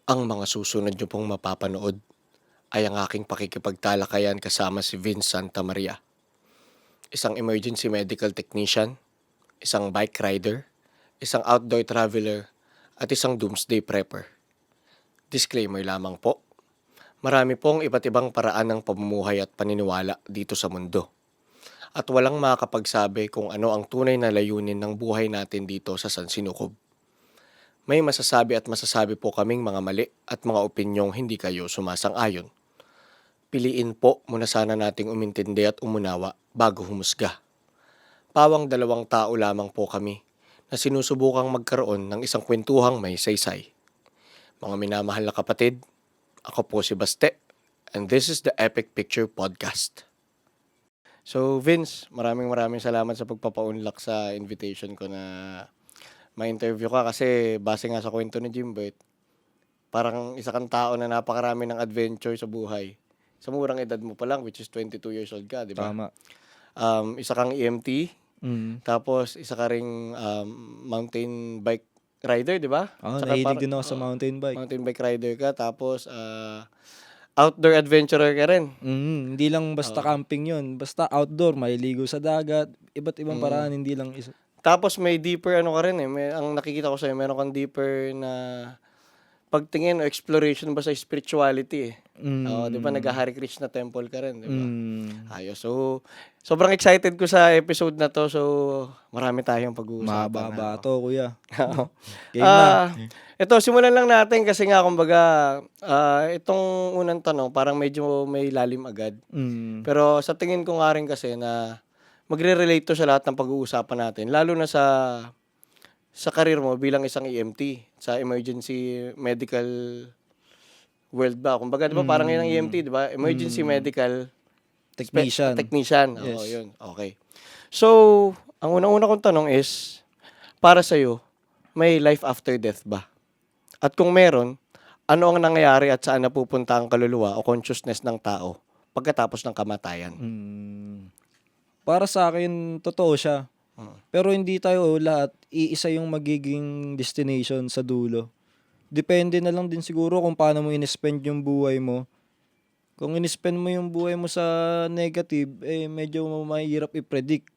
Ang mga susunod niyo pong mapapanood ay ang aking pakikipagtalakayan kasama si Vince Santamaria, isang emergency medical technician, isang bike rider, isang outdoor traveler, at isang doomsday prepper. Disclaimer lamang po, marami pong iba't ibang paraan ng pamumuhay at paniniwala dito sa mundo. At walang makakapagsabi kung ano ang tunay na layunin ng buhay natin dito sa Sansinukob. May masasabi at masasabi po kaming mga mali at mga opinyong hindi kayo sumasang-ayon. Piliin po muna sana nating umintindi at umunawa bago humusga. Pawang 2 tao lamang po kami na sinusubukang magkaroon ng isang kwentuhang may saysay. Mga minamahal na kapatid, ako po si Baste, and this is the Epic Picture Podcast. So Vince, maraming salamat sa pagpapaunlak sa invitation ko na ma-interview ka kasi base nga sa kwento ni Jimbert, parang isa kang tao na napakarami ng adventure sa buhay. Sa murang edad mo pa lang, which is 22 years old ka, di ba? Tama. Isa kang EMT, tapos isa ka ring mountain bike rider, di ba? Tsaka Nahilig din ako sa mountain bike. mountain bike rider ka, tapos outdoor adventurer ka rin. Hindi lang basta camping yun. Basta outdoor, maliligo sa dagat, iba't ibang paraan, hindi lang isa. Tapos may deeper ano ka rin eh. Ang nakikita ko sa'yo, meron kang deeper na pagtingin o exploration ba sa spirituality eh. Di ba nag-Hare Krishna temple ka rin, di ba? Ayos. So, sobrang excited ko sa episode na to. So, marami tayong pag-uusapan. Mahaba to, kuya. Oo. Game na. Ito, simulan lang natin kasi nga kumbaga, itong unang tanong parang medyo may lalim agad. Pero sa tingin ko nga rin kasi na magre-relate to sa lahat ng pag-uusapan natin. Lalo na sa career mo bilang isang EMT, sa emergency medical world ba? Kumbaga, di ba parang yun ang EMT, di ba? Emergency medical Technician. Oo, Yes. yun. Okay. So, ang unang-una kong tanong is, para sa'yo, may life after death ba? At kung meron, ano ang nangyayari at saan napupunta ang kaluluwa o consciousness ng tao pagkatapos ng kamatayan? Para sa akin, totoo siya. Pero hindi tayo lahat iisa yung magiging destination sa dulo. Depende na lang din siguro kung paano mo in-spend yung buhay mo. Kung in-spend mo yung buhay mo sa negative, medyo mahirap i-predict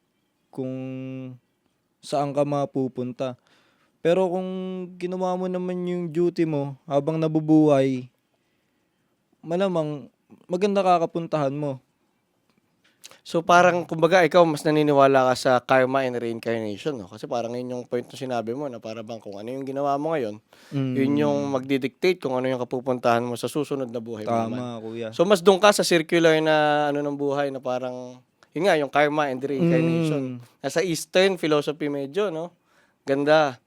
kung saan ka mapupunta. Pero kung ginawa mo naman yung duty mo habang nabubuhay, malamang maganda kakapuntahan mo. So parang kumbaga ikaw mas naniniwala ka sa karma and reincarnation, no? Kasi parang yun yung point na sinabi mo na para bang kung ano yung ginawa mo ngayon, yun yung magdidictate kung ano yung kapupuntahan mo sa susunod na buhay mo naman. Tama, kuya. So mas doon ka sa circular na ano ng buhay na parang yun nga yung karma and reincarnation. Nasa Eastern philosophy medyo, no? Ganda.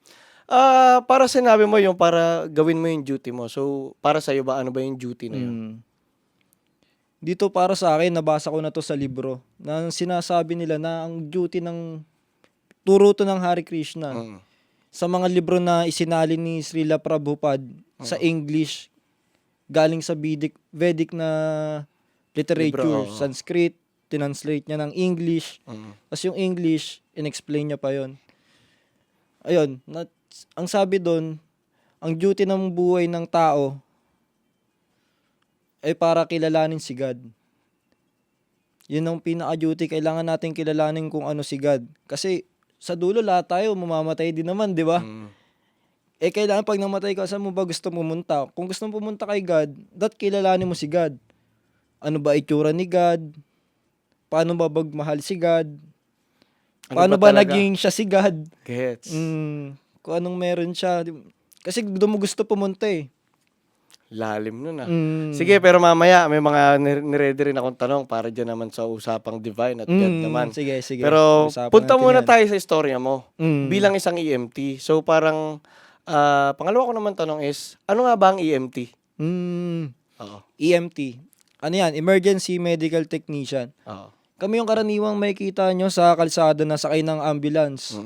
Para sinabi mo yung para gawin mo yung duty mo. So para sa ba ano ba yung duty na yun? Dito para sa akin, nabasa ko na to sa libro, na sinasabi nila na ang duty ng turo to ng Hare Krishna. Sa mga libro na isinalin ni Srila Prabhupada sa English, galing sa Vedic na literature, Libro, Sanskrit, tinanslate niya ng English. Tapos yung English, inexplain niya pa yon. Ayun, ang sabi doon, ang duty ng buhay ng tao ay para kilalanin si God. Yun ang pinaka-duty. Kailangan natin kilalanin kung ano si God. Kasi sa dulo lahat tayo mamamatay din naman, di ba? Kailangan pag namatay ka, saan mo ba gusto pumunta? Kung gusto mo pumunta kay God, kilalanin mo si God. Ano ba itsura ni God? Paano ba magmahal si God? Paano ba naging siya si God? Gets. Kung anong meron siya. Kasi doon mo gusto pumunta eh. Lalim nun Sige, pero mamaya may mga niready rin akong tanong para dyan naman sa usapang divine at God naman. Sige. Pero Usapan punta natin muna yan. tayo sa istorya mo. Bilang isang EMT. So parang, pangalawa ko naman tanong is, ano nga ba ang EMT? Oo. EMT. Ano yan? Emergency Medical Technician. Oo. Kami yung karaniwang makikita nyo sa kalsada na sakay ng ambulance.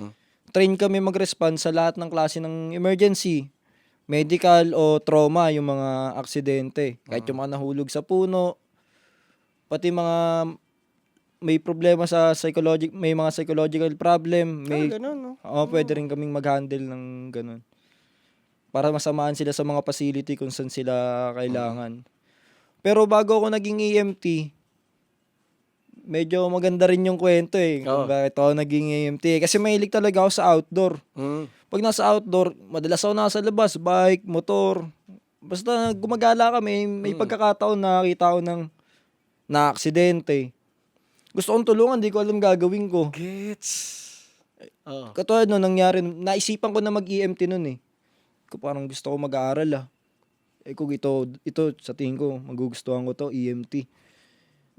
Train kami mag-respond sa lahat ng klase ng emergency. Medical o trauma, yung mga aksidente. Kahit yung mga nahulog sa puno, pati mga may problema sa may mga psychological problem. Ganun, no? Pwede rin kaming mag-handle ng ganun. para masamahan sila sa mga facility kung saan sila kailangan. Pero bago ako naging EMT, medyo maganda rin yung kwento eh. Oo. Kung bakit ako naging EMT eh. Kasi mahilig talaga ako sa outdoor. Mm. Pag nasa outdoor, madalas ako nasa labas, bike, motor. Basta gumagala kami, may pagkakataon na nakita ko ng na-aksidente. Gusto kong tulungan, di ko alam gagawin ko. Gets. Oo. Katulad no, nangyari, naisipan ko na mag-EMT nun eh. Ko parang gusto ko mag-aaral ah. Kung ito sa tingin ko, magugustuhan ko to, EMT.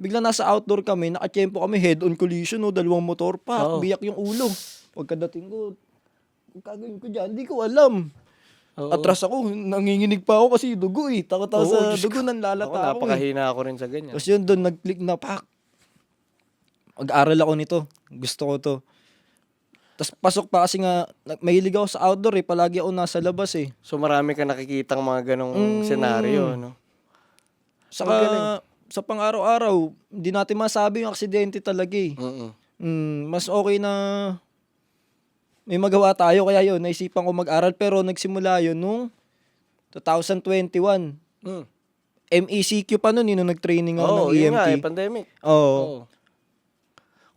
Bigla nasa outdoor kami, nakatiyempo kami, head-on collision, no, dalawang motor pa, Oo. biyak yung ulo. Pagkadating ko, kung gagawin ko dyan, hindi ko alam. Oo. Atras ako, nanginginig pa ako kasi dugo eh. Takot ako Oo, sa Diyos dugo, nanlalata Ako, ako eh. napakahina ako rin sa ganyan. Tapos yun doon, nag-click na, pak. Mag-aral ako nito. Gusto ko to. Tapos pasok pa kasi nga, mahilig ako sa outdoor eh. Palagi ako nasa labas eh. So marami ka nakikitang mga ganong senaryo, no? Saka, sa pang-araw-araw, hindi natin masabi yung aksidente talaga eh. Mas okay na may magawa tayo. Kaya yun, naisipan ko mag-aral. Pero nagsimula yun nung 2021. Mm. MECQ pa nun, yun nung nag-training ako ng Oo, yun EMT. nga, pandemic. Oo. Oo.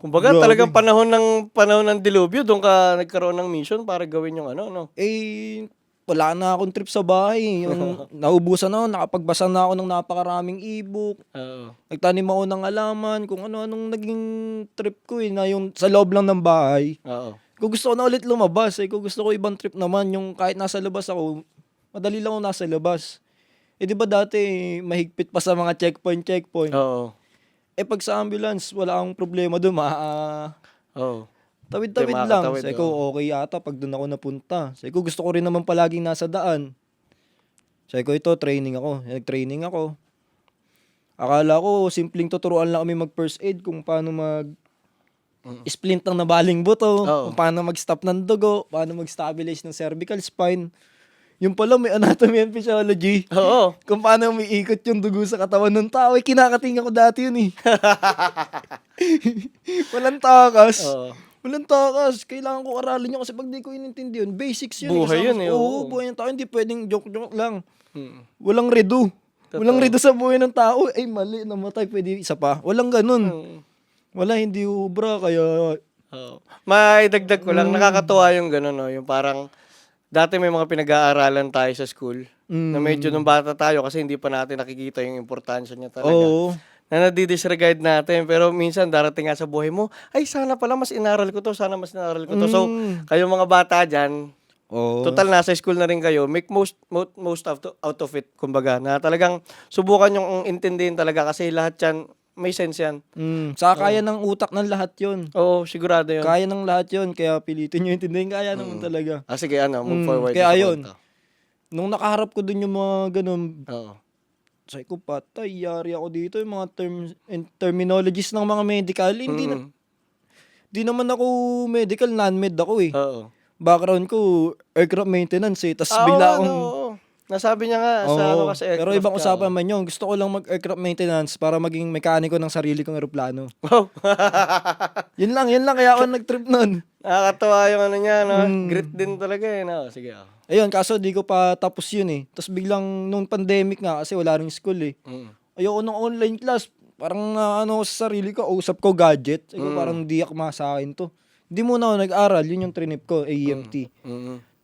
Kumbaga, Grabe. talagang panahon ng dilubyo, doon ka nagkaroon ng mission para gawin yung ano, no? Eh, wala na akong trip sa bahay. Yung naubusan na ako, nakapagbasa na ako ng napakaraming ebook. Oo. Nagtanim ako ng alaman, kung ano-anong naging trip ko eh, na yung sa loob lang ng bahay. Oo. Kung gusto ko na ulit lumabas, kung gusto ko ibang trip naman, yung kahit nasa labas ako, madali lang ako nasa labas. Eh di ba dati, mahigpit pa sa mga checkpoint. Oo. Eh pag sa ambulance, wala akong problema doon, Oo. tawid-tawid Hindi lang. makakatawid, Sabi ko, okay ata pag doon ako napunta. Sabi ko, gusto ko rin naman palaging nasa daan. Sabi ko, ito, training ako. Nag-training ako. Akala ko, simpleng tuturuan lang kami mag-first aid kung paano splint ng nabaling buto, Oo. kung paano mag-stop ng dugo, paano mag-stabilize ng cervical spine. Yung pala, may anatomy and physiology. Oo. Kung paano umiikot yung dugo sa katawan ng tao. Eh, kinakating ako dati yun eh. Walang takas. Oo. Walang takas. Kailangan ko aralin yun kasi pag di ko inintindi yun, basics yun. Buhay Kasama yun eh, Oo, oo. buhay ng tao. Hindi pwedeng joke-joke lang. Mm. Walang redo. Totoo. Walang redo sa buhay ng tao. Ay, mali. Namatay. Pwede isa pa. Walang ganun. Mm. Wala, hindi ubra. Kaya, Oo. May dagdag ko lang, nakakatuwa yung gano'n, no? Yung parang, dati may mga pinag-aaralan tayo sa school, na medyo nung bata tayo kasi hindi pa natin nakikita yung importansya niya talaga. oo. Na nadidisregard natin, pero minsan darating nga sa buhay mo, ay sana pala mas inaral ko to, sana mas inaral ko to. So, kayong mga bata dyan, Oo. total nasa school na rin kayo, make most out of it, kumbaga, na talagang subukan yung intindihin talaga kasi lahat yan, may sense yan. Saka kaya ng utak ng lahat yun. Oo, sigurado yun. Kaya ng lahat yun. Kaya pilitin nyo intindihin. Kaya naman talaga. Sige, move forward. Kaya sa ayun. kwento. Nung nakaharap ko dun yung mga ganun, Oo. sabi ko, patay, yari ako dito. Yung mga terms and terminologies ng mga medical. Hindi naman ako medical, non-med ako eh. Oo. Background ko, aircraft maintenance eh. Tapos bigla akong... Oo. Nasabi niya nga sa Oo, kasi pero aircraft ibang ka. usapan man yun. Gusto ko lang mag-aircraft maintenance para maging mekaniko ng sarili kong eroplano. Wow. Yun lang. Kaya ako nag-trip nun. Nakakatawa yung ano niya, no? Grit din talaga eh, no? Sige, Ayun, kaso di ko pa tapos yun eh. Tapos biglang nung pandemic nga kasi wala ring school eh. Ayoko ng online class. Parang ano sa sarili ko, usap ko gadget. Ayoko, parang di ako sa akin to. Di muna ako nag-aral, yun yung trinip ko, AEMT.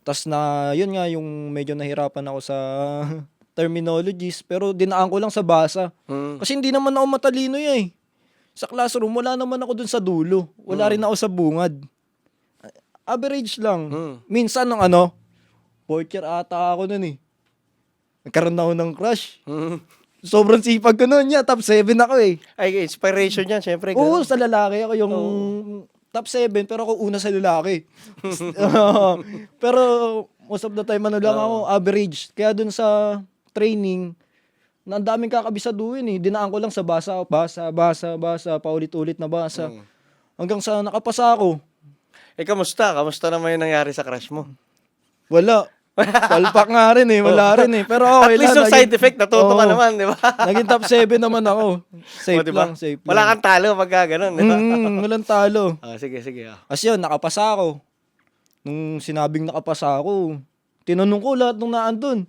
Tapos na, yun nga yung medyo nahirapan ako sa terminologies. Pero dinaan ko lang sa basa. Kasi hindi naman ako matalino eh. Sa classroom, wala naman ako dun sa dulo. Wala rin ako sa bungad. Average lang. Minsan ng fourth year ata ako nun eh. Nagkaroon na ako ng crush. Sobrang sipag ko nun niya. Top 7 ako eh. Ay, inspiration yan, syempre. Oo, sa lalaki ako yung top 7 pero ako una sa lalaki. Pero most of the time lang ako average. Kaya dun sa training, na ang daming kakabisaduhin eh. Dinaan ko lang sa basa, paulit-ulit na basa. Hanggang sa nakapasa ako. Kamusta? Kamusta naman yung nangyari sa crush mo? Wala. Palpak nga rin eh. Wala rin eh. Pero At okay least lang. yung side effect, natuto ka naman, di ba? Naging top 7 naman ako. Safe diba? lang, safe Wala lang. kang talo pagka ganun, di ba? Walang talo. Sige. Kasi yun, nakapasa ako. Nung sinabing nakapasa ako, Tinanong ko lahat nung naandun.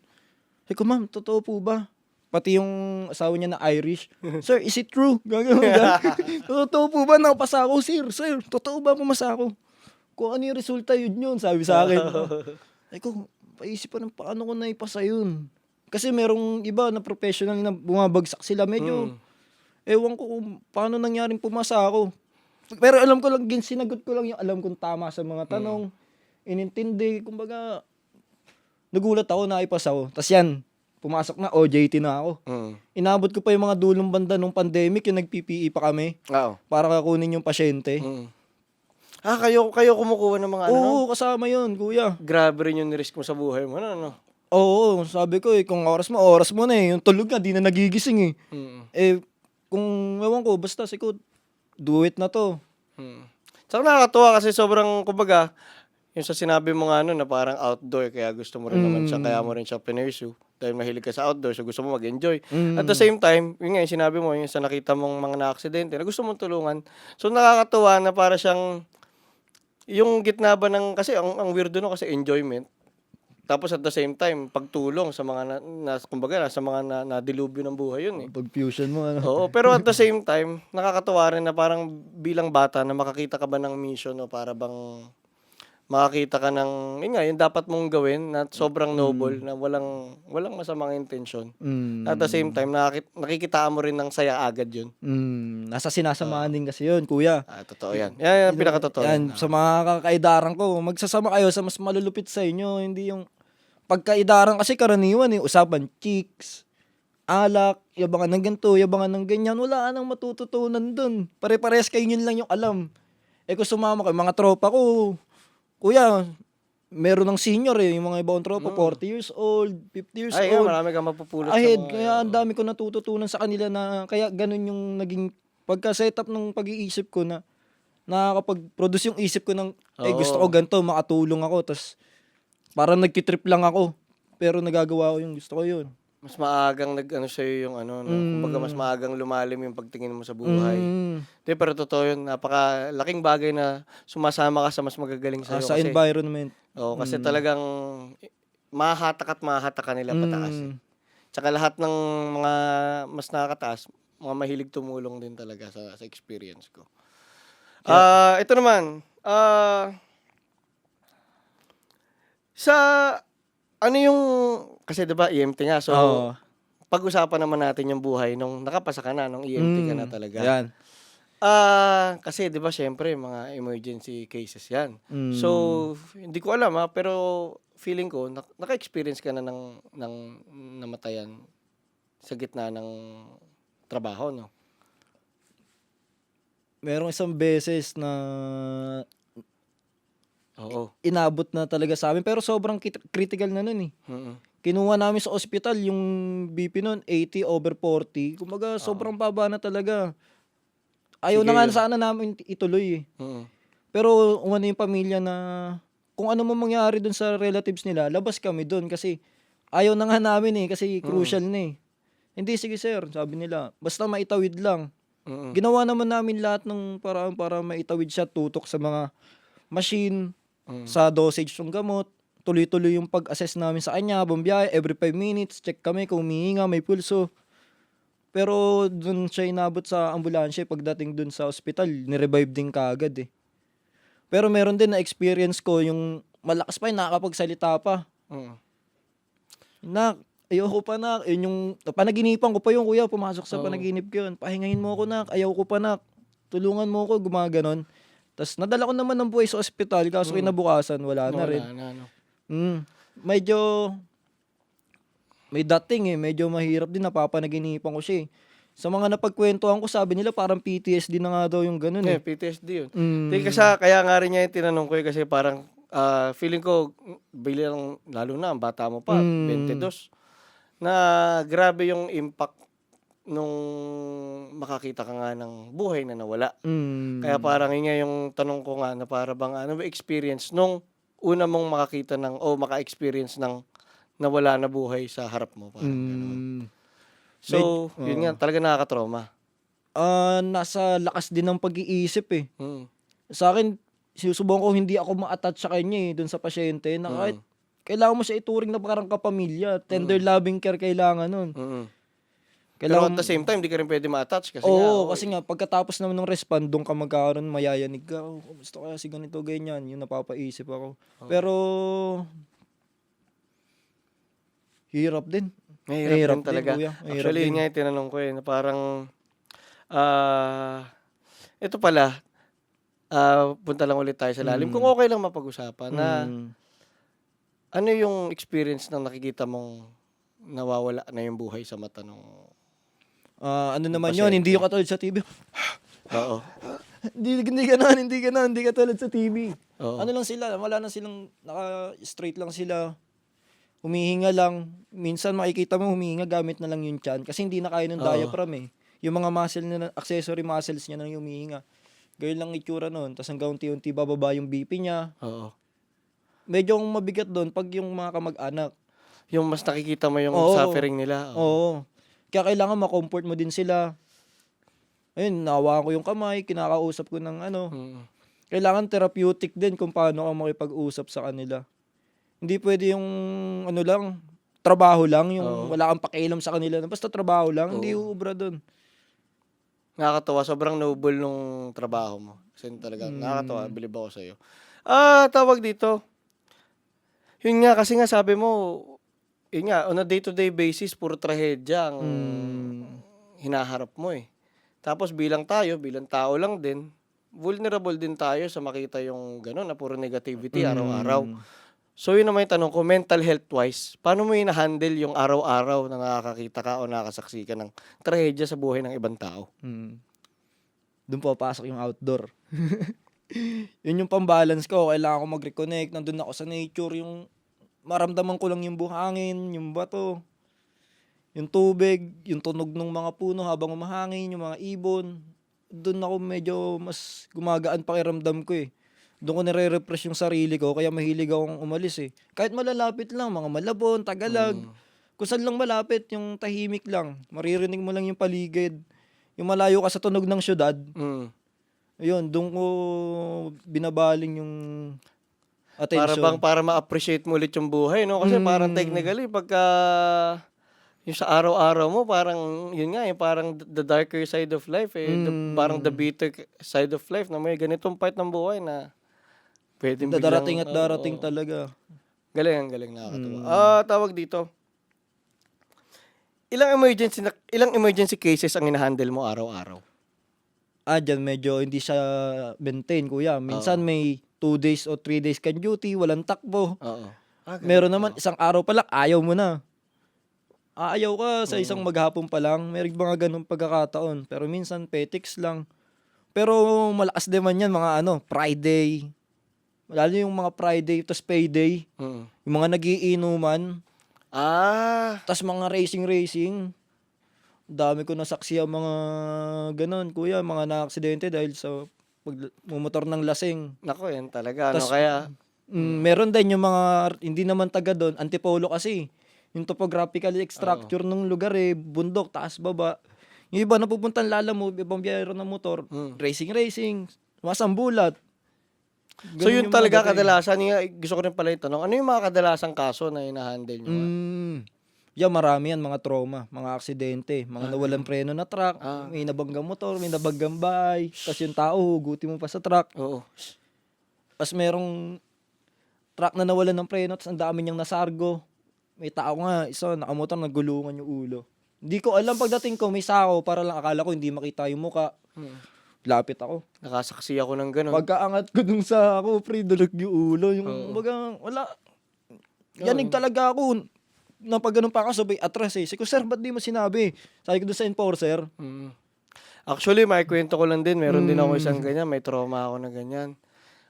Sabi ko, ma'am, totoo po ba? Pati yung asawa niya na Irish. Sir, is it true? Gagawin. Totoo po ba? Nakapasa ako, sir. Sir, totoo ba pumasa ako? Kung ano yung resulta, yun, sabi sa akin. Ay ko, paisip pa ng paano ko naipasa yun. Kasi merong iba na professional na bumabagsak sila. Medyo, ewan ko kung paano nangyaring pumasa ako. Pero alam ko lang, sinagot ko lang yung alam kong tama sa mga tanong. Inintindi, kumbaga, nagulat ako, naipasa ako. Tapos yan, pumasok na, OJT na ako. Inabot ko pa yung mga dulong banda nung pandemic, yung nag-PPE pa kami. Oo. Para kakunin yung pasyente. Kayo kumukuha ng mga ano? Oo, kasama yun, kuya. Grabe rin yung risk mo sa buhay mo, ano? Oo, sabi ko kung oras mo na eh. Yung tulog nga, di na nagigising eh. Kung, ewan ko, basta siko, do it na to. Saka nakakatuwa kasi sobrang, kumbaga, yung sa sinabi mo nga na parang outdoor, kaya gusto mo rin naman siya, kaya mo rin siya pinursue. Dahil mahilig ka sa outdoor, so gusto mo mag-enjoy. At the same time, yun nga yung sinabi mo, yung sa nakita mong mga na-aksidente, na gusto mong tulungan. So nakakatuwa na para siyang, yung gitna ba ng, kasi ang weirdo no kasi enjoyment. Tapos at the same time, pagtulong sa mga kumbaga, sa mga nadilubyo ng buhay yun eh. Pag fusion mo, ano. Oo, pero at the same time, nakakatuwa rin na parang bilang bata na makakita ka ba ng mission o para bang makakita ka ng, yun nga, yung dapat mong gawin na sobrang noble, na walang masamang intensyon. At the same time, nakikitaan mo rin ng saya agad yun. Nasa sinasamahan din kasi yun, kuya. Totoo yan. Yan, pinakatotoo. Yan, sa mga kakaidaran ko, magsasama kayo sa mas malulupit sa inyo, hindi yung pagkaidaran kasi karaniwan usapan, chicks, alak, yabangan ng ganito, yabangan ng ganyan, wala ka nang matututunan dun. Pare-pares kayo yun lang yung alam. Kung sumama kayo, mga tropa ko, kuya, meron ng senior yung mga ibang tropa, 40 years old, 50 years Ay, old. marami kang mapupulot Ahead, sa mga, kaya ang dami ko natututunan sa kanila na, kaya ganun yung naging pagka-setup ng pag-iisip ko na nakakapag-produce yung isip ko ng, gusto ko ganito, makatulong ako, tas parang nagkitrip lang ako, pero nagagawa ko yung gusto ko yun. mas maagang sa'yo yung no? Kumbaga mas maagang lumalim yung pagtingin mo sa buhay. Pero totoo yun, napakalaking bagay na sumasama ka sa mas magagaling sa'yo. Sa kasi, environment. kasi talagang mahahatak ka nila pataas. Tsaka lahat ng mga mas nakakataas, mga mahilig tumulong din talaga sa experience ko. Ito naman, sa ano yung, kasi diba EMT nga, so pag-usapan naman natin yung buhay nung nakapasa ka na, nung EMT ka na talaga. Yan. Kasi diba syempre mga emergency cases yan. So hindi ko alam pero feeling ko naka-experience ka na ng namatayan sa gitna ng trabaho, no? Merong isang beses na inabot na talaga sa amin, pero sobrang critical na nun eh. Kinuha namin sa ospital yung BP nun, 80/40. Kumbaga, sobrang baba na talaga. Ayaw na nga sana namin ituloy eh. Pero umano yung pamilya na kung ano man mangyari dun sa relatives nila, labas kami dun kasi ayaw na nga namin eh, kasi crucial na eh. Hindi, sige sir, sabi nila, basta maitawid lang. Ginawa naman namin lahat ng paraan para maitawid siya, tutok sa mga machine, sa dosage ng gamot. Tuloy-tuloy yung pag-assess namin sa kanya, bumbiyahe, every 5 minutes, check kami kung humihinga, may pulso. Pero dun siya inabot sa ambulansya, pagdating dun sa ospital, nirevive din kaagad eh. Pero meron din na experience ko, yung malakas pa yun, nakakapagsalita pa. Nak, ayoko pa nak. Yun yung panaginipan ko pa yung kuya, pumasok sa panaginip ko yun. Pahingahin mo ako nak, ayaw ko pa nak. Tulungan mo ako, gumaganon. Tapos nadala ko naman ng buhay sa ospital, kaso kinabukasan, wala na rin. Medyo may dating medyo mahirap din, napapanaginipan ko siya eh. Sa mga napagkwentuhan ko, sabi nila parang PTSD na nga daw yung ganun eh. PTSD yun. Kaya nga rin niya yung tinanong ko kasi parang feeling ko, bilang lalo na, ang bata mo pa, 22, na grabe yung impact nung makakita ka nga ng buhay na nawala. Kaya parang yun nga yung tanong ko nga na para bang ano ba experience nung una mong makakita maka-experience ng nawala na buhay sa harap mo. Parang ganun. So, yun nga, talaga nakaka-trauma. Nasa lakas din ng pag-iisip eh. Sa akin, sinusubukan ko hindi ako ma-attach sa kanya eh, dun sa pasyente, na kailangan mo siya ituring na parang kapamilya. Tender loving care kailangan nun. Mm. Pero Kailangan, at the same time, di ka rin pwede ma-attach kasi nga, oo, kasi nga, pagkatapos naman ng respond, doon ka magkakaroon, mayayanig ka, oh, kumusta kaya si ganito, ganyan, yung napapaisip ako. Pero, hirap din. mahirap din talaga. kuya. Mahirap Actually, yun din. nga yung tinanong ko na parang, ito pala, punta lang ulit tayo sa lalim. Kung okay lang mapag-usapan na, Mm. ano yung experience ng nakikita mong nawawala na yung buhay sa mata ng Ano naman yun, hindi yung katulad sa TV. Oo. Hindi katulad sa TV. Oo. Ano lang sila, wala na silang, naka-straight lang sila. Humihinga lang. Minsan makikita mo humihinga gamit na lang yung tiyan kasi hindi na kaya ng diaphragm eh. Yung mga muscle na accessory muscles niya na yung humihinga. Ganyan lang itsura noon. Tapos hanggang unti-unti bababa yung BP niya. Oo. Medyo mabigat doon pag yung mga kamag-anak. Yung mas nakikita mo yung Oo. suffering nila. Oo. Kaya kailangan ma-comfort mo din sila. Ayun, nahawakan ko yung kamay, kinakausap ko ng ano. Mm. Kailangan therapeutic din kung paano ka makipag-usap sa kanila. Hindi pwede yung ano lang, trabaho lang, yung wala kang pakialam sa kanila. Basta trabaho lang, hindi uubra doon. Nakakatawa, sobrang noble nung trabaho mo. Kasi talaga, nakakatawa, bilib ako sa'yo. Tawag dito. Yun nga, kasi nga sabi mo, yun nga, on a day-to-day basis, puro trahedya ang hinaharap mo eh. Tapos bilang tao lang din, vulnerable din tayo sa makita yung gano'n na puro negativity araw-araw. So yun naman yung tanong ko, mental health-wise, paano mo hina-handle yung araw-araw na nakakakita ka o nakakasaksi ka ng trahedya sa buhay ng ibang tao? Doon papasok yung outdoor. Yun yung pambalance ko. Kailangan ko mag-reconnect. Nandun ako sa nature. Yung maramdaman ko lang yung buhangin, yung bato, yung tubig, yung tunog ng mga puno habang umahangin, yung mga ibon. Doon ako medyo mas gumagaan pakiramdam ko eh. Doon ko nire-refresh yung sarili ko, kaya mahilig akong umalis eh. Kahit malalapit lang, mga Malabon, Tagalog. Kung saan lang malapit, yung tahimik lang. Maririnig mo lang yung paligid. Yung malayo ka sa tunog ng syudad. Ayun, doon ko binabaling yung attention. Para ma-appreciate mo ulit yung buhay, no? Kasi parang technically, pagka yung sa araw-araw mo, parang, yun nga, parang the darker side of life eh. Parang the bitter side of life na may ganitong part ng buhay na pwedeng Darating biglang, at darating talaga. galing, nakakatawa. Tawag dito. Ilang emergency cases ang hinahandle mo araw-araw? Dyan medyo hindi siya maintain, kuya. Minsan may 2 days o 3 days kan duty, walang takbo. Oo. Meron naman, isang araw pa lang, ayaw mo na. Aayaw ka sa isang maghapon pa lang. Meron mga ganun pagkakataon. Pero minsan, petiks lang. Pero malakas din man yan, mga Friday. Lalo yung mga Friday, tapos payday. Yung mga nagiinuman. Tapos mga racing. Dami ko nasaksi ang mga ganun, kuya. Mga na-aksidente dahil sa pagmumotor ng lasing. Nako, yan talaga. Tas, Kaya, meron din yung mga, hindi naman taga doon, antipolo kasi. Yung topographical structure ng lugar bundok, taas, baba. Yung iba napupuntang Lalamove, ibang biyero ng motor, racing, masambulat. so yun talaga kadalasan, gusto ko rin pala itanong, ano yung mga kadalasang kaso na hinahandle nyo? Marami yan, mga trauma, mga aksidente, mga nawalang preno na truck, may nabanggang motor, may nabanggang bahay, tapos yung tao, hugutin mo pa sa truck. Oo. Tapos merong truck na nawalan ng preno, tapos ang dami niyang nasargo. May tao nga, isa, nakamotor, nagulungan yung ulo. Hindi ko alam, pagdating ko, may sako, para lang akala ko hindi makita yung muka. Lapit ako. Nakasaksi ako ng ganun. Pagkaangat ko dun sa ako, dulog yung ulo. Yung wala. Yanig talaga ako. Pag ganun pa ako, sabay atras eh. Sabi ko, sir, ba't di mo sinabi? Sabi ko dun sa enforcer. Actually, may kwento ko lang din. Meron din ako isang ganyan. May trauma ako na ganyan.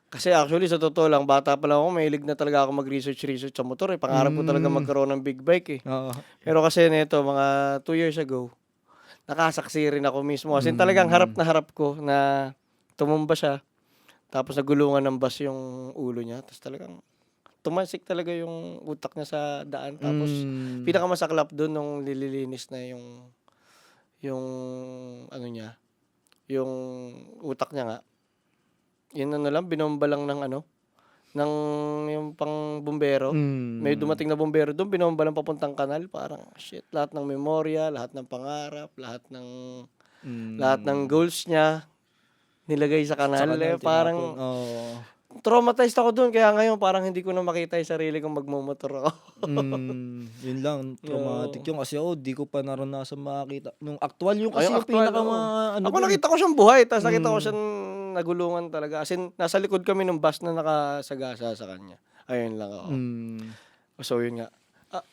Kasi actually, sa totoo lang, bata pa lang ako, mahilig na talaga ako mag-research sa motor eh. Pangarap ko talaga magkaroon ng big bike eh. Pero kasi nito, mga 2 years ago, nakasaksi rin ako mismo. Kasi talagang harap na harap ko na tumumba siya. Tapos nagulungan ng bus yung ulo niya. Tapos talagang tumansik talaga yung utak niya sa daan. Tapos pinakamasaklap doon nung nililinis na yung ano niya, yung utak niya nga. Yun lang, binomba lang ng yung pang bumbero. May dumating na bumbero doon, binomba ng papuntang kanal. Parang, shit, lahat ng memorya, lahat ng pangarap, lahat ng goals niya, nilagay sa Sa kanal. kanal Eh, tinapon, parang, oo. traumatized ako doon. Kaya ngayon, parang hindi ko na makita yung sarili kong magmumotor ako. Yun lang traumatic Oo. yun kasi ako di ko pa naranasan makita nung aktuwal yun Ay, kasi yung yung actual, pinaka oo. ano Ako dun, nakita ko siyang buhay, tapos nakita ko hmm, siyang nagulungan talaga. As in, nasa likod kami ng bus na nakasagasa sa kanya. Ayun lang, oo. hmm. So, yun nga. Ah,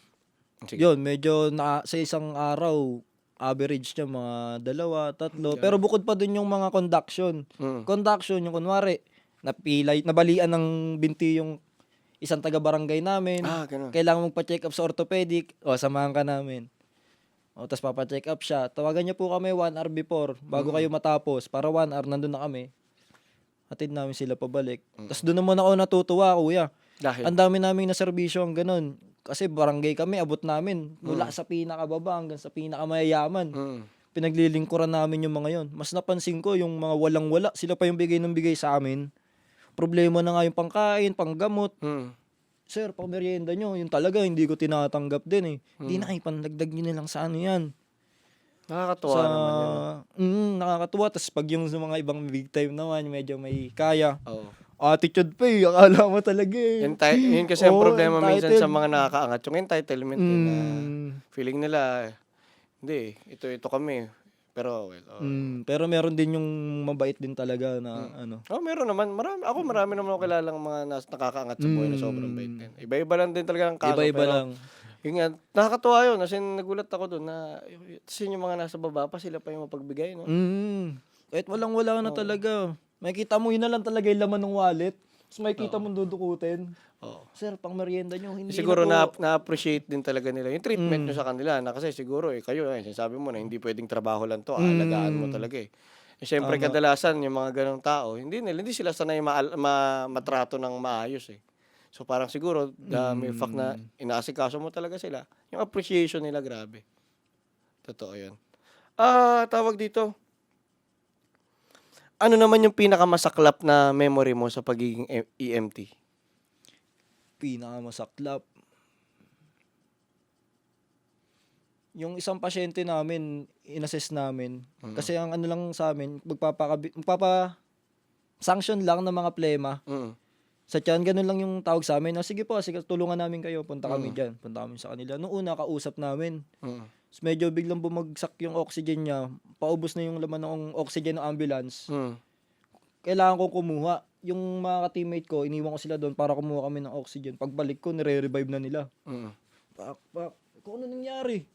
sige. Yun medyo sa isang araw average niya mga 2, 3 pero Ganun. bukod pa dun yung mga conduction. Mm. Conduction yung kunwari nabalian ng binti yung isang taga-barangay namin, Ganun. kailangan magpa-check up sa orthopedic, o samahan ka namin. O ta's papa-check up siya, tawagan niyo po kami 1 hour before bago kayo matapos para 1 hour nandun na kami. Hatid namin sila pabalik. Ta's dun naman ako natutuwa, kuya. Dahil? Ang dami naming naserbisyo ang gano'n. Kasi barangay kami, abot namin mula sa pinakababa hanggang sa pinakamayayaman. Mm. Pinaglilingkuran namin yung mga yon. Mas napansin ko yung mga walang-wala, sila pa yung bigay ng bigay sa amin. Problema na nga yung pangkain, panggamot. Mm. Sir, pang-merienda nyo, yun talaga hindi ko tinatanggap din eh. Hindi na, ipandagdag nyo na lang sa ano yan. Nakakatuwa Sa, naman yun, no? nakakatuwa. Tapos pag yung sa mga ibang big time naman, medyo may kaya. Oo. Attitude pa eh, akala mo talaga eh. Yun kasi ang Oo, problema minsan sa entitled. mga nakakaangat. Yung entitlement eh, na Mm, feeling nila, hindi, ito kami. Pero, well, pero meron din yung mabait din talaga na ano. meron naman. Marami naman ako kilalang mga nakakaangat sa buhay na sobrang bait din. Iba-iba lang din talaga ang kaso. Iba-iba Pero, lang. yun nga, nakakatuwa yun. As in, nagulat ako doon na, kasi yung mga nasa baba pa, sila pa yung mapagbigay, no? Kahit walang-wala na talaga. Makikita mo yun na lang talaga yung laman ng wallet. Tapos makikita mo dudukutin. Oo. Sir, pang merienda nyo, hindi Siguro na po. na-appreciate din talaga nila yung treatment nyo sa kanila na kasi siguro kayo sinasabi mo na hindi pwedeng trabaho lang to, aalagaan mo talaga eh. Siyempre Tama. kadalasan yung mga ganong tao, hindi sila sanay matrato ng maayos eh. So parang siguro the mere fact na inaasikaso mo talaga sila, yung appreciation nila grabe. Totoo 'yun. Tawag dito. Ano naman yung pinakamasaklap na memory mo sa pagiging EMT? Pinakamasaklap. Yung isang pasyente namin, inassess namin. Kasi ang ano lang sa amin, magpapa-sanction lang ng mga plema. Mm. Sa tiyan, ganun lang yung tawag sa amin. Sige po, sige, tulungan namin kayo. Punta kami dyan. Punta kami sa kanila. Noong una, kausap namin. Mm. Tapos medyo biglang bumagsak yung oxygen niya. Paubos na yung laman ng oxygen ng ambulance. Mm. Kailangan ko kumuha. Yung mga ka-teammate ko, iniwan ko sila doon para kumuha kami ng oxygen. Pagbalik ko, nire-revive na nila. Mm. Pak. Kung ano nangyari?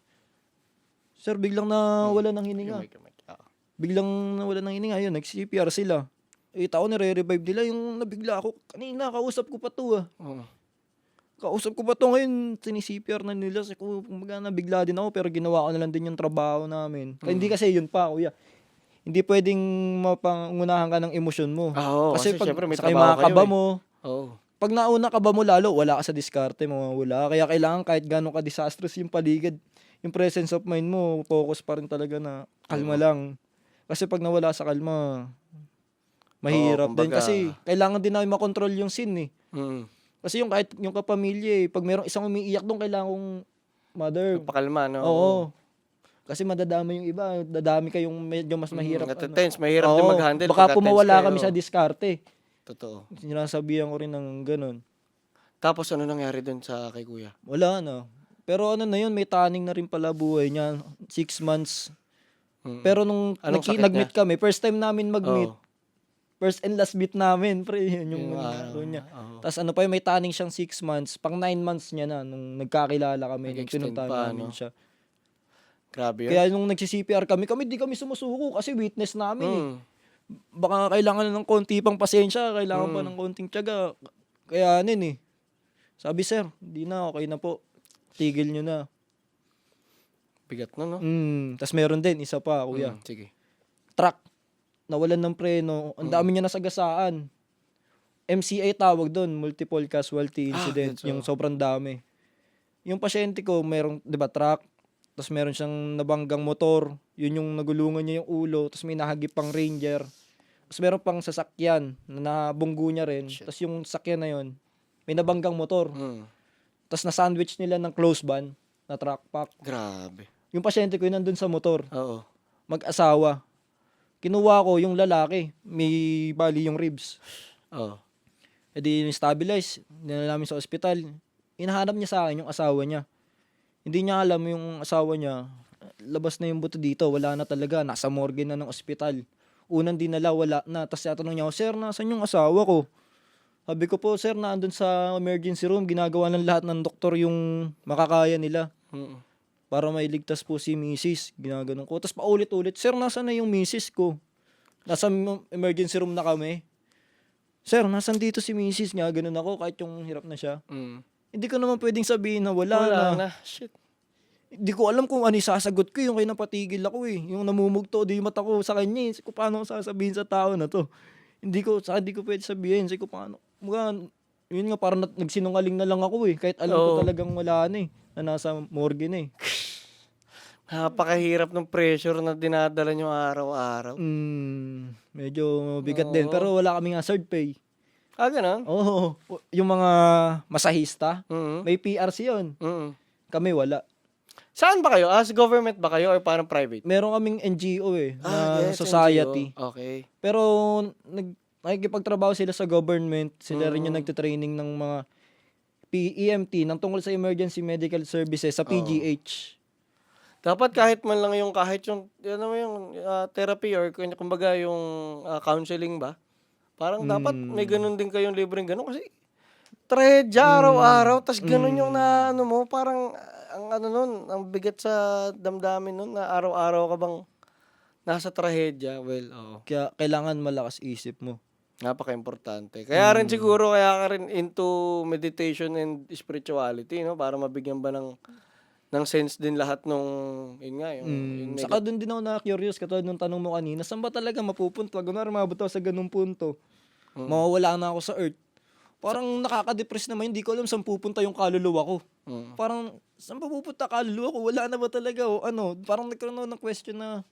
Sir, biglang nawala ng hininga. Kamay. Biglang nawala ng hininga. Yun, nag-CPR sila. Tao nire-revive nila. Yung nabigla ako, kanina, kausap ko pa to Oo. Kausap ko pa to ngayon, sinisi-CPR na nila. Kumbaga nabigla din ako, pero ginawa ko na lang din yung trabaho namin. Hindi kasi yun pa, kuya. Hindi pwedeng mapangunahan ka ng emosyon mo. Oo, kasi pag syempre may saka yung trabaho mga kayo kaba eh. mo, Oo. pag nauna ka ba mo lalo, wala ka sa diskarte, mawawala. Kaya kailangan kahit gano'n ka disastrous yung paligid, yung presence of mind mo, focus pa rin talaga na kalma lang. Kasi pag nawala sa kalma, mahirap din. kumbaga, Kasi kailangan din namin makontrol yung scene eh. Mm. Kasi yung kahit yung kapamilya pag merong isang umiiyak doon, kailangan kong mother. Pakalma, no? Oo. Kasi madadami yung iba, dadami kayong medyo mas mahirap. Natatense, mahirap din Oo, mag-handle baka pagka tense pumawala kayo. kami sa diskarte. Totoo. Sinasabihan ko rin ng ganun. Tapos ano nangyari dun sa kay kuya? Wala na. Pero ano na yun, may taning na rin pala buhay niya. 6 months. Pero nung Anong sakit nag-meet kami, first time namin mag-meet. Oo. First and last meet namin, pre. Yun yung Yung araw niya. oo. Tapos ano pa yun, may taning siyang 6 months. Pang 9 months niya na nung nagkakilala kami. Nung Nag-extend pinuntahan pa, namin no? siya. Grabe yun. Kaya nung nagsi-CPR kami di kami sumusuko kasi witness namin eh. Mm. Baka kailangan na ng konti pang pasensya, kailangan pa ng konting tiyaga. Kaya anin eh. Sabi sir, di na, okay na po. Tigil nyo na. Bigat na, no? Tapos meron din, isa pa, kuya. Sige. Truck. Nawalan ng preno. Ang dami niya nasagasaan. MCA tawag doon, multiple casualty incident. gets, Yung sobrang dami. Yung pasyente ko, merong, di ba, truck. Tapos meron siyang nabanggang motor. Yun yung nagulungan niya yung ulo. Tapos may nahagip pang ranger. Tapos meron pang sasakyan na nabunggo niya rin. Shit. Tapos yung sasakyan na yun, may nabanggang motor. Mm. Tapos na-sandwich nila ng close van na truck pack. Grabe. Yung pasyente ko yun nandun sa motor. Oo. Mag-asawa. Kinuha ko yung lalaki. May bali yung ribs. Oo. E di stabilize. Dinala namin sa ospital. Hinahanap niya sa akin yung asawa niya. Hindi niya alam yung asawa niya. Labas na yung buto dito. Wala na talaga. Nasa morgue na ng ospital. Unang dinala, wala na. Tapos tatanong niya ako, sir, nasan yung asawa ko? Sabi ko po, sir, naandun sa emergency room. Ginagawa ng lahat ng doktor yung makakaya nila. Mm. Para mailigtas po si misis. Ginaganon ko. Tapos paulit-ulit, sir, nasan na yung misis ko? Nasa emergency room na kami. Sir, nasan dito si misis? Ginaganon ako kahit yung hirap na siya. Mm. Hindi ko naman pwedeng sabihin na wala Wala na. na. Shit. Hindi ko alam kung ano yung sasagot ko. Yung kaya napatigil ako eh. Yung namumugto, di mata ko sa kanya eh. Kung paano ko sasabihin sa tao na to. Hindi ko pwede sabihin. Kung paano. Mga, yun nga, parang nagsinungaling na lang ako eh. Kahit alam ko Oo. talagang wala na eh. Na nasa morgue na eh. Napakahirap ng pressure na dinadala nyo araw-araw. Medyo bigat din. Oo. Pero wala kaming hazard pay. Ganun? Oo. Yung mga masahista, Mm. may PRC yun. Mm. Kami wala. Saan ba kayo? As government ba kayo or parang private? Meron kaming NGO eh. Na Yes, society. NGO. Okay. Pero nakikipagtrabaho sila sa government. Sila rin yung nagtitraining ng mga EMT ng tungkol sa emergency medical services sa PGH. Dapat kahit man lang yung ano mo yung therapy or kumbaga yung counseling ba? Parang dapat may ganun din kayong libreng ganun kasi trahedya araw-araw tas ganun yung na ano mo parang ang ano nun, ang bigat sa damdamin nun na araw-araw ka bang nasa trahedya. Well, oo. Kaya kailangan malakas isip mo. Napaka-importante. Kaya rin siguro kaya ka rin into meditation and spirituality, no? Para mabigyan ba ng sense din lahat nung yun nga yung Saka doon din ako na-curious katulad nung tanong mo kanina, saan ba talaga mapupunta? Kunwari mabot ako sa ganung punto. Mawawala na ako sa earth. Parang nakaka-depress naman, hindi ko alam saan pupunta yung kaluluwa ko. Parang saan pa pupunta kaluluwa ko? Wala na ba talaga? O ano, parang nagkaroon ako ng question na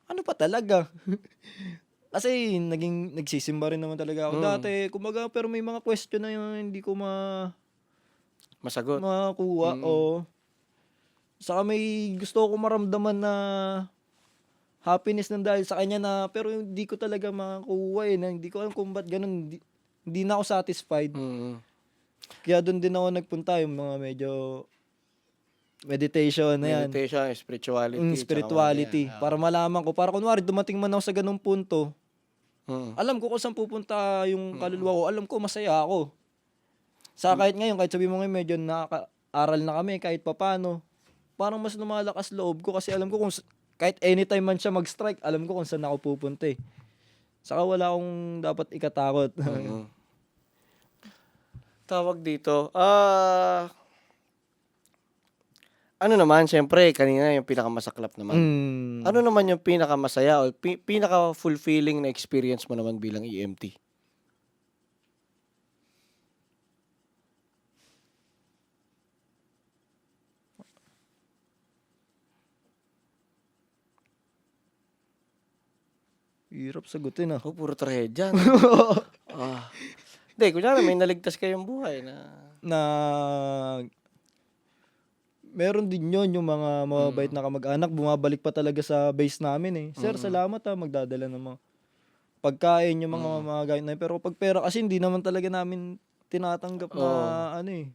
ano pa talaga? Kasi nagsisimba rin naman talaga ako dati. Kumbaga, pero may mga question na yun, hindi ko masagot. makuha. O saka may gusto ko maramdaman na happiness ng dahil sa kanya na pero hindi ko talaga makuha eh. Na hindi ko alam kung ba't ganun. Hindi na ako satisfied. Kaya doon din ako nagpunta yung mga medyo meditation na yan. Meditation, spirituality. Spirituality. tsaka Para malaman ko. Para kunwari dumating man ako sa ganung punto, alam ko kung saan pupunta yung kaluluwa ko. Alam ko masaya ako. Sa kahit ngayon, kahit sabi mo ngayon medyo nakaka-aral na kami kahit papano, parang mas lumalakas loob ko kasi alam ko kung kahit anytime man siya mag-strike, alam ko kung saan ako pupunta eh. Saka wala akong dapat ikatakot. Tawag dito. Ano naman, syempre, kanina yung pinakamasaklap naman. Ano naman yung pinakamasaya o pinaka-fulfilling na experience mo naman bilang EMT? Hirap sagutin ah. Puro trahedya. No? Hindi, kunyari may naligtas kayong buhay na... Na meron din yon yung mga mababait na kamag-anak bumabalik pa talaga sa base namin eh. Sir, salamat magdadala ng mga pagkain yung mga gamit na yun. Pero pag pera kasi hindi naman talaga namin tinatanggap na ano eh.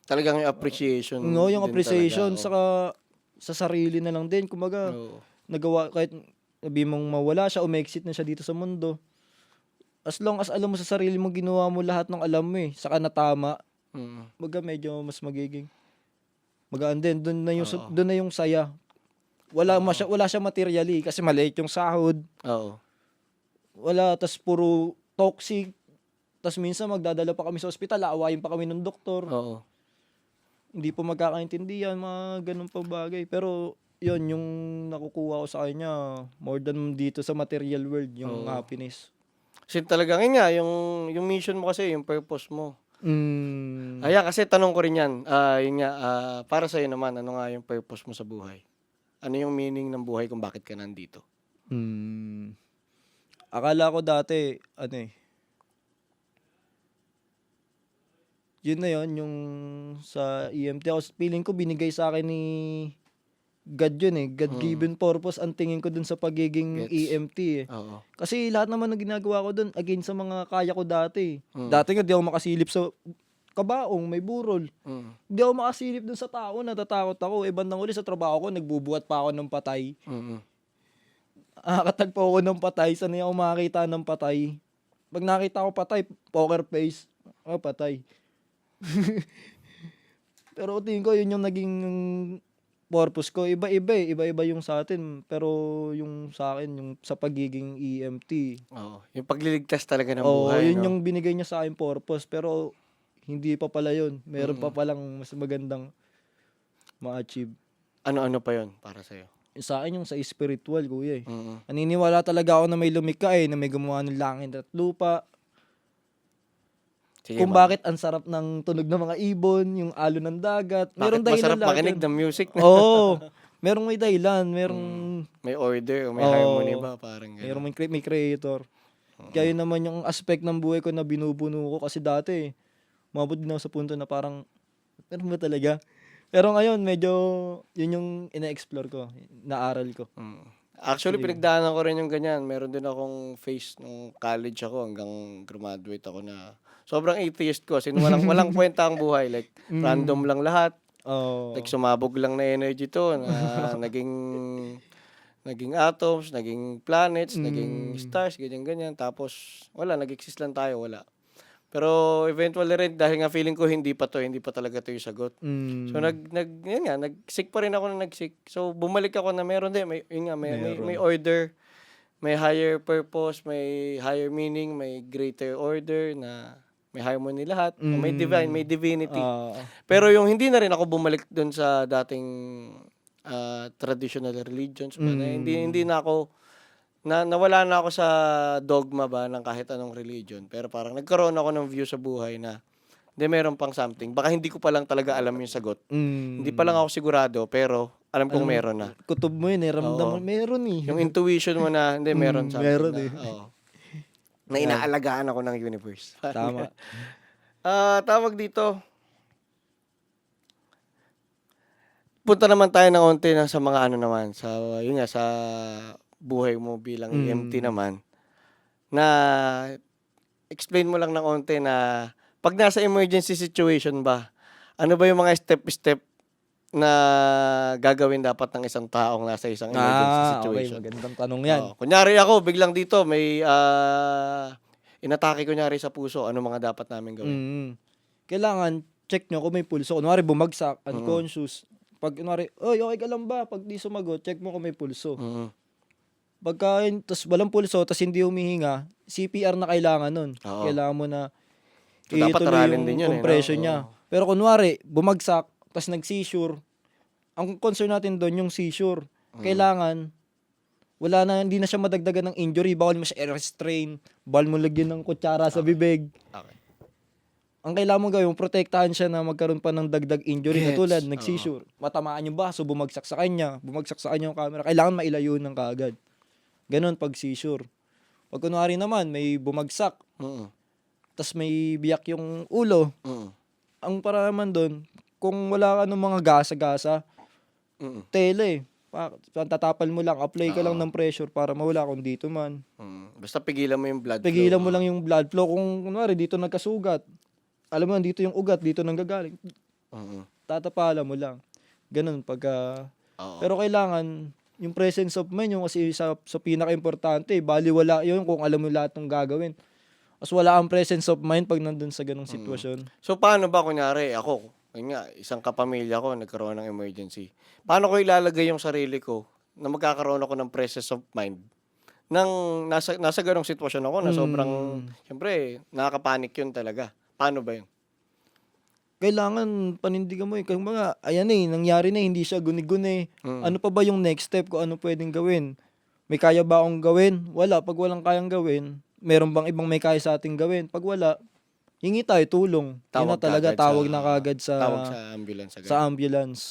Talagang yung appreciation. No, yung din appreciation talaga, saka sa sarili na lang din. Kumaga, nagawa kahit sabi mong mawala siya, umexit na siya dito sa mundo. As long as alam mo sa sarili mo, ginawa mo lahat ng alam mo eh. Saka natama. Baga medyo mas magiging magaan din. Doon na yung saya. Wala siya materially kasi maliit yung sahod. Oo. Wala, tas puro toxic. Tas minsan magdadala pa kami sa ospital, aawayin pa kami ng doktor. Oo. Hindi po magkakaintindihan, mga ganun pang bagay. Pero yun, yung nakukuha ko sa kanya, more than dito sa material world, yung happiness. Kasi talagang yun nga, yung mission mo kasi, yung purpose mo. Ayan, kasi tanong ko rin yan. Yun nga, para sa'yo naman, ano nga yung purpose mo sa buhay? Ano yung meaning ng buhay kung bakit ka nandito? Akala ko dati, ano eh, yun na yun, yung sa EMT. Ako, feeling ko binigay sa akin ni God yun eh. God-given purpose ang tingin ko dun sa pagiging Gets. EMT eh. Oo. Kasi lahat naman ng ginagawa ko dun against sa mga kaya ko dati. Mm. Dati nga di ako makasilip sa kabaong, may burol. Mm. Di ako makasilip dun sa tao, natatakot ako. Eh, bandang uli sa trabaho ko, nagbubuhat pa ako ng patay. Mm. Nakakatagpo ako ng patay, sanay ako makakita ng patay. Pag nakita ko patay, poker face, patay. Pero tingin ko yun yung naging purpose ko. Iba-iba eh, iba-iba yung sa atin. Pero yung sa akin, yung sa pagiging EMT. Oo. Yung pagliligtas talaga ng Oo, buhay, yun no? yung binigay niya sa akin purpose. Pero hindi pa pala yun. Meron pa palang mas magandang ma-achieve. Ano-ano pa yun para sa'yo? Sa akin yung sa spiritual, kuya eh. Mm. Naniniwala talaga ako na may lumikha eh, na may gumawa ng langit at lupa. Sige, Kung bakit ang sarap ng tunog ng mga ibon, yung alon ng dagat. bakit Meron dahilan masarap lahat makinig yun. ng music na Oo. Merong may dahilan, merong may order o may Oo. harmony ba? Parang gano'n. merong may creator. Kaya yun naman yung aspect ng buhay ko na binubuno ko kasi dati mabot din ako sa punto na parang meron ba talaga? Pero ngayon medyo yun yung ina-explore ko, naaral ko. Actually, pinagdaanan ko rin yung ganyan. Meron din akong phase nung college ako hanggang graduate ako na sobrang atheist ko. Kasi walang kwenta ang buhay. Like, random lang lahat. Oh. Like, sumabog lang na energy to na naging atoms, naging planets, naging stars, ganyan-ganyan. Tapos, wala, nag-exist lang tayo, wala. Pero eventually rin, dahil nga feeling ko hindi pa talaga to yung sagot. So, yun nga, nag-seek pa rin ako na nag-seek. So, bumalik ako na meron din, may order, may higher purpose, may higher meaning, may greater order na may harmony lahat, may divine, may divinity. Pero yung hindi na rin ako bumalik dun sa dating traditional religions ba, na hindi na ako nawala na ako sa dogma ba ng kahit anong religion. Pero parang nagkaroon ako ng view sa buhay na hindi, meron pang something. Baka hindi ko pa lang talaga alam yung sagot. Hindi pa lang ako sigurado, pero alam kong meron na. Kutob mo yun eh, ramdam mo, meron eh. Yung intuition mo na, hindi, meron something meron na. eh. Oo. Na inaalagaan ako ng universe. Tama. Tawag dito. Punta naman tayo ng onti na sa mga ano naman, yun nga, sa buhay mo bilang EMT naman, na explain mo lang ng onti na pag nasa emergency situation ba, ano ba yung mga step-step na gagawin dapat ng isang taong nasa isang emergency Okay, situation? magandang tanong yan. Kunyari ako, biglang dito, may inatake kunyari sa puso, ano mga dapat namin gawin? Kailangan check nyo kung may pulso. Kunwari bumagsak, unconscious. Pag kunwari, oy, okay ka lang ba? Pag di sumagot, check mo kung may pulso. Pagka, tas walang pulso, tas hindi humihinga, CPR na kailangan nun. Oo. Kailangan mo na So, dapat ituloy aralin yung din yun, compression no? niya. Oo. Pero kunwari, bumagsak, tas nag-seizure, ang concern natin doon yung seizure. Kailangan, hindi na siya madagdagan ng injury, bawal mo siya i-restrain, bawal mo lagyan ng kutsara sa bibig. Okay. Ang kailangan mo gawin, protektahan siya na magkaroon pa ng dagdag injury na Gets. tulad, nag-seizure. Matamaan yung baso, bumagsak sa kanya yung camera. Kailangan mailayo ng kaagad. Ganon pag seizure. Pag kunwari naman, may bumagsak, tas may biyak yung ulo. Ang para naman doon, kung wala ka ng mga gasa-gasa, tele, tatapal mo lang, apply ka lang ng pressure para mawala kung dito man. Basta pigilan mo yung blood Pigilan flow. mo lang yung blood flow. Kung kunwari dito nagkasugat, alam mo dito yung ugat, dito nanggagaling. Tatapala mo lang. Ganun pagka... Pero kailangan, yung presence of mind, yung kasi sa pinaka-importante, baliwala yun kung alam mo lahat ng gagawin. As wala ang presence of mind pag nandun sa ganung sitwasyon. So, paano ba, kunyari, ako, yun nga, isang kapamilya ko, nagkaroon ng emergency. Paano ko ilalagay yung sarili ko na magkakaroon ako ng presence of mind nang nasa ganung sitwasyon ako na sobrang, siyempre, nakakapanik yun talaga. Paano ba yun? Kailangan panindigan mo eh. Kaya mga, ayan eh, nangyari na, hindi siya guni-guni. Ano pa ba yung next step ko? Ano pwedeng gawin? May kaya ba akong gawin? Wala. Pag walang kayang gawin, meron bang ibang may kaya sa ating gawin? Pag wala, hingi tayo tulong. Yun na talaga, tawag na kagad Tawag sa ambulance agad. sa ambulance.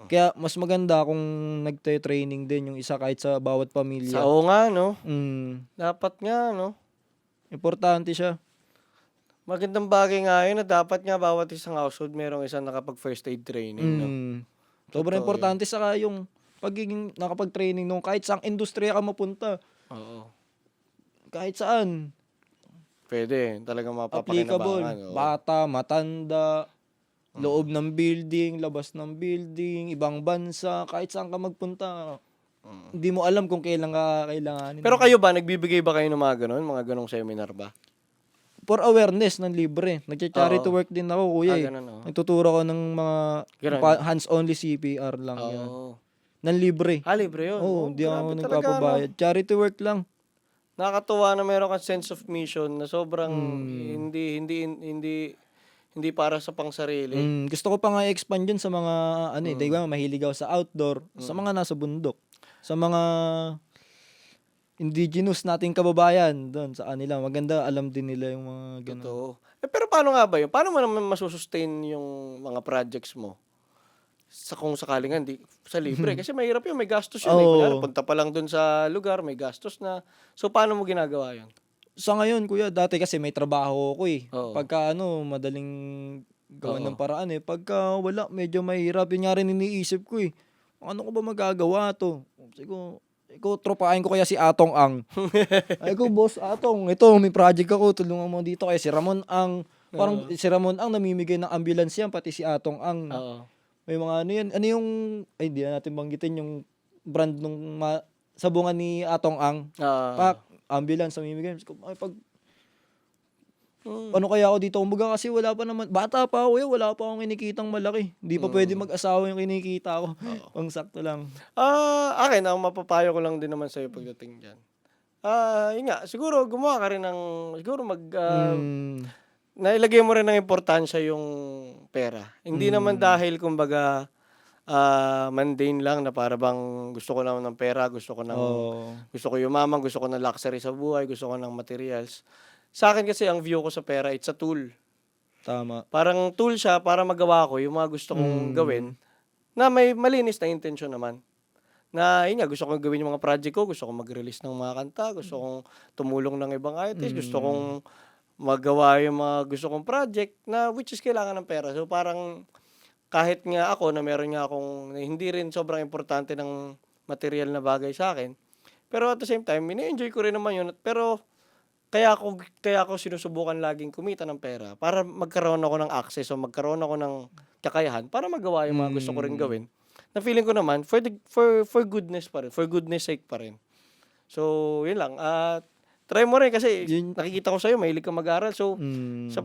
Kaya mas maganda kung nagte-training din yung isa kahit sa bawat pamilya. Oo nga, no? Mm, Dapat nga, no? importante siya. Magandang bagay nga yun na dapat nga bawat isang household merong isang nakapag first aid training, no? Mm. Sobrang Totoo yun. importante saka yung pagiging nakapag-training nung kahit saang industriya ka mapunta, Oo. kahit saan, Pwede. Talagang applicable. mapapakinabangan. Oo. Bata, matanda, loob ng building, labas ng building, ibang bansa, kahit saan ka magpunta. Hindi mo alam kung kailan ka kailanganin. Pero kayo ba, nagbibigay ba kayo ng mga ganon? Mga ganong seminar ba? For awareness ng libre. Nagcha-charity Oo. work din ako, kuya. Ganon, oo. Nagtuturo ko ng mga Ganon. hands-only CPR lang yan. Oo. Ng libre. Libre yun. Oo, hindi ako grabe talaga, nagpapabayad. Charity work lang. Nakakatuwa na meron kang sense of mission na sobrang hindi para sa pangsarili. Gusto ko pa nga i-expand yun sa mga, di ba, mahilig ako sa outdoor, sa mga nasa bundok, sa mga indigenous nating kababayan doon sa kanila. Maganda, alam din nila yung mga ganun. Totoo. Pero paano nga ba yun? Paano mo naman masusustain yung mga projects mo? Kung sakaling nga, hindi sa libre. Kasi mahirap yun, may gastos yun. Oo. Kunyari, punta pa lang dun sa lugar, may gastos na. So, paano mo ginagawa yun? Sa ngayon, kuya, dati kasi may trabaho ako eh. Oo. Pagka madaling gawan ng paraan eh. Pagka wala, medyo mahirap. Yun nga rin iniisip ko eh. Ano ko ba magagawa to? Siguro, tropahin ko kaya si Atong Ang. Ay ko, boss Atong, ito, may project ako, tulungan mo dito. Kaya si Ramon Ang, parang si Ramon Ang namimigay ng ambulance yan, pati si Atong Ang. Oo. May mga ano yan, ano yung, ay di na natin banggitin yung brand nung sabungan ni Atong Ang. Pak, ambulance, namimigay. Ay, ano kaya ako dito? Kumbaga kasi wala pa naman, bata pa ako wala pa akong kinikitang malaki. Hindi pa pwede mag-asawa yung kinikita ko. Pang sakto lang. Akin, ang mapapayo ko lang din naman sa'yo pagdating dyan. Yun nga, siguro gumawa ka rin ng, siguro nailagay mo rin ng importansya yung pera. Hindi naman dahil, kumbaga, mundane lang na para bang gusto ko lang ng pera, gusto ko yumaman, gusto ko ng luxury sa buhay, gusto ko ng materials. Sa akin kasi ang view ko sa pera, it's a tool. Tama. Parang tool siya para magawa ko yung mga gusto kong gawin na may malinis na intention naman. Na yun nga, gusto kong gawin yung mga project ko, gusto kong mag-release ng mga kanta, gusto kong tumulong ng ibang artist, gusto kong magawa yung mga gusto kong project na which is kailangan ng pera. So parang kahit nga ako na meron nga akong hindi rin sobrang importante ng material na bagay sa akin, pero at the same time, ina-enjoy ko rin naman yun. Pero kaya ako sinusubukan laging kumita ng pera para magkaroon ako ng access o magkaroon ako ng kakayahan para magawa yung mga gusto ko rin gawin. Na feeling ko naman for goodness pa rin, for goodness sake pa rin. So, yun lang. Try mo rin kasi nakikita ko sa'yo, mahilig ka mag-aral. So, sa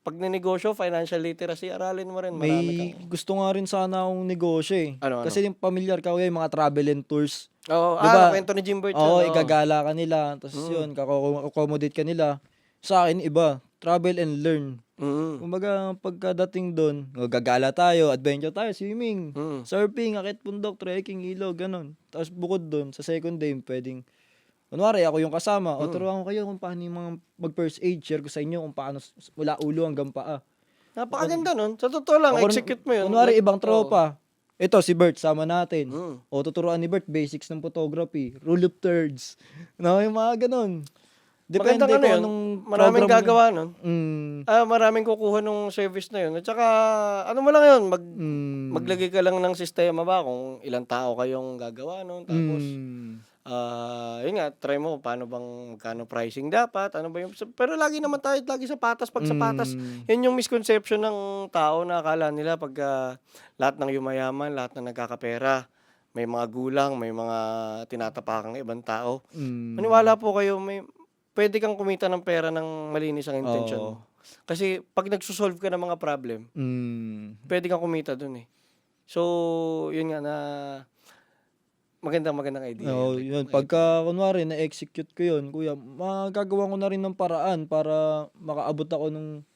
pagnenegosyo, financial literacy, aralin mo rin. May gusto nga rin sana akong negosyo eh. Ano? Kasi yung familiar ka yung mga travel and tours. Oo, Diba? kwento ni Jimbert. Oo, igagala ka nila. Tapos yun, accommodate ka nila. Sa akin, iba. Travel and learn. Kumbaga, pagkadating doon, gagala tayo, adventure tayo, swimming, surfing, akit bundok, trekking, ilog, ganun. Tapos bukod doon, sa second day, pwedeng, kunwari, ako yung kasama, o turuan ko kayo kung paano yung mga mag-first aid, share ko sa inyo kung paano mula ulo hanggang paa. Napakaganda nun. Sa totoo lang, execute mo yun. Kunwari, ibang tropa. Ito, si Bert, sama natin. O, tuturuan ni Bert, basics ng photography, rule of thirds. Yung mga ganun. Depende Magandang kung yun. anong Maraming program gagawa nun. Maraming kukuha ng service na yun. At saka, ano mo lang yun, maglagay ka lang ng sistema ba kung ilang tao kayong gagawa nun. Tapos, yun nga, try mo paano bang magkano pricing dapat, ano ba yung, pero lagi naman tayo lagi sa patas, pag sa patas, yun yung misconception ng tao na akala nila pag lahat ng yumayaman, lahat ng nagkakapera, may mga gulang, may mga tinatapakang ibang tao. Maniwala po kayo, pwede kang kumita ng pera ng malinis ang intention mo. Kasi pag nagsosolve ka ng mga problem, pwede kang kumita dun eh. So, yun nga na magandang idea. Yun. Pagka, kunwari, na-execute ko yun, kuya, magagawa ko na rin ng paraan para makaabot ako nung...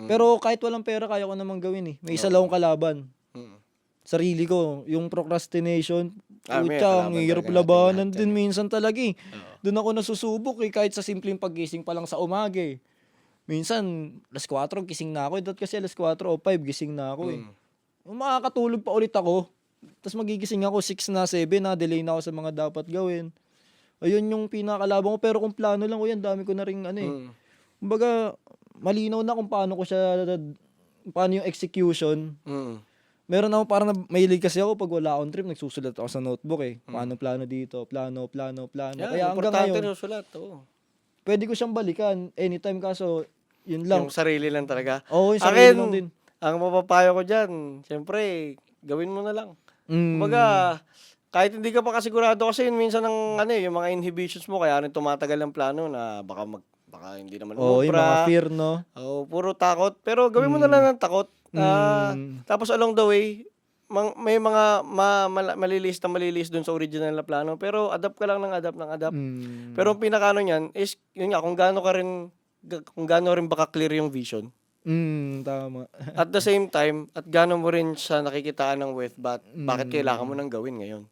Pero kahit walang pera, kaya ko namang gawin eh. May isa lang akong kalaban. Sarili ko, yung procrastination, ang hirap labanan din minsan talaga eh. Doon ako nasusubok eh, kahit sa simpleng paggising pa lang sa umaga eh. Minsan, alas 4 gising na ako. Dati kasi alas 4 o 5 gising na ako eh. makakatulog pa ulit ako. Tapos magigising ako 6 na, 7 na, delay na ako sa mga dapat gawin. Ayun yung pinakalabang ko. Pero kung plano lang ko yan, dami ko na ring ano eh. Mm. Kumbaga, malinaw na kung paano ko siya, paano yung execution. Mm. Meron ako parang mahilig kasi ako pag wala akong trip, nagsusulat ako sa notebook eh. Paano plano dito, plano. Yan, Kaya hanggang importante ngayon, susulat. Oo. pwede ko siyang balikan anytime kaso, yun lang. Yung sarili lang talaga. Oo, yung sarili Akin, lang din. ang mapapayo ko dyan, siyempre, gawin mo na lang. Kumbaga, kahit hindi ka pa kasigurado kasi yun minsan ng yung mga inhibitions mo kaya rin tumatagal ang plano na baka hindi naman Oo, yung mga umubra. fear, no? Oh, puro takot. Pero gawin mo na lang ng takot. Mm. Tapos along the way, may mga malilis dun sa original na plano. Pero adapt ka lang ng adapt. Mm. Pero ang pinakano niyan is, yun nga, kung gaano rin baka clear yung vision. Tama. At the same time, at gaano mo rin siya nakikitaan ng worth, bakit kailangan mo nang gawin ngayon.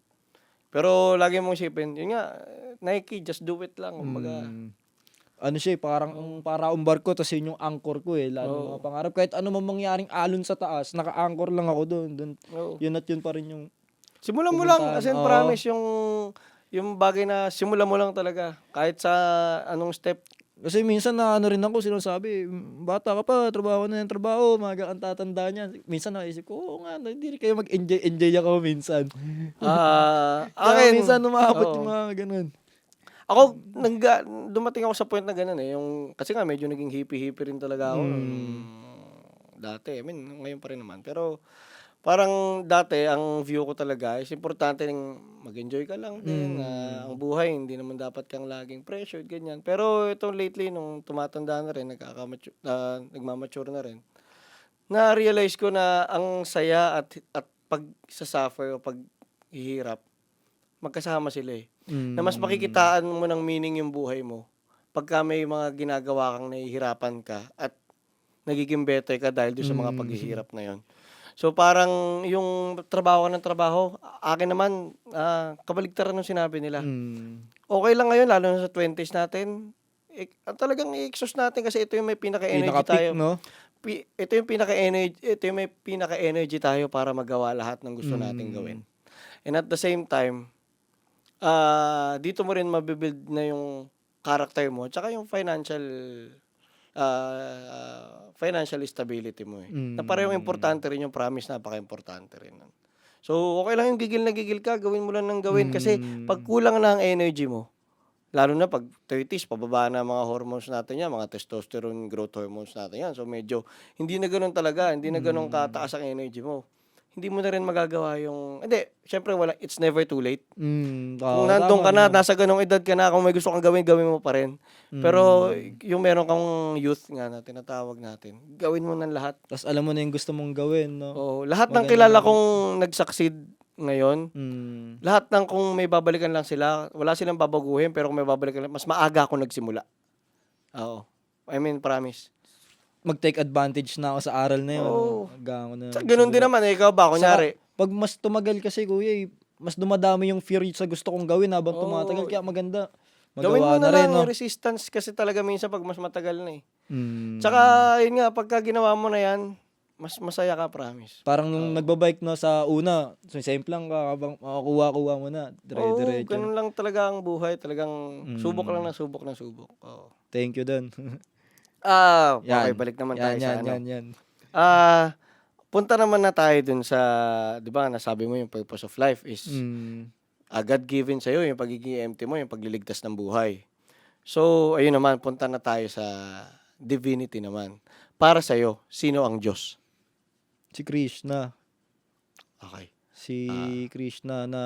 Pero lagi mong isipin, yun nga, Nike, just do it lang. Kumbaga, Ano siya eh, parang para barko, tas yun yung anchor ko eh, lalo ng mga pangarap. Kahit ano man mangyaring alon sa taas, naka-anchor lang ako doon. oo. Yun at yun pa rin yung Simulan mo lang, pupuntahan. as in Oo. promise, yung bagay na simulan mo lang talaga. Kahit sa anong step. Kasi minsan na ano rin ako, sinasabi, bata ka pa, trabaho na yung trabaho, maga ang tatanda niya. Minsan naisip ko, oo nga, hindi rin kayo mag-enjoy ako minsan. Kaya Akin, minsan umabot oo. yung mga ganun. Ako, dumating ako sa point na ganun eh. Kasi nga, medyo naging hippie-hippie rin talaga ako. Dati, I mean, ngayon pa rin naman. Pero, parang dati, ang view ko talaga is importante ng mag-enjoy ka lang din. Ang buhay, hindi naman dapat kang laging pressured, ganyan. Pero itong lately, nung tumatanda na rin, nagmamature na rin, na-realize ko na ang saya at pag-suffer o paghihirap, magkasama sila eh. Na mas makikitaan mo ng meaning yung buhay mo pagka may mga ginagawa kang nahihirapan ka at nagiging better ka dahil doon sa mga paghihirap na yon. So parang yung trabaho ka ng trabaho, akin naman, kabaligtaran ng sinabi nila. Okay lang ngayon, lalo na sa 20s natin, talagang i-exhaust natin kasi ito yung may pinaka-energy tayo. No? Ito yung may pinaka-energy tayo para magawa lahat ng gusto nating gawin. And at the same time, dito mo rin mabibuild na yung character mo tsaka yung financial stability mo eh. Na parehong importante rin yung promise, napaka-importante rin nun. So, okay lang yung gigil na gigil ka, gawin mo lang ng gawin kasi pag kulang na ang energy mo, lalo na pag 30s, pababa na mga hormones natin yan, mga testosterone growth hormones natin yan. So, medyo hindi na ganun talaga, hindi na ganun kataas ang energy mo. Hindi mo na rin magagawa hindi, syempre it's never too late. Kung nandun ka na, nasa ganong edad ka na, kung may gusto kang gawin mo pa rin. Pero yung meron kang youth nga na tinatawag natin, gawin mo ng lahat. Tapos alam mo na yung gusto mong gawin, no? Oo, lahat ng kilala kong nag-succeed ngayon, lahat ng kung may babalikan lang sila, wala silang babaguhin, pero kung may babalikan lang, mas maaga ako nagsimula. Oo. I mean, promise. Mag-take advantage na ako sa aral na yun. Oo. Na, Ganun din naman, ikaw ba, kunyari. Pag mas tumagal kasi, kuya, mas dumadami yung fear sa gusto kong gawin habang tumatagal. Kaya maganda. Gawin mo Magawa na rin, lang, no? resistance kasi talaga minsan pag mas matagal na eh. Mm. Tsaka, yun nga, pagka ginawa mo na yan, mas masaya ka, promise. Parang nung nagbabike no sa una, so simple lang ka, habang makakuha mo na, dire-diretso. Ganun lang talaga ang buhay, talagang subok lang ng subok ng subok. Oo. Thank you dun. Okay, balik naman tayo sa ano. Yan. Punta naman na tayo dun sa, di ba, nasabi mo yung purpose of life is God-given sa'yo, yung pagiging empty mo, yung pagliligtas ng buhay. So, ayun naman, punta na tayo sa divinity naman. Para sa'yo, sino ang Diyos? Si Krishna. Okay. Si Krishna na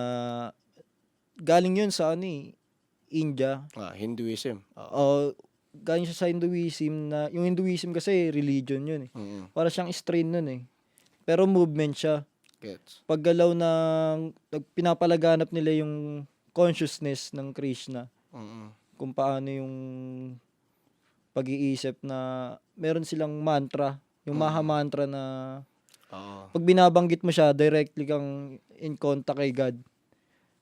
galing yun sa India. Hinduism. Galing siya sa Hinduism na, yung Hinduism kasi religion yun eh. Para siyang strain nun eh. Pero movement siya. Gets. Paggalaw ng, pinapalaganap nila yung consciousness ng Krishna. Kung paano yung pag-iisip na meron silang mantra, yung Maha Mantra na pag binabanggit mo siya, directly kang in contact kay God.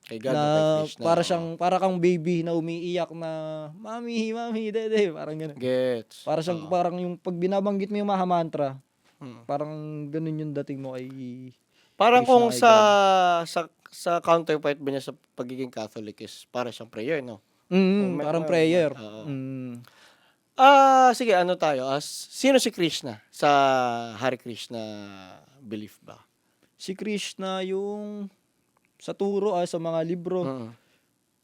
Kay God Na o kay Krishna. para kang baby na umiiyak na mami, dede, parang gano'n. Gets. Parang yung pag binabanggit mo yung Maha Mantra, Parang ganun yung dating mo kay Parang Krishna, kung kay sa God. sa counterpart ba niya sa pagiging Catholic is para siyang prayer, no? Kung Parang prayer. oo. Mm. Sige ano tayo, sino si Krishna sa Hare Krishna belief ba? Si Krishna yung sa turo sa mga libro. Mm.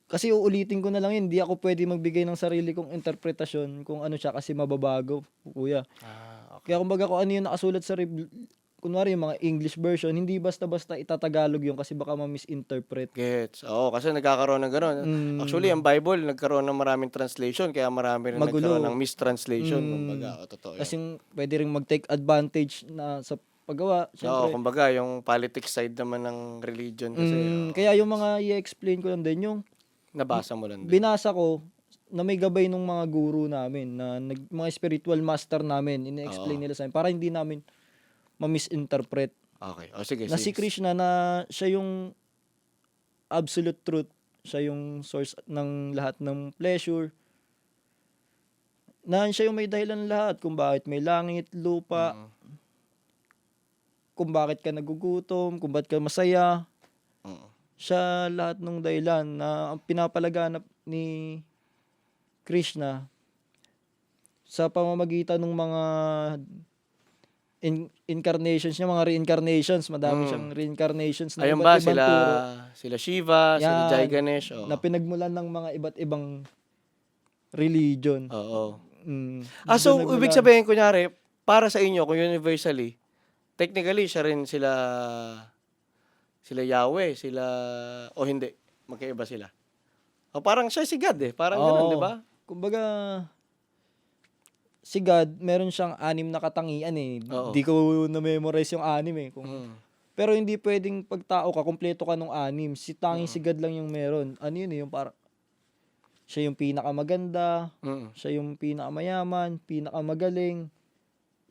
Kasi uulitin ko na lang yun, hindi ako pwede magbigay ng sarili kong interpretasyon kung ano siya kasi mababago, kuya. Okay. Kaya kumbaga kung ano yung nakasulat sa kunwari yung mga English version, hindi basta-basta itatagalog yun kasi baka ma-misinterpret. Gets. Oo, kasi nagkakaroon ng gano'n. Actually, ang Bible nagkaroon ng maraming translation kaya marami rin nagkaroon ng Magulo. mistranslation kumbaga, totoo 'yun. Kasi pwede ring mag-take advantage na sa paggawa, Oo, syempre. kumbaga yung politics side naman ng religion kasi, oo, Kaya yung gets. mga i-explain ko lang din, yung Nabasa mo lang din. binasa ko na may gabay ng mga guru namin na mga spiritual master namin, ine-explain Oo. nila sa amin para hindi namin ma-misinterpret. Okay. O sige, Na si sige. Krishna na siya yung absolute truth, siya yung source ng lahat ng pleasure, na siya yung may dahilan ng lahat kung bakit may langit, lupa, Mm. kung bakit ka nagugutom, kung bakit ka masaya. Mm. Siya lahat ng dahilan na ang pinapalaganap ni Krishna sa pamamagitan ng mga incarnations niya, mga reincarnations, madami siyang reincarnations na Ayun iba't ba ibang turo. sila Shiva, sila Jai Yan, Ganesh, na pinagmulan ng mga iba't ibang religion. oo. Doon So ibig nagmula. sabihin kunyari, para sa inyo kung universally, technically siya rin sila Yahweh, o hindi, magkaiba sila? O parang siya si God, parang gano'n, 'di Oo. ba? Kumbaga, si God, meron siyang 6 na katangian Oo. Di ko na-memorize yung 6 Mm. Pero hindi pwedeng pagtao ka, kumpleto ka nung 6. Tanging si God lang yung meron. Ano yun yung parang, siya yung pinakamaganda, Mm. siya yung pinakamayaman, pinakamagaling.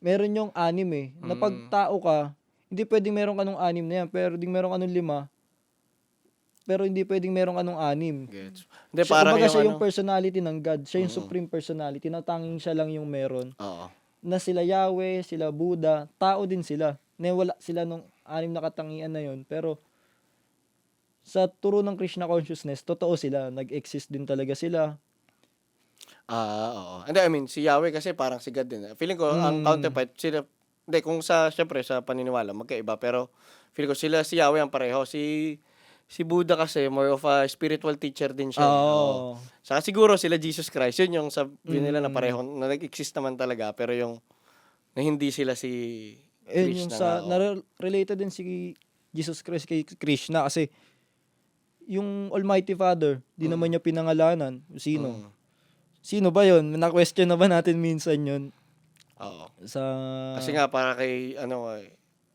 Meron yung 6 na pagtao ka, hindi pwedeng meron ka nung 6 na yan, pero ding meron ka nung 5, pero hindi pwedeng meron ka nung 6. Gets. Hindi Siya, parang kumbaga yung siya ano, yung personality ng God. Siya yung supreme personality na tanging siya lang yung meron. oo. Na sila Yahweh, sila Buddha, tao din sila. Na wala sila nung 6 na katangian na yon. Pero sa turo ng Krishna consciousness, totoo sila. Nag-exist din talaga sila. Oo. Hindi, I mean, si Yahweh kasi parang si God din. Feeling ko, ang counterpart, sila, hindi, kung syempre, sa paniniwala, magkaiba. Pero, feeling ko si Yahweh ang pareho. Si Buddha kasi, more of a spiritual teacher din siya. Oo. Oo. Saka siguro sila Jesus Christ, yun yung sabi nila na Mm. pareho, na nag-exist naman talaga, pero yung, na hindi sila si Yung Krishna nga, sa, related din si Jesus Christ kay Krishna kasi yung Almighty Father, di naman niya pinangalanan. Sino? Mm. Sino ba yon? Na-question na ba natin minsan yon Oo. sa... Kasi nga, para kay,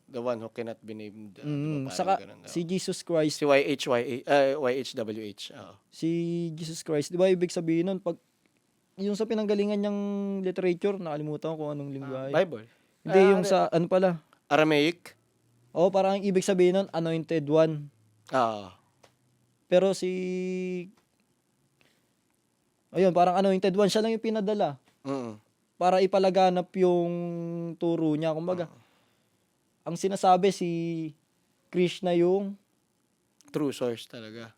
the one who cannot be named, di ba, parang Saka ganun. si Jesus Christ, Si YHWH. Oo. si Jesus Christ, di ba ibig sabihin nun, pag yung sa pinanggalingan niyang literature, nakalimutan ko kung anong lingwahe. Bible. Hindi, yung sa, ano pala, Aramaic. parang ibig sabihin nun, anointed one. Oo. Pero ayun, parang anointed one, siya lang yung pinadala Mm. para ipalaganap yung turo niya. Kumbaga, ang sinasabi si Krishna yung, True source talaga.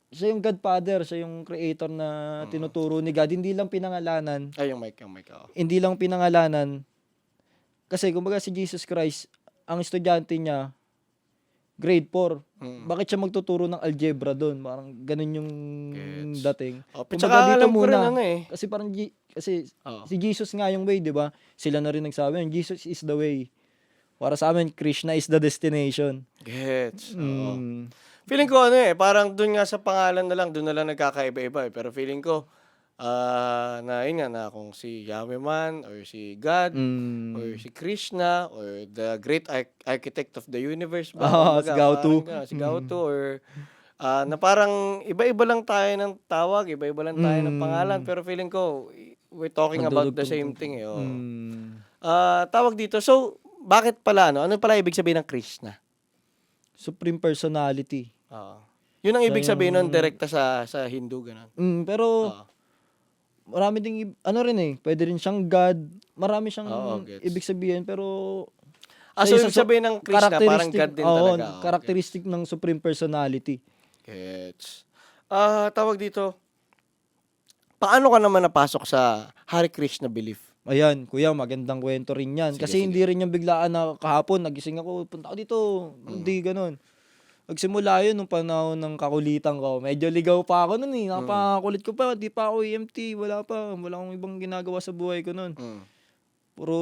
siya yung Godfather, siya yung creator na tinuturo ni God. Hindi lang pinangalanan, Ay, yung mic, oo. hindi lang pinangalanan. Kasi kumbaga si Jesus Christ, ang estudyante niya, grade 4. Bakit siya magtuturo ng algebra doon? Parang ganun yung Gets. dating. Tsaka alam ko rin Kasi parang kasi Oo. si Jesus nga yung way, 'di ba? Sila na rin nagsabi, Jesus is the way. Para sa amin, Krishna is the destination. Gets. Oo. Mm. Feeling ko parang dun nga sa pangalan na lang, dun na lang nagkakaiba-iba Pero feeling ko, na yun nga, na kung si Yahweh man, or si God, or si Krishna, or the great architect of the universe ba? Si Kumbaga, Gautama. parang ganun, si Gautu, or na parang iba-iba lang tayo ng tawag, iba-iba lang tayo ng pangalan, pero feeling ko, we're talking about the same thing oo. Tawag dito, so, bakit pala, ano pala ibig sabihin ng Krishna? Supreme personality. Oo. Yun ang ibig sabihin nun, direkta sa Hindu, ganun. Pero Oo. marami ding pwede rin siyang God. Marami siyang Oo, gets. ibig sabihin, pero So Isa ibig sa sabihin ng Krishna parang characteristic, God din oo, talaga. Okay. characteristic ng Supreme Personality. Gets. Tawag dito, paano ka naman napasok sa Hare Krishna belief? Ayan, kuya, magandang kwento rin yan. Sige, Kasi sige. hindi rin yung biglaan na kahapon, nagising ako, punta ako dito. Hindi ganun. Nagsimula yun nung panahon ng kakulitan ko. Medyo ligaw pa ako nun eh. Napakakulit ko pa. Di pa ako EMT. Wala pa. Wala akong ibang ginagawa sa buhay ko nun. Mm. Puro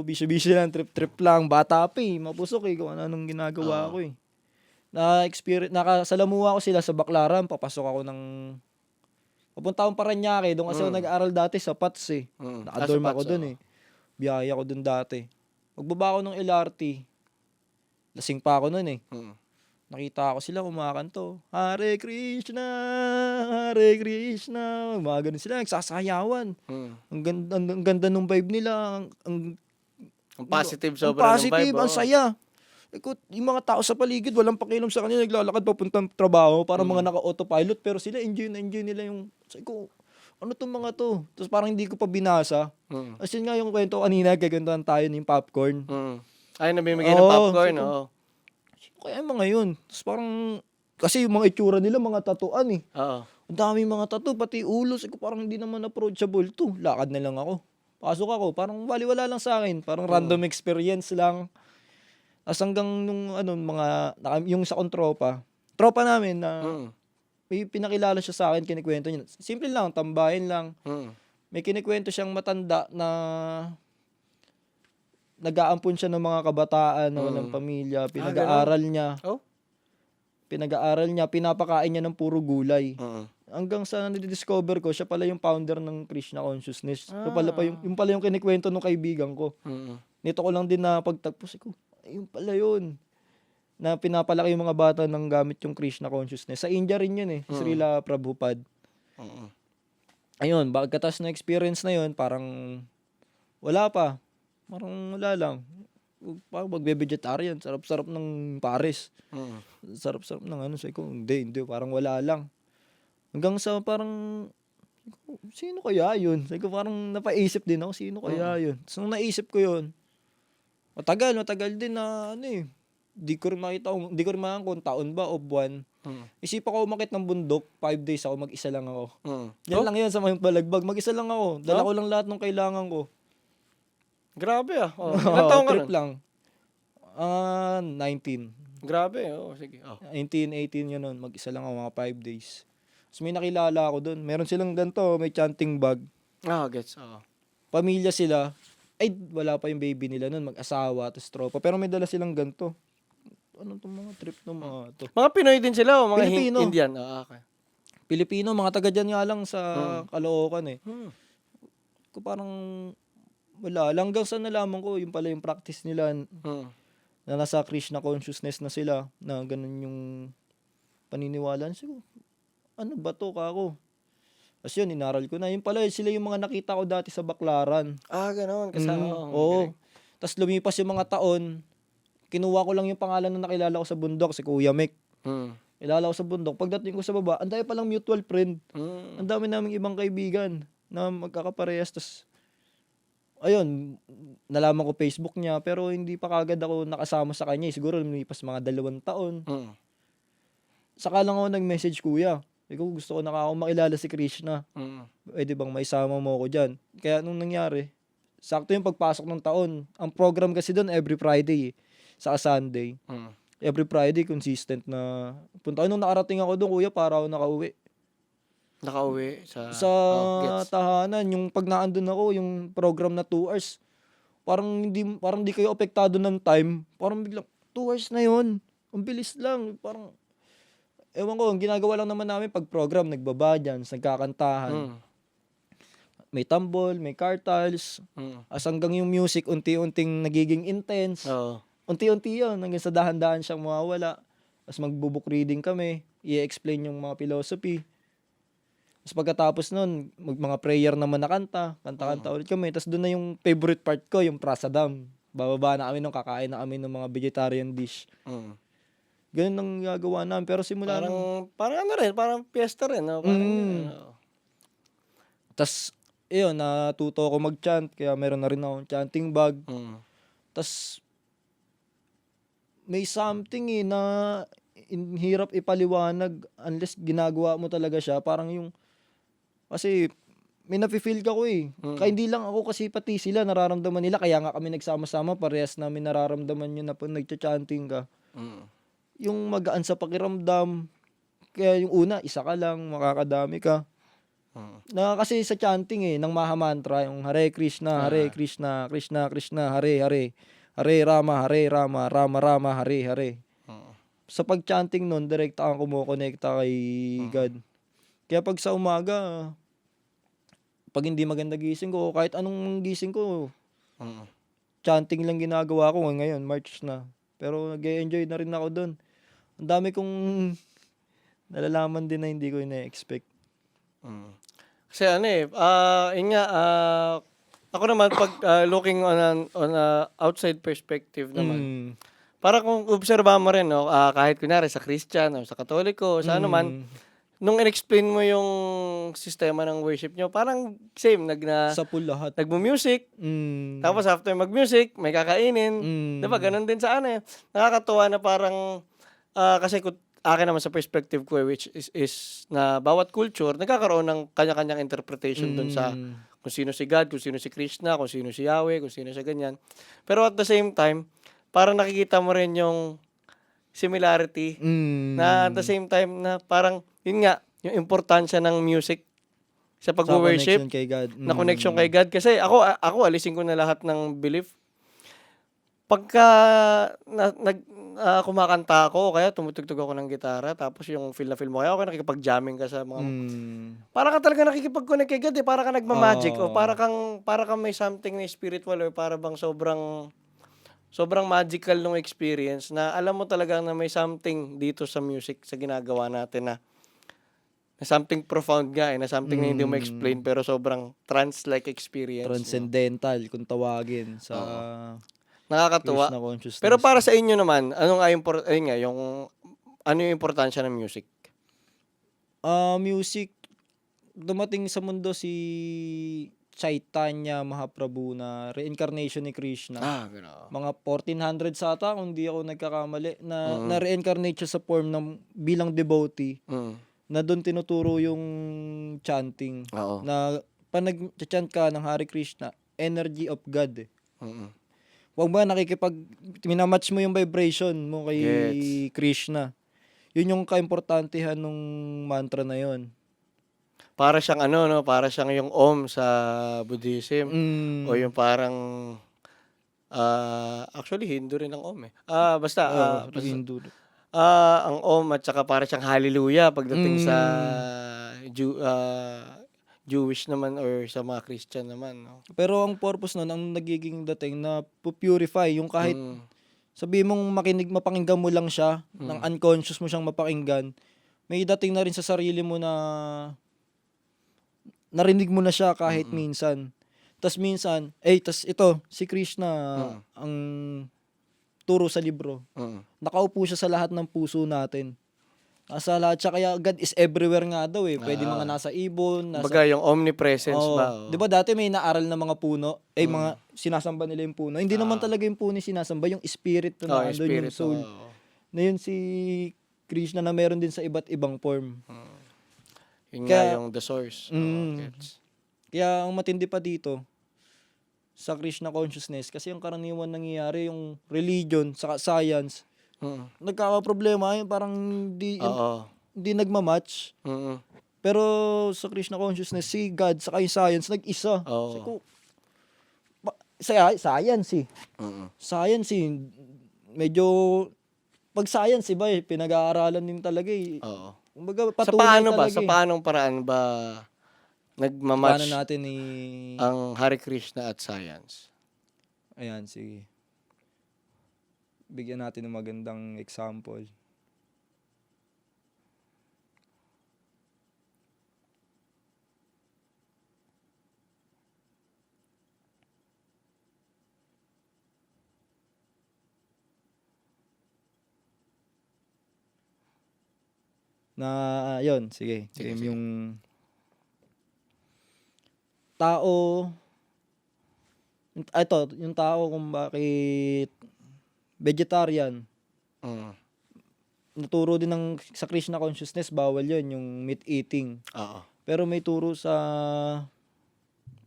bisyo-bisyo lang, trip-trip lang. Bata pa eh. Mapusok eh kung ano-anong ginagawa ko eh. Nakasalamuha ko sila sa Baclaran. Papasok ako ng... Papunta akong Paranaque. Doon kasi ako nag-aaral dati sa PATS eh. Nakadorm ako doon eh. Biyaya ko doon dati. Magbaba ako ng LRT. Lasing pa ako noon eh. Nakita ko sila kumakanto. Hare Krishna, Hare Krishna. Mga ganun sila, nagsasayawan. Ang ganda nung vibe nila. Ang positive Ang sobra ng positive, vibe. ang saya. Yung mga tao sa paligid, walang pakialam sa kanila, naglalakad papuntang trabaho, para mga naka-autopilot, pero sila enjoy na enjoy nila yung, sabi ko, ano tong mga to? Tapos parang hindi ko pa binasa. As yun nga yung kwento kanina, gagandahan tayo ng popcorn. Ay, nabimigay ng popcorn, sabi ko, oo. kaya yung mga yun. Tapos parang, kasi yung mga itsura nila, mga tatuan eh. Oo. Ang dami mga tattoo, pati ulo. Sabi ko, parang hindi naman approachable to. Lakad na lang ako. Pasok ako, parang baliwala lang sa akin. Parang random experience lang. As hanggang nung yung sa kong tropa namin na may pinakilala siya sa akin, kinikwento niya. Simple lang, tambahin lang. May kinikwento siyang matanda na nag-aampon siya ng mga kabataan na walang pamilya. Pinag-aaral niya. Oh? Pinag-aaral niya, pinapakain niya ng puro gulay. Hanggang sa na-discover ko, siya pala yung founder ng Krishna Consciousness. Yung pala yung kinikwento ng kaibigan ko. Nito ko lang din na pagtagpos ko. Ayun pala yun. Na pinapalaki yung mga bata ng gamit yung Krishna Consciousness. Sa India rin yun eh. Srila Prabhupada. Ayun, pagkatas na experience na yun, parang wala pa. Parang wala lang. Parang magbe-vegetarian. Sarap-sarap ng pares. Sarap-sarap ng ano. Sabi ko, hindi. Parang wala lang. Hanggang sa parang, sino kaya yun? Sabi ko, parang napaisip din ako, sino kaya yun? So, nung naisip ko yun, matagal din na ano eh. Di ko rin makita kung taon ba o buwan. Isipan ko umakit ng bundok, 5 days ako, mag-isa lang ako. Yan lang yun sa mga balagbag, mag-isa lang ako. Dala ko lang lahat ng kailangan ko. Grabe ah. Ilan taong ka Trip rin? lang. 19. Grabe, sige. 19, 18 yun nun. Mag-isa lang ako, mga 5 days. So may nakilala ako doon. Meron silang ganito, may chanting bag. Gets. Pamilya sila. Ay, wala pa yung baby nila noon, mag-asawa, tapos tropa. Pero may dala silang ganito. Ano itong mga trip ng mga to? Mga Pinoy din sila o mga Pilipino. Indian? Okay. Pilipino, mga taga dyan nga lang sa Caloocan eh. Ko parang wala. Hanggang sa nalaman ko, yung pala yung practice nila na nasa Krishna consciousness na sila, na ganun yung paniniwala. So, ano ba to kako? Tapos yun, inaral ko na. Yung pala, sila yung mga nakita ko dati sa Baclaran. Ganun. Kasama. Oo. Tapos lumipas yung mga taon, kinuha ko lang yung pangalan na nakilala ko sa bundok, si Kuya Mick. Kilala ko sa bundok. Pagdating ko sa baba, ang dami palang mutual friend. Ang dami naming ibang kaibigan na magkakaparehas. Tapos, ayun, nalaman ko Facebook niya, pero hindi pa kagad ako nakasama sa kanya. Siguro lumipas mga 2 taon. Saka lang ako nag-message, kuya. Ikaw, gusto ko na ako makilala si Krishna. Pwede bang maisama mo ako dyan? Kaya nung nangyari, sakto yung pagpasok ng taon. Ang program kasi doon every Friday, saka Sunday. Every Friday, consistent na punta. Nung nakarating ako doon, kuya, para ako nakauwi. Nakauwi Sa gets. tahanan, yung pag naandun ako, yung program na 2 hours, parang di kayo apektado ng time. Parang biglang, 2 hours na yun. Ang bilis lang. Parang, ewan ko, ang ginagawa lang naman namin pag program, nagbaba dyan, nagkakantahan. May tambol, may cartals. As hanggang yung music, unti-unting nagiging intense. Unti-unti yun, hanggang sa dahan-dahan siyang mawawala. Tapos magbo-book reading kami, i-explain yung mga philosophy. Tapos pagkatapos nun, mga prayer naman na kanta ulit kami. Tapos doon na yung favorite part ko, yung prasadam. Bababa na kami nung kakain na kami ng mga vegetarian dish. Ganun ang gagawa namin. Pero simula parang ano rin, parang fiesta rin. No? tas, yun, natuto ako mag-chant. Kaya meron na rin akong chanting bag. Tas, may something na hirap ipaliwanag unless ginagawa mo talaga siya. Parang yung, kasi may nafe-feel ka ko Kaya hindi lang ako kasi pati sila nararamdaman nila. Kaya nga kami nagsama-sama, parehas namin nararamdaman yun na pag nagcha-chanting ka. Mm. Yung magaan sa pakiramdam. Kaya yung una, isa ka lang, makakadami ka. Mm. Kasi sa chanting ng Maha Mantra, yung Hare Krishna, Hare Krishna, Krishna Krishna, Hare Hare, Hare Rama, Rama Rama, Hare Hare. Mm. Sa pag-chanting nun, direkta kang kumukonekta kay God. Kaya pag sa umaga, pag hindi maganda gising ko, kahit anong gising ko, Mm. chanting lang ginagawa ko. Ngayon, March na. Pero nag-enjoy na rin ako doon. Ang dami kong nalalaman din na hindi ko ina-expect. Mm. Kasi yun nga, ako naman pag looking on a outside perspective naman, Mm. para kung obserbahan mo rin, no, kahit kunyari sa Christian o sa Katoliko, sa ano man, nung in-explain mo yung sistema ng worship nyo, parang same, Sa pool lahat. nagmu-music, Mm. tapos after mag-music, may kakainin. Mm. Diba? Ganun din sa nakakatuwa na parang, kasi akin naman sa perspective ko, which is na bawat culture, nagkakaroon ng kanya-kanyang interpretation dun sa kung sino si God, kung sino si Krishna, kung sino si Yahweh, kung sino siya ganyan. Pero at the same time, parang nakikita mo rin yung similarity na at the same time na parang, yun nga, yung importansya ng music sa Sa pag-worship, connection kay God. na connection kay God. Kasi ako alisin ko na lahat ng belief. Pagka kumakanta ako, kaya tumutugtog ako ng gitara, tapos yung feel na feel mo, kaya ako nakikipag-jamming ka sa mga, para ka talaga nakikipag-connect kay God para ka nagma-magic, o para kang may something na spiritual, or para bang sobrang magical nung experience na alam mo talaga na may something dito sa music, sa ginagawa natin na something profound nga na something na hindi mo explain pero sobrang trance-like experience. Transcendental kung tawagin sa Nakakatuwa. Krishna consciousness. Pero para sa inyo naman, ano yung importansya ng music? Music, dumating sa mundo si Chaitanya Mahaprabhu na reincarnation ni Krishna. Gano'n. Mga 1400s ata kung di ako nagkakamali na reincarnate siya sa form ng bilang devotee na doon tinuturo yung chanting. Oo. Na pag nag-chant ka ng Hare Krishna, energy of God. Huwag ba minamatch mo yung vibration mo kay Krishna. Yun yung kaimportantehan nung mantra na yun. Para siyang para siyang yung Om sa Buddhism. O yung parang, actually Hindu rin ang Om basta, Hindu. ang Om at saka para siyang Hallelujah pagdating sa Jewish naman or sa mga Christian naman. No? Pero ang purpose nun, ang nagiging dating na purify yung kahit sabihin mong mapakinggan mo lang siya, ng unconscious mo siyang mapakinggan, may dating na rin sa sarili mo na narinig mo na siya kahit minsan. Tas minsan, ito, si Krishna, ang turo sa libro. Nakaupo siya sa lahat ng puso natin. Nasa lahat siya, kaya God is everywhere nga daw Pwede mga nasa ibon, Baga yung omnipresence ba? Di ba dati may naaral na mga puno, mga sinasamba nila yung puno. Hindi naman talaga yung puno sinasamba, yung spirit na nandun, yung soul. Na yun si Krishna na meron din sa iba't ibang form. Yun nga yung the source. Kaya ang matindi pa dito, sa Krishna consciousness, kasi yung karaniwan nangyayari, yung religion, saka science, nagkakaproblema yun, parang hindi nagmamatch. Pero sa Krishna consciousness, si God, saka yung science, nag-isa. Science Science medyo, pag science pinag-aaralan din talaga Kumbaga, sa patunay paano ba? talaga Sa paanong paraan ba nagmamatch paano natin ang Hare Krishna at science? Ayan, sige. Bigyan natin ng magandang example. Yun, sige. Sige. Yung tao, yung tao kung bakit vegetarian, Mm. Naturo din sa Krishna consciousness, bawal yun, yung meat eating. Oo. Pero may turo sa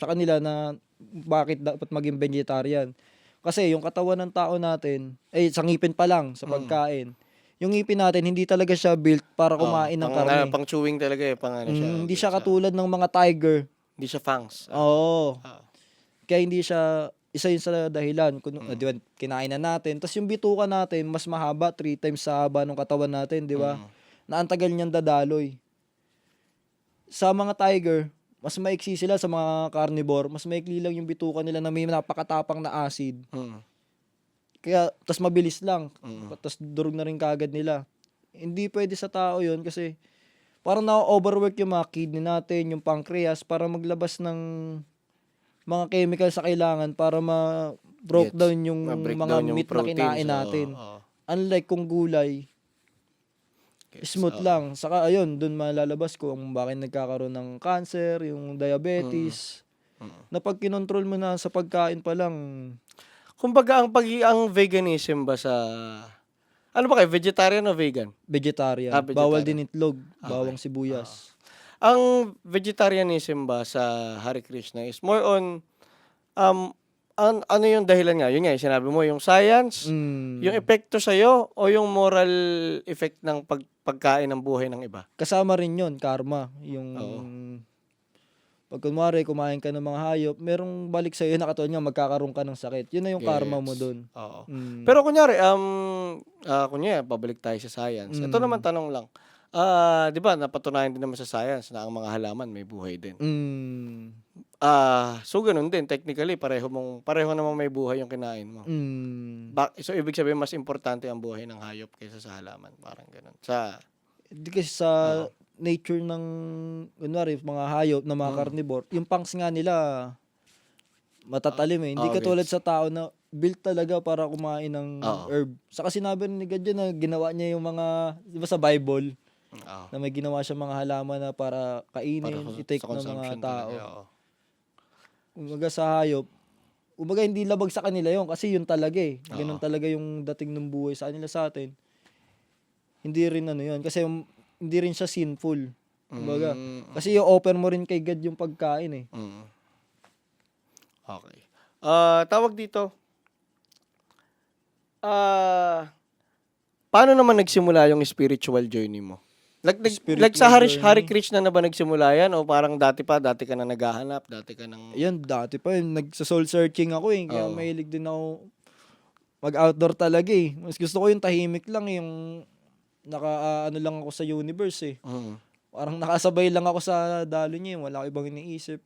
kanila na bakit dapat maging vegetarian. Kasi yung katawan ng tao natin, sa ngipin pa lang, sa pagkain, yung ngipin natin, hindi talaga siya built para Oo, kumain ng karne. pang chewing talaga eh, pang ano siya, Hindi good siya sa katulad ng mga tiger. hindi siya fangs. Oo. Oo. Kaya hindi siya, isa yun sa dahilan. Di ba, kinain na natin. Tapos yung bituka natin, mas mahaba, 3 times sa haba ng katawan natin, di ba? Na ang tagal niyang dadaloy. Sa mga tiger, mas maiksi sila. Sa mga carnivore, mas maikli lang yung bituka nila na may napakatapang na acid. Mm. Kaya, tas mabilis lang. Mm. Tas durog na rin kagad nila. Hindi pwede sa tao yun kasi parang na-overwork yung mga kidney natin, yung pancreas, para maglabas ng mga chemical sa kailangan para ma-broke Gets. down yung Ma-break mga down yung meat na proteins, kinain oo, natin. oo. Unlike kung gulay, Gets, smooth oo. lang. Saka ayun, dun malalabas kung bakit nagkakaroon ng cancer, yung diabetes. Na pag kinontrol mo na sa pagkain pa lang, Kumbaga ang veganism ba sa ano ba kayo, vegetarian o vegan? vegetarian. Vegetarian. Bawal din itlog, Okay. bawang sibuyas. Ang vegetarianism ba sa Hare Krishna is more on ano yung dahilan nga? Yun nga, yung sinabi mo, yung science, yung epekto sa'yo, o yung moral effect ng pagkain ng buhay ng iba? Kasama rin yon, karma. Yung Oo. pag kunwari kumain ka ng mga hayop, merong balik sa iyo na katulad nga magkakaroon ka ng sakit. Yun na yung karma mo Gets. doon. Oo. Pero kunyari, pabalik tayo sa science. Ito naman Mm. tanong lang. Di ba, napatunayan din naman sa science na ang mga halaman may buhay din. So ganun din, technically, pareho naman may buhay yung kinain mo. So ibig sabihin, mas importante ang buhay ng hayop kaysa sa halaman. Parang ganun. Di kasi sa nature ng kunwari mga hayop na mga carnivore, yung punks nga nila matatalim eh. Hindi katulad gets. sa tao na built talaga para kumain ng herb. Saka sinabi rin ni God yun na ginawa niya yung mga, di ba sa Bible, na may ginawa siya mga halaman na para kainin, i-take sa ng mga consumption tao. talaga, oo. Umaga sa hayop, umaga hindi labag sa kanila yun kasi yun talaga eh. Ganun talaga yung dating ng buhay sa kanila. Sa atin, hindi rin ano yun. Kasi hindi rin siya sinful. Umaga. Kasi i-offer mo rin kay God yung pagkain eh. Okay. Tawag dito. Paano naman nagsimula yung spiritual journey mo? Like sa Hare Krishna na ba nagsimula yan? O parang dati ka na naghahanap, dati ka nang... Ayan, dati pa yun. Nagsa-soul searching ako eh. Kaya mahilig din ako mag-outdoor talaga eh. Mas gusto ko yung tahimik lang, yung ano lang ako sa universe eh. Parang nakasabay lang ako sa dalo niya, wala ko ibang iniisip.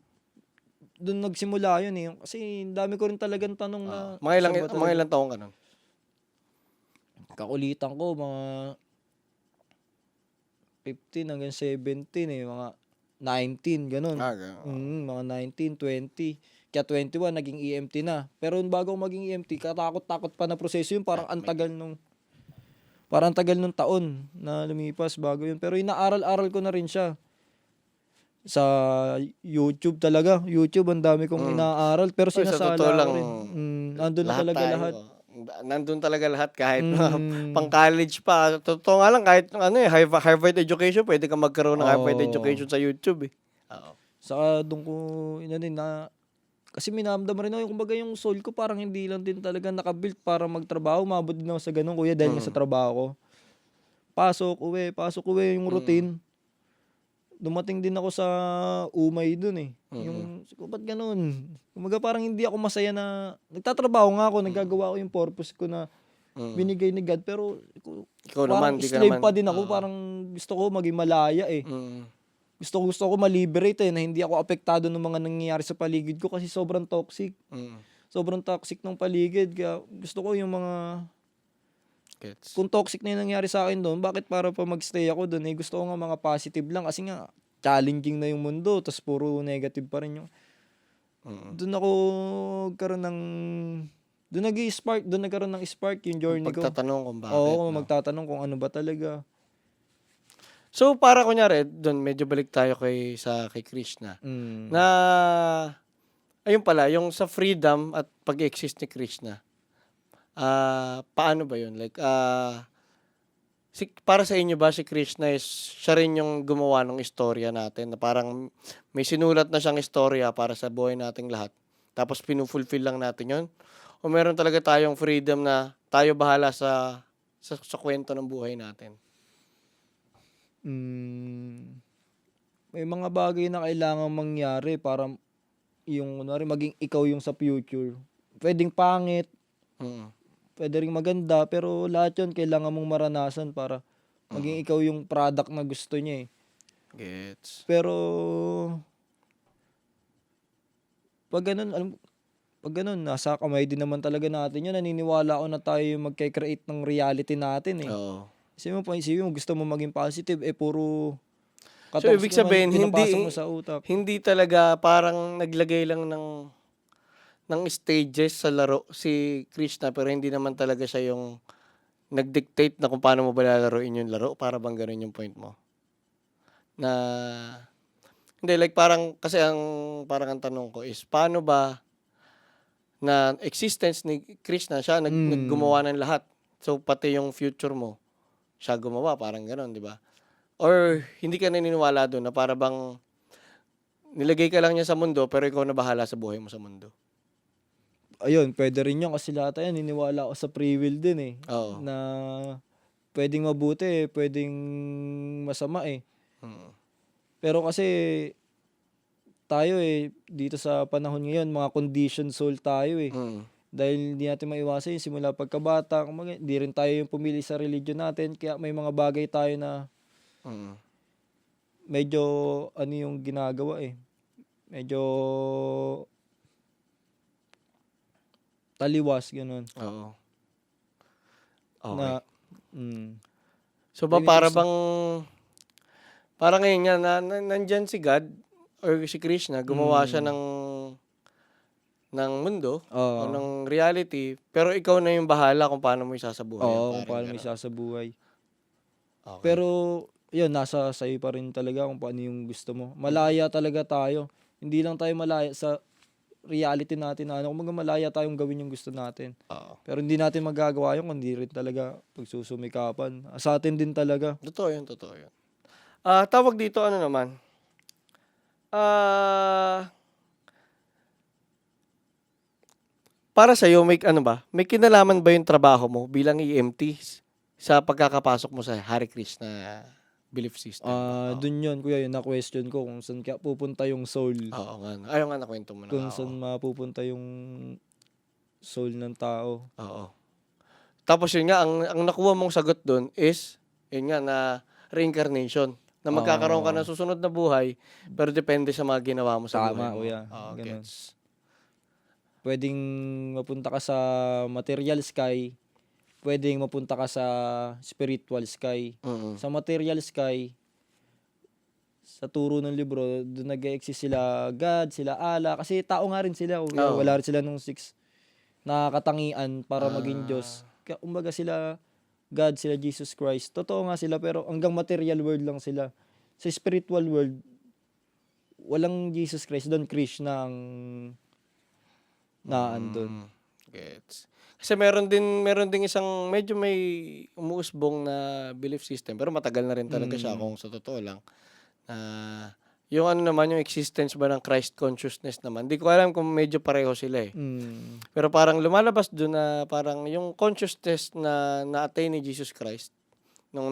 Doon nagsimula yun eh. Kasi dami ko rin talagang tanong na... Mga ilang taong ka nun? Kakulitan ko, mga 15 hanggang 17 eh. Mga 19, ganun. Mga 19, 20. Kaya 21, naging EMT na. Pero bago ako maging EMT, katakot-takot pa na proseso yun. Parang antagal nung taon na lumipas bago yun. Pero inaaral-aral ko na rin siya. Sa YouTube talaga. YouTube, ang dami kong inaaral. Pero sinasala ko rin. Nandun na talaga lahat. Nandun talaga lahat kahit pang college pa. Totoo nga lang, kahit Harvard education, pwede ka magkaroon ng Harvard education sa YouTube eh. Saka doon ko kasi minamdam rin ako, kumbaga yung soul ko parang hindi lang din talaga nakabuilt para magtrabaho. Mabot din ako sa ganun, kuya, dahil nga sa trabaho ko. Pasok, uwi yung routine. Dumating din ako sa umay dun eh. Yung, ba't ganun? Kumbaga parang hindi ako masaya na, nagtatrabaho nga ako, nagagawa ko yung purpose ko na binigay ni God. Pero Ikaw parang naman, slave pa din ako. Parang gusto ko maging malaya eh. Gusto ko ma-liberate eh, na hindi ako apektado ng mga nangyayari sa paligid ko kasi sobrang toxic. Sobrang toxic ng paligid. Kaya gusto ko yung mga... Kung toxic na yung nangyari sa akin doon, bakit para pa magstay ako doon? Eh, gusto ko nga mga positive lang kasi nga challenging na yung mundo, tapos puro negative pa rin yung... Doon ako nagkaroon ng... Doon nagkaroon ng spark yung journey ko. Pagtatanong kung bakit. Oo, magtatanong kung ano ba talaga. So, para kunyari, doon medyo balik tayo kay Krishna. Na, ayun pala, yung sa freedom at pag-exist ni Krishna, paano ba yun? Like, Para sa inyo ba si Krishna is siya rin yung gumawa ng istorya natin na parang may sinulat na siyang istorya para sa buhay nating lahat, tapos pinu-fulfill lang natin yun? O meron talaga tayong freedom na tayo bahala sa kwento ng buhay natin? Hmm, may mga bagay na kailangang mangyari para yung kunwari maging ikaw yung sa future. Puwedeng pangit, Mm, puwede ring maganda, pero lahat yun kailangan mong maranasan para maging mm. ikaw yung product na gusto niya, eh. Gets. Pero 'pag gano'n alam 'pag gano'n nasa kamay din naman talaga natin 'yun. Naniniwala ako na tayo yung magke-create ng reality natin, eh. Oo. Isipin mo gusto mo maging positive, eh, puro So, ibig katotohanan sabihin yung pinapasok mo sa utak. hindi talaga parang naglagay lang ng stages sa laro si Krishna, pero hindi naman talaga siya yung nag-dictate na kung paano mo ba lalaruin yung laro, para bang gano'n yung point mo? Na hindi, like parang ang tanong ko is paano ba na existence ni Krishna, siya Hmm, gumawa ng lahat. So, pati yung future mo, siya gumawa, parang gano'n, 'di ba? Or hindi ka naniniwala do'n na para bang nilagay ka lang niya sa mundo pero ikaw na bahala sa buhay mo sa mundo? ayun puwede rin 'yun kasi lahat yan naniniwala ako sa free will din, eh, Oo. na puwedeng mabuti, puwedeng masama, eh. Mm. Pero kasi tayo, eh, dito sa panahon ngayon mga conditioned soul tayo, eh. Mm. Dahil hindi natin maiwasan yun simula pagkabata, kumbaga hindi rin tayo yung pumili sa religion natin kaya may mga bagay tayo na Mm. medyo ano yung ginagawa, eh, medyo taliwas gano'n Oo. Okey. na hmm, So ba ayun yung para isa bang parang ngayon nga na nandiyan si God or si Krishna, gumawa siya hmm, ng mundo o oo, ng reality, pero ikaw na yung bahala kung paano mo isasabuhay yun, oo, kung parang paano mo gano'n. isasabuhay. Okey. Pero yun nasa sa'yo pa rin talaga kung paano yung gusto mo. Mm. Malaya talaga tayo, hindi lang tayo malaya sa reality natin na ano, kumbaga malaya tayong gawin yung gusto natin. Oo. Pero hindi natin magagawa yun kung hindi rin talaga pagsusumikapan. Sa atin din talaga. Totoo yun, totoo yun. Tawag dito ano naman, ah, para sa'yo may ano ba, may kinalaman ba yung trabaho mo bilang EMT sa pagkakapasok mo sa Hare Krishna belief system ba? Oo. Dun yun kuya yung na-question ko kung saan kaya pupunta yung soul, Oo nga 'no. Ayaw nga nakuwento mo na kung nga, oo. saan mapupunta yung soul ng tao. Oo. Tapos yun nga ang nakuha mong sagot dun is, yun nga na reincarnation, na magkakaroon ka Oo, ng susunod na buhay, pero depende sa mga ginawa mo sa buhay tama mo. kuya, Oo, ganun. gets. Puwedeng mapunta ka sa material sky, puwedeng mapunta ka sa spiritual sky. Mm. Sa material sky, sa turo ng libro dun nag-e-exist sila God, sila Allah, kasi tao nga rin sila kuya, Oo. wala rin sila nung 6 na katangian para maging Ah, Diyos. Kaya kumbaga sila God, sila Jesus Christ, totoo nga sila pero hanggang material world lang sila. Sa spiritual world, walang Jesus Christ, dun Krishna ang naandun. hmm, gets. Kasi meron ding isang medyo may umuusbong na belief system, pero matagal na rin talaga siya Hmm, kung sa totoo lang. Na yung ano naman, yung existence ba ng Christ consciousness naman, 'di ko alam kung medyo pareho sila, eh. hmm, Pero parang lumalabas dun na parang yung consciousness na na-attain ni Jesus Christ nung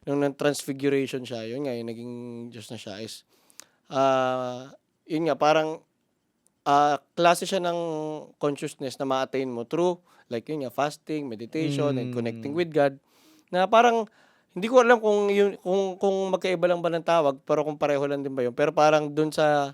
nung nag-transfiguration siya, yun nga, yung naging Diyos na siya is, yun nga parang, klase siya ng consciousness na ma-attain mo through like yun nga, fasting, meditation, and connecting hmm, with God, na parang hindi ko alam kung yun kung magkaiba lang ba ng tawag, pero kung pareho lang din ba yun. Pero parang dun sa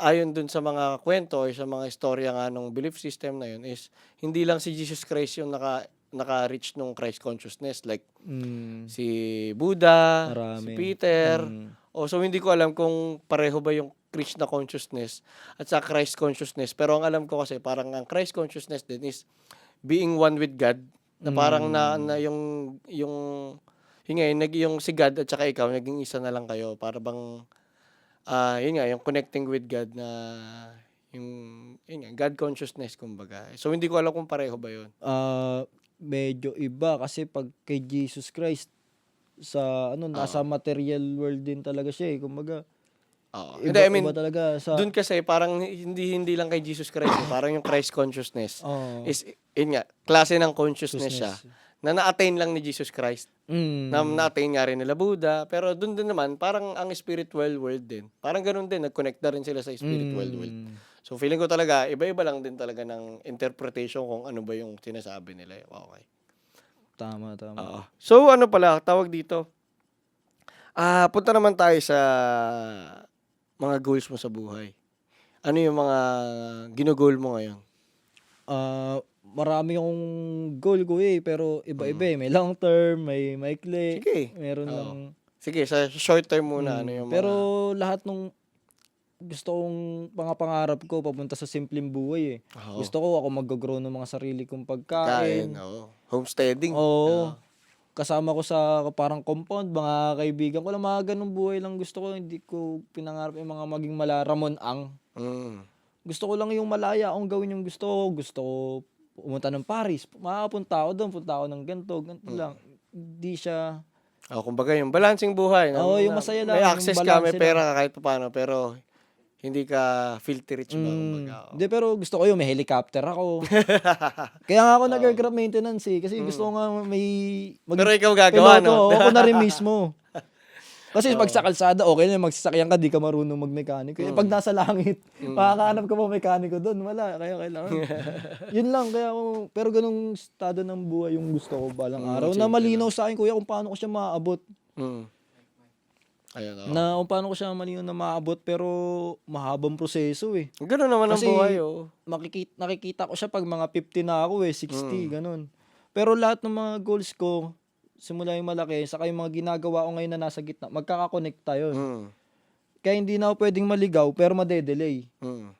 ayon dun sa mga kwento or sa mga istorya nga nung belief system na yun is hindi lang si Jesus Christ yung naka-reach nung Christ consciousness, like hmm, si Buddha, si marami, Peter. hmm, So hindi ko alam kung pareho ba yung Krishna consciousness at sa Christ consciousness. Pero ang alam ko kasi parang ang Christ consciousness din is being one with God, na parang na hmm, yung yun nga, yung si God at saka ikaw naging isa na lang kayo, para bang yun nga, yung connecting with God na yung yun nga, God consciousness kumbaga. So hindi ko alam kung pareho ba yun. ah medyo iba kasi pag kay Jesus Christ sa ano, nasa material world din talaga siya, kumbaga Oo. Hindi, I mean, iba talaga sa dun kasi parang hindi lang kay Jesus Christ, eh, parang yung Christ consciousness oo, is yun nga, klase ng consciousness siya consciousness. na na-attain lang ni Jesus Christ. Na Hmm, na-attain nga rin nila Buddha, pero dun din naman parang ang spiritual world din. Parang ganun din, nag-connect na rin sila sa spiritual world. hmm, So feeling ko talaga, iba-iba lang din talaga ng interpretation kung ano ba yung sinasabi nila. Okay. tama, tama. Oo. So ano pala, tawag dito. Punta naman tayo sa mga goals mo sa buhay. Ano yung mga ginugol mo ngayon? Marami akong goal ko, pero iba-iba, Mm. May long term, may maikli, Sige. meron lang Oo. Sige, sa short term muna, ano yung pero mga lahat nung gusto kong mga pangarap ko papunta sa simpleng buhay, Oo. Gusto ko ako mag-go-grow ng mga sarili kong Pagkain, pagkain. oo. Homesteading. Oo, Oo. kasama ko sa parang compound, mga kaibigan ko lang, mga gano'ng buhay lang gusto ko. Hindi ko pinangarap yung mga maging mala Ramon Ang. Mm. Gusto ko lang yung malaya akong gawin yung gusto ko. Gusto ko pumunta ng Paris, makakapunta ako do'n, punta ako ng ganito, ganito lang. Hindi siya Kumbaga yung balancing buhay na, oo, yung na masaya may lang, yung access ka, may balanse lang. pera ka kahit papaano, pero hindi ka filthy rich ba kumbaga. Hindi, pero gusto ko yung may helicopter ako. Kaya nga ako nag-aircraft maintenance, kasi gusto ko nga may Pero maging ikaw gagawa, piloto, no? oo, ako na rin mismo. Kasi pag sa kalsada, okay lang magsasakyan ka, di ka marunong magmekaniko. Pag nasa langit, makakahanap ka pa mekaniko doon, wala. Kaya kailangan. Yun lang, kaya ako, pero ganung estado ng buhay yung gusto ko balang araw. Na Simple malinaw sa akin, kuya, kung paano ko siya maaabot. Mm. Ayun, oo. Na kung paano ko siya malinaw na maaabot, pero mahabang proseso, Ganun naman ang Kasi buhay, oh. nakikita ko siya pag mga 50 na ako, 60, ganun. Pero lahat ng mga goals ko, simula yung malaki, saka yung mga ginagawa ko ngayon na nasa gitna, magkakakonekta yun. Mm. Kaya hindi na ako pwedeng maligaw, pero madedelay. Mm.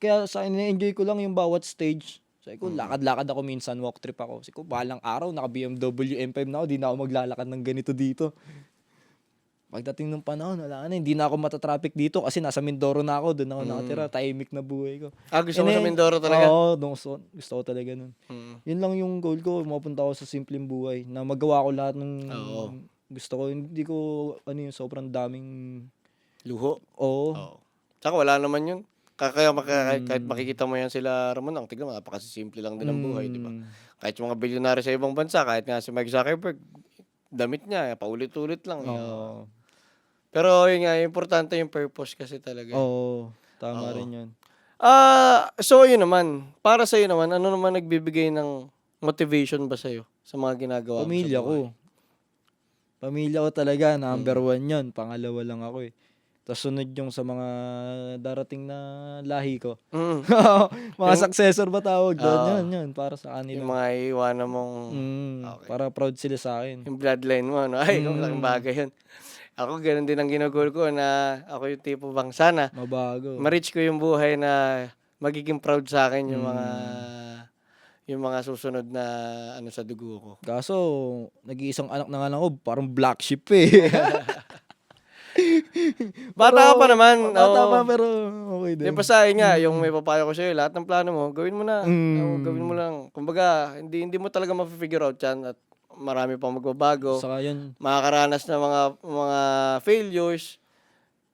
Kaya sa enjoy ko lang yung bawat stage. Sabi ko, lakad-lakad ako minsan, walk trip ako. Sabi ko, balang araw, naka BMW M5 na ako, di na ako maglalakad ng ganito dito. Pagdating ng panahon, wala na, hindi na ako matatraffic dito kasi nasa Mindoro na ako, doon ako nakatira, tahimik na buhay ko. Gusto mo sa Mindoro talaga? Oo, gusto ko talaga nun. Mm. Yun lang yung goal ko, mapunta ako sa simpleng buhay, na magawa ko lahat ng Oo. gusto ko. Hindi ko, yung sobrang daming, Luho. oo. Oo. Tsaka wala naman yun. Kaya kahit makikita mo yan sila Ramon, ang tignan mo, napakasimple lang din ang buhay, di ba? Kahit yung mga bilyonaryo sa ibang bansa, kahit nga si Mark Zuckerberg, damit niya, paulit-ulit lang. Oo. Pero yun nga, importante yung purpose kasi talaga. Oo, tama rin yun. So yun naman, para sa'yo naman, ano naman nagbibigay ng motivation ba sa'yo sa mga ginagawa mo sa Pamilya buhay? ko. Pamilya ko talaga, number one yun. Pangalawa lang ako Tapos sunod yung sa mga darating na lahi ko. Mm. Mga successor ba tawag doon? Yun, para sa Yung kanila. mga iiwanan mong, okay, Para proud sila sa akin. yung bloodline mo, no? Ay, malaking bagay yun. Ako, ganun din ang ginugol ko na ako yung tipo bang sana Mabago. ma-reach ko yung buhay na magiging proud sa akin yung mga susunod na ano sa dugo ko. Kaso, nag-iisang anak na nga lang ako, parang black sheep Bata ka pa naman. Bata oo. pa, pero okay din. Yung pasahin nga, yung may papayo ko sa'yo, lahat ng plano mo, gawin mo na. Gawin mo lang. Kumbaga, hindi mo talaga ma-figure out yan at marami pang magbabago. Saka yun, Makakaranas ng mga failures.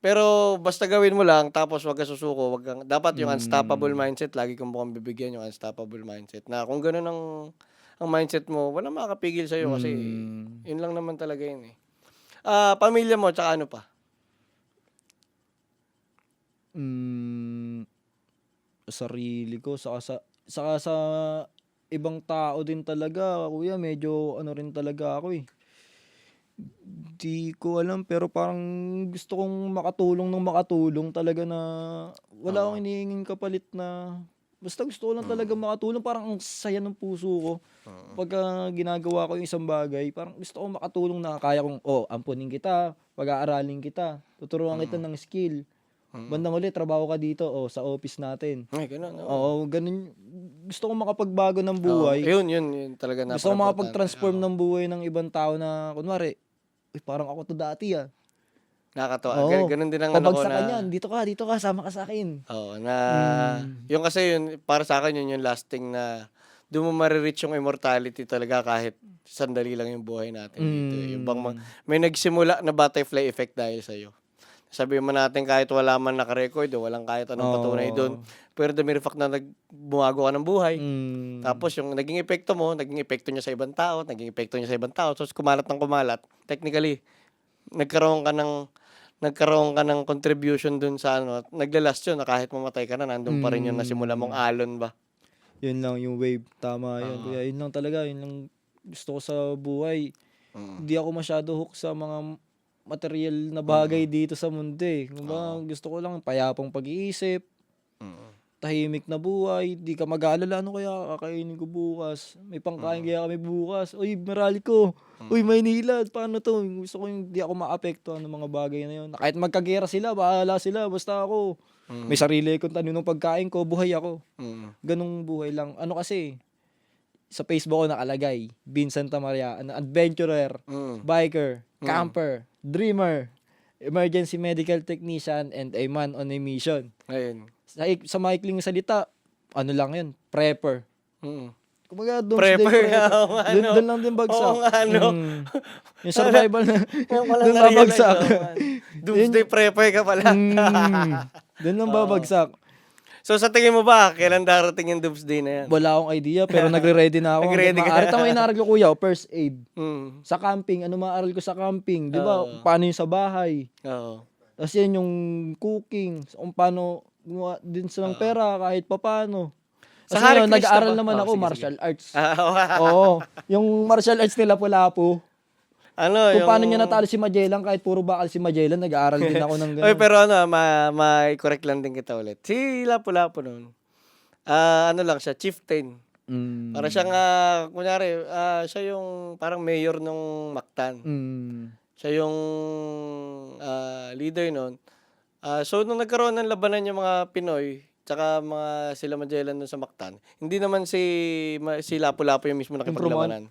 Pero basta gawin mo lang, tapos wag ka susuko, dapat yung unstoppable mindset, lagi kong mukhang bibigyan yung unstoppable mindset. Na kung gano'n ang mindset mo, walang makakapigil sa'yo kasi yun lang naman talaga yun eh. Pamilya mo, tsaka ano pa? sarili ko, saka sa ibang tao din talaga, kuya, medyo ano rin talaga ako Di ko alam, pero parang gusto kong makatulong talaga, na wala akong hinihinging kapalit, na basta gusto ko lang talaga makatulong. Parang ang saya ng puso ko pagka ginagawa ko yung isang bagay. Parang gusto ko makatulong, na kaya kong, ampunin kita, pag-aaralin kita, tuturuan kita ng skill. Bandang huli, trabaho ka dito, sa office natin. Ay, gano'n. Oo, ganun. Gusto ko makapagbago ng buhay. Yun talaga Gusto ko napaka-importante. makapag-transform ng buhay ng ibang tao, na kunwari, parang ako to dati Nakakatawa. Oo. Ganun din ang ano ko Pabagsakan na, yan, dito ka, sama ka sa akin. oo, na, yung kasi yun, para sa akin yun yung lasting na, doon mo marireach yung immortality talaga kahit sandali lang yung buhay natin dito. Yung bang may nagsimula na butterfly effect dahil sa'yo. Sabihin mo natin kahit wala man nakarecord o walang kahit anong patunay doon, pero the mere fact na bumago ka ng buhay, tapos yung naging epekto mo, naging epekto niya sa ibang tao, naging epekto niya sa ibang tao, tapos kumalat ng kumalat, technically, nagkaroon ka ng contribution dun sa ano, naglalast yun na kahit mamatay ka na, nandun pa rin yung nasimula mong alon ba? Yun lang yung wave. Tama yan. Kuya, yun lang talaga. Yun lang gusto ko sa buhay. Hindi ako masyado hook sa mga material na bagay dito sa mundo eh. Gusto ko lang payapang pag-iisip, tahimik na buhay, di ka mag-aalala, ano kaya kakainin ko bukas? May pangkain kaya kami bukas? Uy, Meralco! Uy, Maynila! Paano to? Gusto ko yung di ako maapektuhan ng mga bagay na yun. Kahit magkagera sila, bahala sila, basta ako. May sarili kong tanim ng pagkain ko, buhay ako. Ganong buhay lang. Ano kasi, sa Facebook ko nakalagay, Vincent Tamaria, an adventurer, biker, camper, dreamer, emergency medical technician, and a man on a mission. Ayun. Sa maikling salita, ano lang yun, prepper. Kumbaga, Prepper nga, oo nga, no? Doon lang din bagsak. Oo nga, no? Yung survival na, Walang doon na-realize, babagsak. Doomsday prepper ka pala. Doon lang babagsak. So sa tingin mo ba, kailan darating yung doomsday na yan? Wala akong idea, pero nagre-ready na ako. Nagre-ready ka Ito may inaaral ko, kuya, first aid. Mm. Sa camping, ano maaral ko sa camping? Di ba? Paano yung sa bahay? Oo. Tapos yan yung cooking. Kung paano gumawa din silang pera kahit papaano. Sa Kasi Hare yun, Krishna nag-aaral ba? naman ako, Sige, martial arts. Ah, Oo. Yung martial arts nila Lapu-Lapu. ano, Kung yung... paano niya natalo si Magellan, kahit puro bakal si Magellan, nag-aaral din ako ng Oy, gano'n. pero ano, correct lang din kita ulit. Si Lapu-Lapu nun, ano lang siya, chieftain. Para siyang, kunyari, siya yung parang mayor nung Mactan. Siya yung leader nun. So, nung nagkaroon ng labanan yung mga Pinoy, tsaka mga sila Magellan nun sa Mactan, hindi naman si Lapu-Lapu yung mismo nakipaglabanan.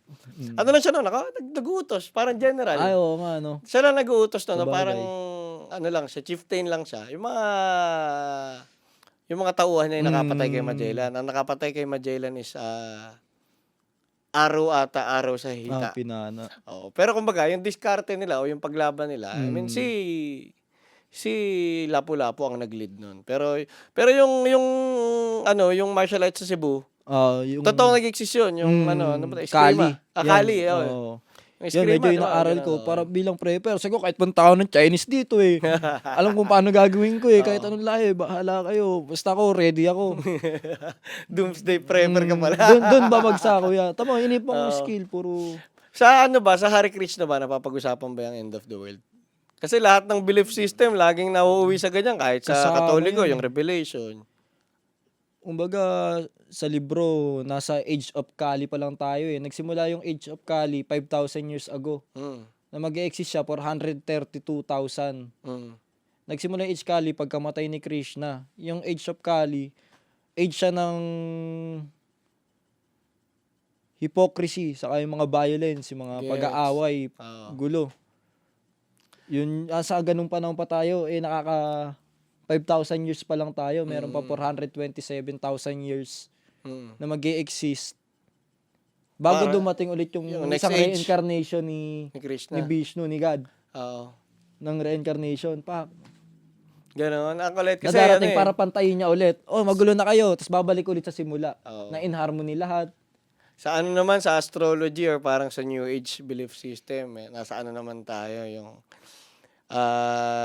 Ano lang siya nun, nag-uutos, parang general. Ay, oo nga, no. Siya lang nag-uutos na, no? Sabagay. Parang, ano lang siya, chieftain lang siya. Yung mga tauhan niya yung nakapatay kay Magellan. Ang nakapatay kay Magellan is, araw sa hita. Pinana. Oo. Pero kumbaga, yung diskarte nila o yung paglaban nila, I mean, si Lapu-Lapu ang nag-lead nun. Pero yung martial arts sa Cebu, Yung totoong nag-exist yun. Yung ano ba, Kali. Eskrima. Kali, Yan, yun. oo. Yung Yan, eskrima, medyo di ba? inaaral ko Ganun, para bilang prepper. Sabi ko, kahit pang tao ng Chinese dito eh. Alam kung paano gagawin ko eh. Kahit anong lahi, bahala kayo. Basta ako, ready ako. Doomsday prepper ka pala. Doon babagsak ko yan. Tama, yun yung pang skill. Puro... Sa ano ba, sa Hare Krishna ba, napapag-usapan ba yung end of the world? Kasi lahat ng belief system, laging nauuwi sa ganyan. Kahit sa Kasama Katoliko, yan. yung Revelation. Kumbaga, sa libro, nasa Age of Kali pa lang tayo eh. Nagsimula yung Age of Kali 5,000 years ago. Na mag-exist siya for 132,000. Nagsimula yung Age Kali pagkamatay ni Krishna. Yung Age of Kali, age siya ng hypocrisy, saka yung mga violence, yung mga pag-aaway, gulo. Yun, sa ganung panahon pa tayo, nakaka 5,000 years pa lang tayo. Meron pa 427,000 years na mag-e-exist. Bago dumating ulit yung next isang age. reincarnation ni Krishna. Vishnu, ni God. Oo. Ng reincarnation. Ganon. Ang kulit kasi Nadarating ano para pantayin niya ulit. Oh, magulo na kayo. Tapos babalik ulit sa simula. Oo. Na in harmony lahat. Sa ano naman, sa astrology or parang sa New Age belief system, nasa ano naman tayo, yung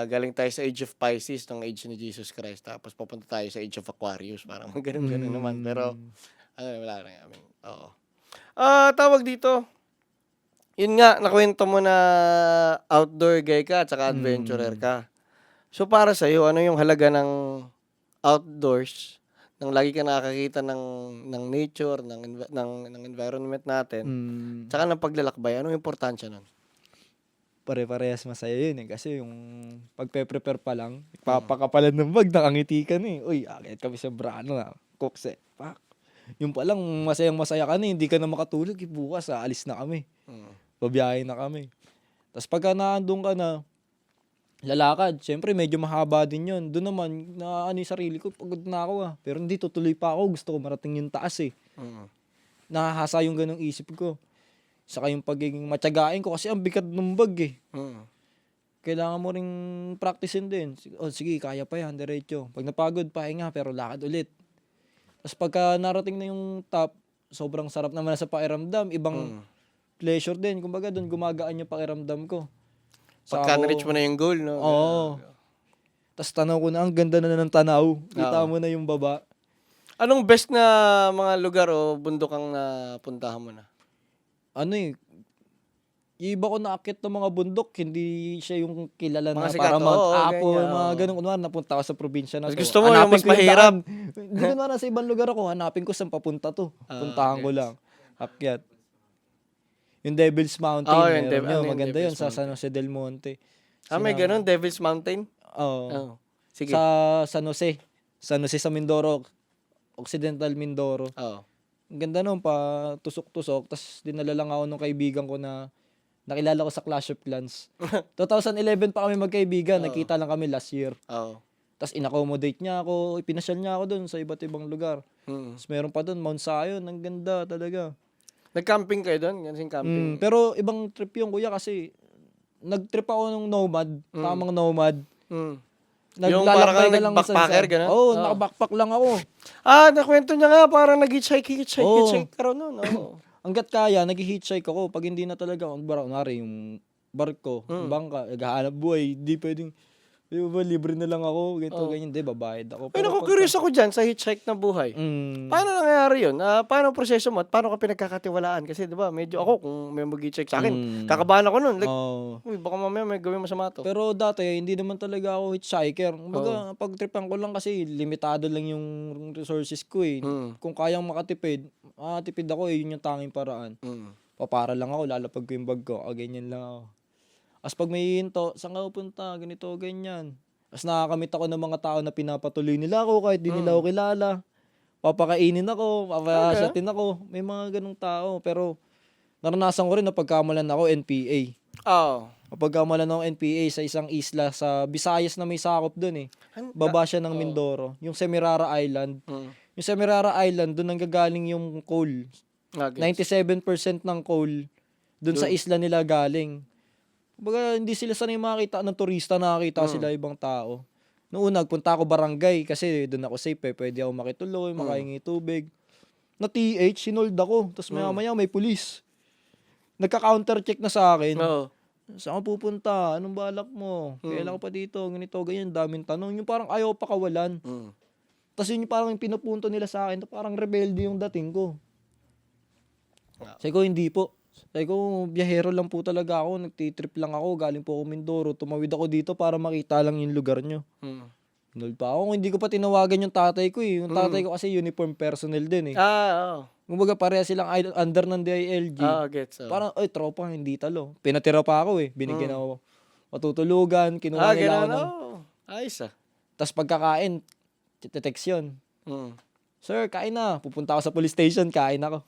galing tayo sa Age of Pisces, ng age ni Jesus Christ, tapos papunta tayo sa Age of Aquarius, parang ganun naman. Pero, wala na. I mean, oo. Tawag dito, yun nga, nakwento mo na outdoor guy ka at saka adventurer ka. So, para sa'yo, ano yung halaga ng outdoors, nang lagi ka nakakakita ng nature, ng environment natin, tsaka ng paglalakbay, anong importansya nun? Pare-parehas masaya yun eh. Kasi yung pagpe-prepare pa lang, papakapalan ng bag, nakangiti ka na eh. Uy, akit kami sa Brano na. Kokse. Pak. Yung pa lang, masayang-masaya ka na, hindi ka na makatulog. Bukas, aalis na kami. Babiyahe na kami. Tapos pagka naandun ka na, lalakad. Siyempre, medyo mahaba din yun. Doon naman, yung sarili ko, pagod na ako Pero hindi, tutuloy pa ako. Gusto ko marating yung taas eh. nahahasa yung ganong isip ko. Saka yung pagiging matyagain ko kasi ang bigat ng bag eh. Mm. Kailangan mo ring practicein din. Sige, kaya pa yan, diretso. Pag napagod, pahinga, pero lakad ulit. Tapos pagka narating na yung top, sobrang sarap naman sa pakiramdam. Ibang pleasure din. Kumbaga doon gumagaan yung pakiramdam ko. Pagka na-reach mo na yung goal, no? Oo. Tapos tanaw ko na, ang ganda na ng tanaw. Kita mo na yung baba. Anong best na mga lugar o bundok ang napuntahan mo na? Ano eh, yung iba ko naakit ng mga bundok, hindi siya yung kilala Mga na sikat, para Mount oo, Apo, ganyan, mga oo. ganun. Kunwari, napunta ako sa probinsya na Mas to. gusto mo yung Hanapin mas ko mahirap. daan. Hindi ko na sa ibang lugar ako, hanapin ko saan papunta to. Puntahan ko lang. Akyat. Yung Devil's Mountain, Oo, yung meron ano yun. yung Maganda yun Devil's sa San Jose del Monte. May ganun, Devil's Mountain? Oo. Oo. Sige. Sa San Jose. San Jose sa Mindoro. Occidental Mindoro. Oo. Ang ganda nun, pa tusok-tusok. Tapos dinala lang ako nung kaibigan ko na nakilala ko sa Clash of Clans. 2011 pa kami magkaibigan. Nagkita lang kami last year. Oo. Tapos in-accommodate niya ako. Ipinasyal niya ako doon sa iba't ibang lugar. Tapos meron pa doon, Mount Zion. Ang ganda talaga. Nag-camping kayo doon? Ganun camping? Pero ibang trip yung kuya kasi nag-trip ako nung nomad. Tamang nomad. Yung parang Naglalakbay kang ka lang sa nag-backpacker, isa. gano'n? Oo, naka-backpack lang ako. Nakwento niya nga, parang nag-hitchhike ka raw nun. Oo. Hanggat kaya, nag-hitchhike ako. Pag hindi na talaga, kunwari yung barko, yung bangka, naghahanap buhay, di pwedeng, di ba, libre na lang ako, ganito, ganyan, di, babayad ako. Ay, naku, curious ako dyan sa hitchhike na buhay. Paano nangyayari yun? Paano ang proseso mo at paano ka pinagkakatiwalaan? Kasi di ba, medyo ako, kung may mag-hitchhike sa akin, kakabahan ako nun. Like, uy, baka mamaya may gawin masama to. Pero dati, hindi naman talaga ako hitchhiker. Kumbaga, pag-tripan ko lang kasi, limitado lang yung resources ko eh. Kung kayang makatipid, tipid ako eh, yun yung tanging paraan. Papara lang ako, lalapag ko yung bag ko, ganyan lang ako. As pag may hinto, saan ka pupunta, ganito, ganyan. As nakakamit ako ng mga tao na pinapatuloy nila ako kahit di nila ako kilala. Papakainin ako, papasyatin ako. May mga ganong tao. Pero naranasan ko rin na pagkamalan ako NPA. Oo. Pagkamalan ako NPA sa isang isla sa Visayas na may sakop dun eh. Baba siya ng Mindoro. Yung Semirara Island. Yung Semirara Island, dun nanggagaling yung coal. 97% ng coal dun sa isla nila galing. Kumbaga, hindi sila sanay makita ng turista, nakakita sila ibang tao. Noong una, nagpunta ako barangay kasi doon ako safe eh. Pwede ako makituloy, makahingi tubig. Na TH, sinold ako. Tapos maya may pulis. Nagka-counter check na sa akin. Oo. Saan ka pupunta? Anong balak mo? Kailan ka pa dito? Ganito, ganyan. Daming tanong. Yung parang ayaw pa kawalan. Tapos yun yung parang yung pinupunto nila sa akin. Parang rebelde yung dating ko. Sabi ko, hindi po. Sabi ko, biyahero lang po talaga ako. Nagtitrip lang ako. Galing po ako Mindoro. Tumawid ako dito para makita lang yung lugar nyo. Nul pa ako. Hindi ko pa tinawagan yung tatay ko eh. Yung tatay ko kasi uniform personnel din eh. Oo. Kumbaga pareha silang under ng DILG. Gets. Parang, tropa, hindi talo. Pinatira pa ako eh. Binigyan ako matutulugan. Kinuha nila ako ng... Ayos ah. Tapos pagkakain, text yun. Sir, kain na. Pupunta ako sa police station, kain ako.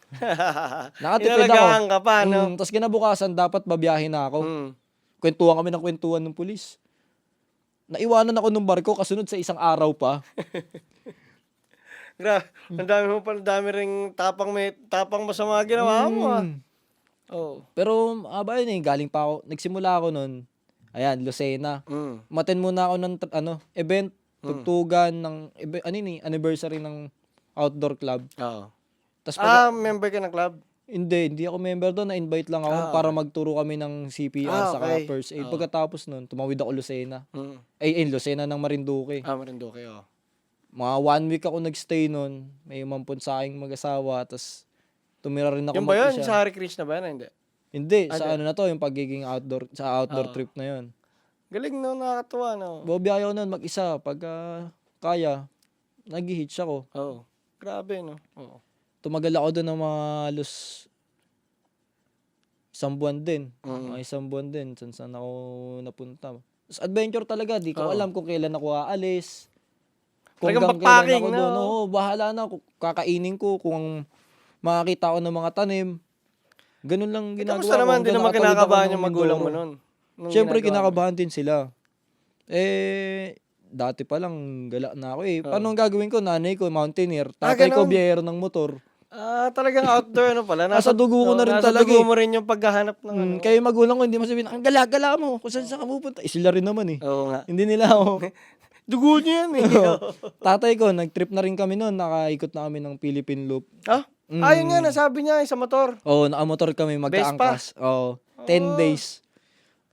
Nakatipid ako. Inalagaan ka pa, no? Tapos kinabukasan, dapat babiyahin na ako. Kwentuhan kami ng kwentuhan ng pulis. Naiwanan ako ng barko kasunod sa isang araw pa. Ang dami ring tapang masama ginawa mo ah. Oh. Pero yun eh, galing pa ako. Nagsimula ako nun. Ayan, Lucena. Umattend muna ako ng event, tugtugan ng anniversary ng outdoor club. Oo. Tas Member ka ng club? hindi ako member doon. Na-invite lang ako para magturo kami ng CPR saka first aid. Pagkatapos nun, tumawid ako Lucena. Lucena ng Marinduque. Marinduque, Mga 1 week ako nagstay nun. May umampun sa aking mag-asawa. Tapos tumira rin ako Yung ba yun? mag-isa. Sa Hare Krishna ba yun? Hindi. Hindi, sa ano na to, yung pagiging outdoor trip na yun. Galing no, nakakatuwa no. Bobiyahe ako nun mag-isa. Pag kaya, nag-hitch ako. Oo. Grabe no. Oo. Tumagal ako doon ng mga isang buwan din. Mga isang buwan din. Saan ako napunta. Tapos adventure talaga. Di ko alam kung kailan ako aalis. Kung Talagang hanggang kailan backpacking, ako doon. no? Oo, bahala na. Kakainin ko. Kung makakita ko ng mga tanim. Ganun lang ginagawa ko. Kamusta naman? Di naman Nakatawid ako kinakabahan ng yung magulang mo Mindoro. nun? Siyempre, kinakabahan din sila. Dati pa lang, gala na ako eh. Paano ang gagawin ko? Nanay ko, mountaineer. Tatay ko, ganun? biyahero ng motor. Talagang outdoor ano pala. Nasa dugo ko na rin nasa talaga dugo eh. mo rin yung paghahanap ng ano. Kaya yung magulang ko hindi mo sabihin, ang gala-gala mo, kung saan ka pupunta. Sila rin naman eh. Oo nga. Hindi nila ako. Dugo niyo yan eh. Tatay ko, nag-trip na rin kami noon, nakaikot na kami ng Philippine Loop. Ayun nga, nasabi niya sa motor. Oo, nakamotor kami magkaangkas. Oo, 10 days.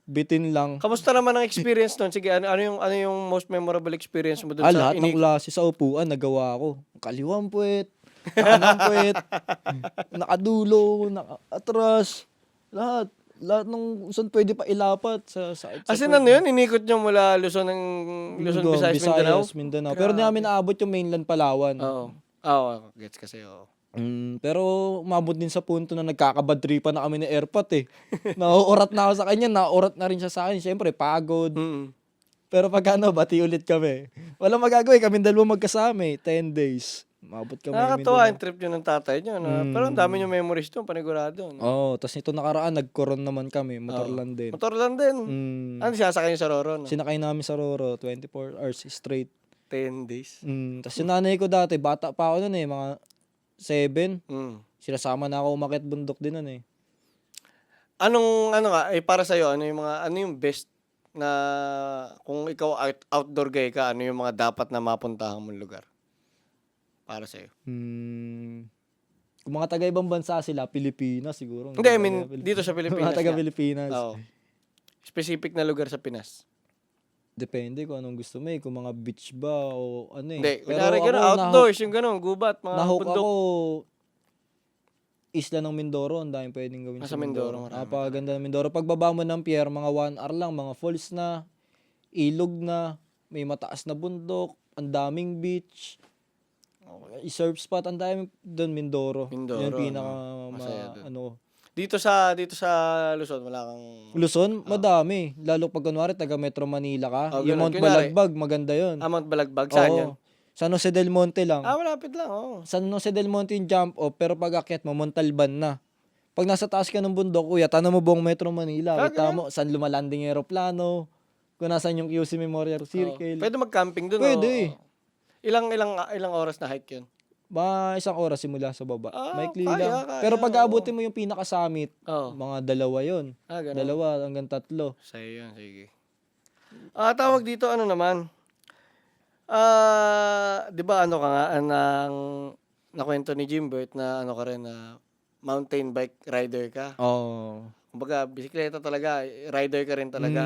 Bitin lang. Kamusta naman ang experience nun? Sige, ano yung most memorable experience mo dun sa Lahat ng klase sa upuan, nagawa ko. Kaliwang puwet, kanang puwet, nakadulo, nakaatras, lahat. Lahat ng saan pwede pa ilapat sa As in ano yun? Inikot niyo mula Luzon, Visayas, Mindanao? Mindanao. Pero di namin naabot yung mainland Palawan. Oo. Oo, gets kasi, oo. Pero umabot din sa punto na nagkakabadtripan na kami ni Airpot eh. Nauurat na ako sa kanya, nauurat na rin siya sa akin. Siyempre, pagod. Pero pag bati ulit kami. Walang magagawin, kami dalawa magkasama eh. 10 days. Umabot kami. Nakakatuwa yung trip nyo ng tatay nyo. Pero ang dami nyo memories doon, panigurado. Oo, tapos nito nakaraan, nag-coron naman kami. Motor lang din. Motor lang din. Ano sinasakay nyo sa Roro? No? Sinakay namin sa Roro, 24 hours straight. 10 days. Tapos yung nanay ko dati, bata pa ako nun eh, mga 7. Sinasama na ako umakyat bundok din nun eh. Ano nga, para sa'yo, ano yung best na kung ikaw outdoor guy ka, ano yung mga dapat na mapuntahan mong lugar? Para sa'yo. Kung mga taga-ibang bansa sila, Pilipinas siguro. Hindi, I mean, dito sa Pilipinas. Mga taga-Pilipinas. Oo. Specific na lugar sa Pinas. Depende kung anong gusto mo eh. Kung mga beach ba o ano eh. Hindi, Pero kunyari gano'n, outdoors, yung gano'n, gubat, mga nahook bundok. ako, isla ng Mindoro, ang daming pwedeng gawin Sa Mindoro, marami. Napakaganda ng Mindoro. Pagbaba mo ng pier, mga 1 hour lang, mga falls na, ilog na, may mataas na bundok, ang daming beach. I-surf spot, ang daming doon, Mindoro. Mindoro, Yung pinaka, masaya dun. ano. Dito sa Luzon, wala kang... Luzon, madami. Lalo pag kunwari, taga Metro Manila ka. Yung ganun. Mount Kunwari, Balagbag, maganda yun. Mount Balagbag, saan yun? San Jose del Monte lang. Malapit lang, San Jose del Monte yung jump off, pero pag akyat mo, Montalban na. Pag nasa taas ka ng bundok, kuya, tanong mo buong Metro Manila. Kita mo, saan lumalanding yung aeroplano, kung nasan yung QC Memorial Circle. Pwede mag-camping dun, Pwede. Ilang oras na hike yun? Ba, 1 oras simula sa baba. Maikli kaya, lang. Pero pag aabutin mo yung pinaka-summit, mga 2 yun. Ganun. 2 hanggang 3. Sa'yo yun, sige. Tawag dito, ano naman? Di ba ano ka nga, nakwento ni Jimbert na ano ka rin, na mountain bike rider ka. Kumbaga, bisikleta talaga, rider ka rin talaga.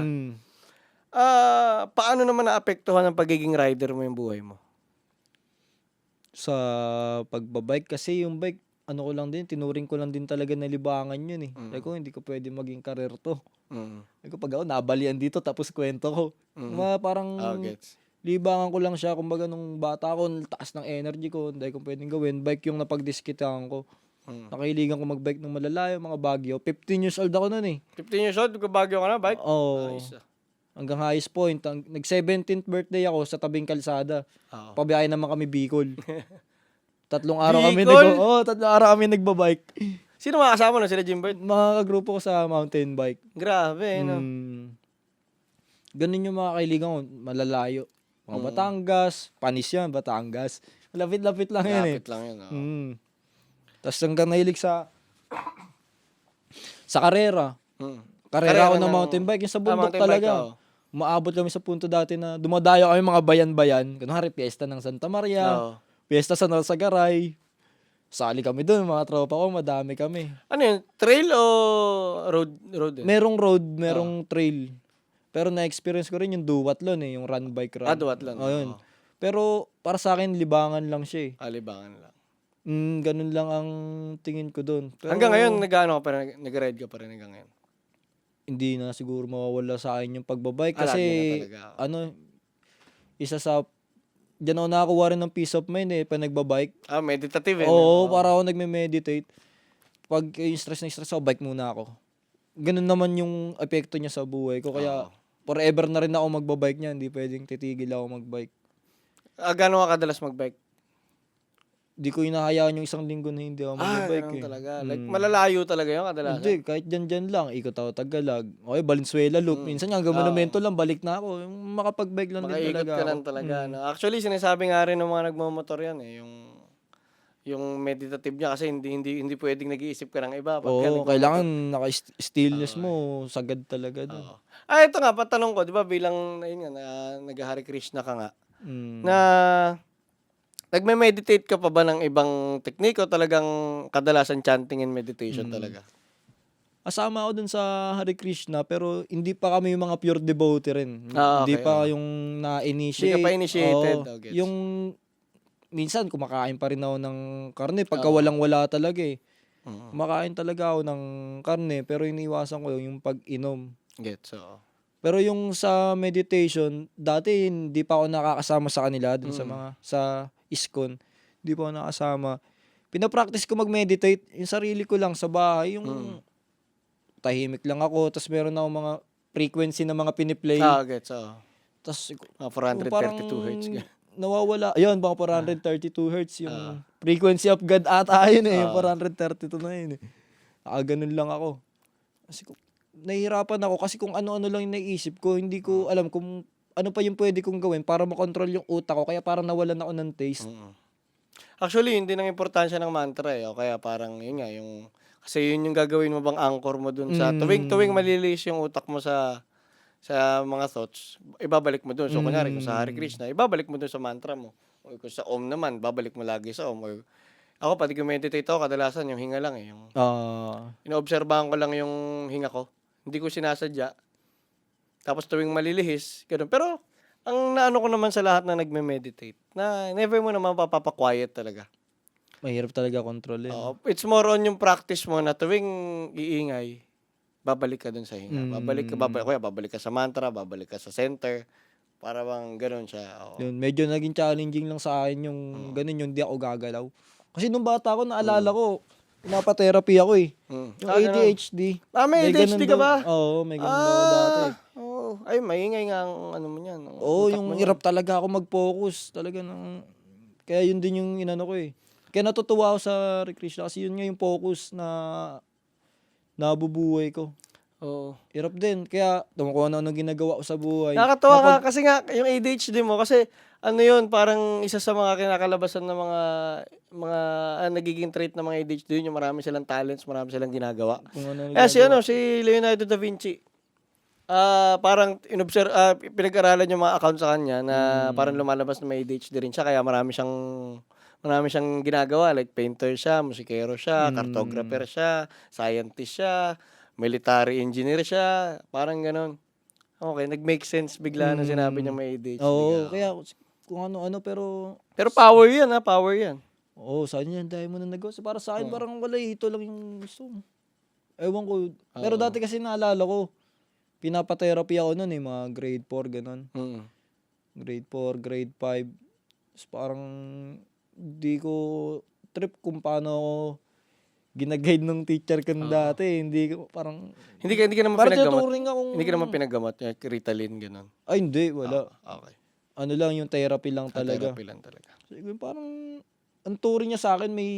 Paano naman naapektuhan ng pagiging rider mo yung buhay mo? Sa pagbabike, kasi yung bike, ano ko lang din, tinuring ko lang din talaga na libangan yun eh. Sabi ko, hindi ko pwede maging karir to. Sabi ko, pag ako nabalian dito, tapos kwento ko. Parang Gets. libangan ko lang siya. Kumbaga nung bata ko, taas ng energy ko, hindi ko pwedeng gawin. Bike yung napagdiskitahan ko. Nakahiligan ko magbike ng malalayo, mga Baguio. 15 years old ako nun eh. 15 years old, Baguio ka na, bike? Oo. Hanggang highest point. Nag-17th birthday ako sa tabing kalsada. Pabiyahe naman kami Bicol. 3 araw kami Bicol? 3 araw kami nagbabike. Sino mga kasama nun? Sila Jimbert? Mga kagrupo ko sa mountain bike. Grabe, no? Ganun yung mga kaibigan ko, malalayo. Mga Batangas, panis yan, Batangas. Lapit-lapit lang yan eh. Lapit lang yun, Tapos hanggang nahilig sa karera. Karera ako ng mountain bike. Yung sa bundok talaga. Umaabot kami sa punto dati na dumadayo kami mga bayan-bayan. Kunwari, piyesta ng Santa Maria. Piyesta sa Narsagaray. Sali kami doon, mga tropa ko, madami kami. Ano yun? Trail o road? Merong road, merong trail. Pero na-experience ko rin yung duathlon eh, yung run bike run. Duathlon. Yun. Pero para sa akin, libangan lang siya eh. Libangan lang. Ganun lang ang tingin ko doon. Hanggang ngayon, nag-ride ka pa rin hanggang ngayon? Hindi na siguro mawawala sa akin yung pagbabike. Kasi, isa sa, diyan ako nakakuha rin ng peace of mind eh, pag nagbabike. Meditative eh. Oo, para ako nagme-meditate. Pag yung stress ako, bike muna ako. Ganun naman yung epekto niya sa buhay ko. Kaya, forever na rin ako magbabike niya. Hindi pwedeng titigil ako magbike. Gano'n ka kadalas magbike? Di ko hinahayaan yung 1 linggo na hindi ako magbabike ganun eh. talaga. Like, malalayo talaga yun kadalasan? Hindi, kahit dyan lang. Ikot ako Tagalog. Okay, Valenzuela Loop. Minsan nga, hanggang Monumento lang, balik na ako. Yung makapag-bike lang din talaga Makaikot ka lang talaga. No? Actually, sinasabi nga rin ng mga nagmamotor yan eh. yung meditative niya kasi hindi pwedeng nag-iisip ka ng iba pagka Oo, kailangan naka-stillness Oo, mo, sagad talaga dun. oo. Ito nga patanong ko 'di ba bilang ayun nga na nagha-Hare Krishna ka nga, na Hmm. nagme-meditate ka pa ba ng ibang teknik o talagang kadalasan chanting and meditation Hmm. talaga? Kasama ako dun sa Hare Krishna pero hindi pa kami yung mga pure devotee rin. Hindi Okey, pa oo. yung Hindi ka pa na-initiate, initiated, oo. oh, gets. Yung minsan kumakain pa rin ako ng karne pagka Oo, walang-wala talaga, eh. mm, Kumakain talaga ako ng karne pero iniiwasan ko yung pag-inom. gets, oo. Pero yung sa meditation, dati hindi pa ako nakakasama sa kanila dun sa Mm, mga sa ISKCON, hindi pa ako nakasama. Pina-practice ko mag-meditate yung sarili ko lang sa bahay, mm. yung tahimik lang ako ta's meron akong mga frequency na mga pini-play, Gets, oo. ta's Mga yung parang 432 hertz nawawala ayun mga Ah, 432 hertz oo, yung frequency of God ata yun, eh, yung oo, 432 na yun, eh. Nakaganon lang ako. Kasi nahihirapan ako kasi kung ano-ano lang yung naiisip ko, hindi mm, ko alam kung ano pa yung puwede kong gawin para makontrol yung utak ko kaya parang nawalan ako ng taste. mm. Actually, yun din ang importansya ng mantra, eh, o kaya parang yun nga yung kasi yun yung gagawin mo bang anchor mo dun sa tuwing Hmm, malilihis yung utak mo sa mga thoughts, ibabalik mo dun. So, kunyari kung sa Hare hmm, Krishna, ibabalik mo dun sa mantra mo. O kung sa Om naman, babalik mo lagi sa Om or ako 'pag nagme-meditate ako kadalasan yung hinga lang, eh, yung ah, inoobserbahan ko lang yung hinga ko. Hindi ko sinasadya. Tapos tuwing malilihis, gano'n. Pero ang naano ko naman sa lahat na nagme-meditate na never mo naman mapapa-quiet talaga. mahirap talaga kontrolin. Oo, it's more on yung practice mo na tuwing iingay, babalik ka dun sa hinga. Hmm, Babalik ka sa mantra, babalik ka sa center, para bang gano'n siya, oo. yun medyo naging challenging lang sa akin yung Mm, gano'n, yung di ako gagalaw. Kasi nung bata ako naalala mm, ko, pinapa-therapy ako, eh. Yung gano'n. ADHD, May may ADHD gano'n ka daw ba? oo, may gano'n daw ako dati. Oo. Ay, maingay nga ang ano mo niyan, ang Oo, utak mo yung niyan. hirap talaga ako mag-focus talaga ng kaya yun din yung inano ko, eh. Kaya natutuwa ako sa Hare Krishna kasi yun nga yung focus na nabubuhay ko. Oo. Hirap din kaya kung ano-ano ginagawa ko sa buhay Nakakatuwa ka kasi nga yung ADHD mo kasi ano yun parang isa sa mga kinakalabasan ng mga nagiging trait ng mga ADHD yun yung marami silang talents, marami silang ginagawa. kung ano Si nagagawa. si Leonardo da Vinci, parang pinag-aralan yung mga account sa kanya na parang Hmm, lumalabas na may ADHD rin siya kaya marami siyang ginagawa like painter siya, musikero siya, hmm, cartographer siya, scientist siya, military engineer siya, parang gano'n. Okey, nag-make sense bigla nung sinabi niyang hmm. may ADHD ka, Oo, oo. kaya kung ano-ano pero Pero power 'yan, power 'yan. oo, sabi niya ang dami mo na nagawa. Para sa'kin Oo, parang wala, eh, ito lang yung gusto ko. Ewan ko, pero oo, dati kasi naalala ko, pinapa-therapy ako nun, eh, mga grade 4 gano'n. mm. Grade 4 grade 5 ta's parang di ko trip kung paano ako gina-guide nung teacher ko nun Oo. dati, hindi ko parang Hindi ka naman parang pinaggamot? tinuturing akong Hindi ka naman pinaggamot, Ritalin gano'n? ay hindi, wala. Okey. Ano lang yung therapy lang talaga. Therapy lang talaga. Sabi ko parang ang turing niya sa'kin may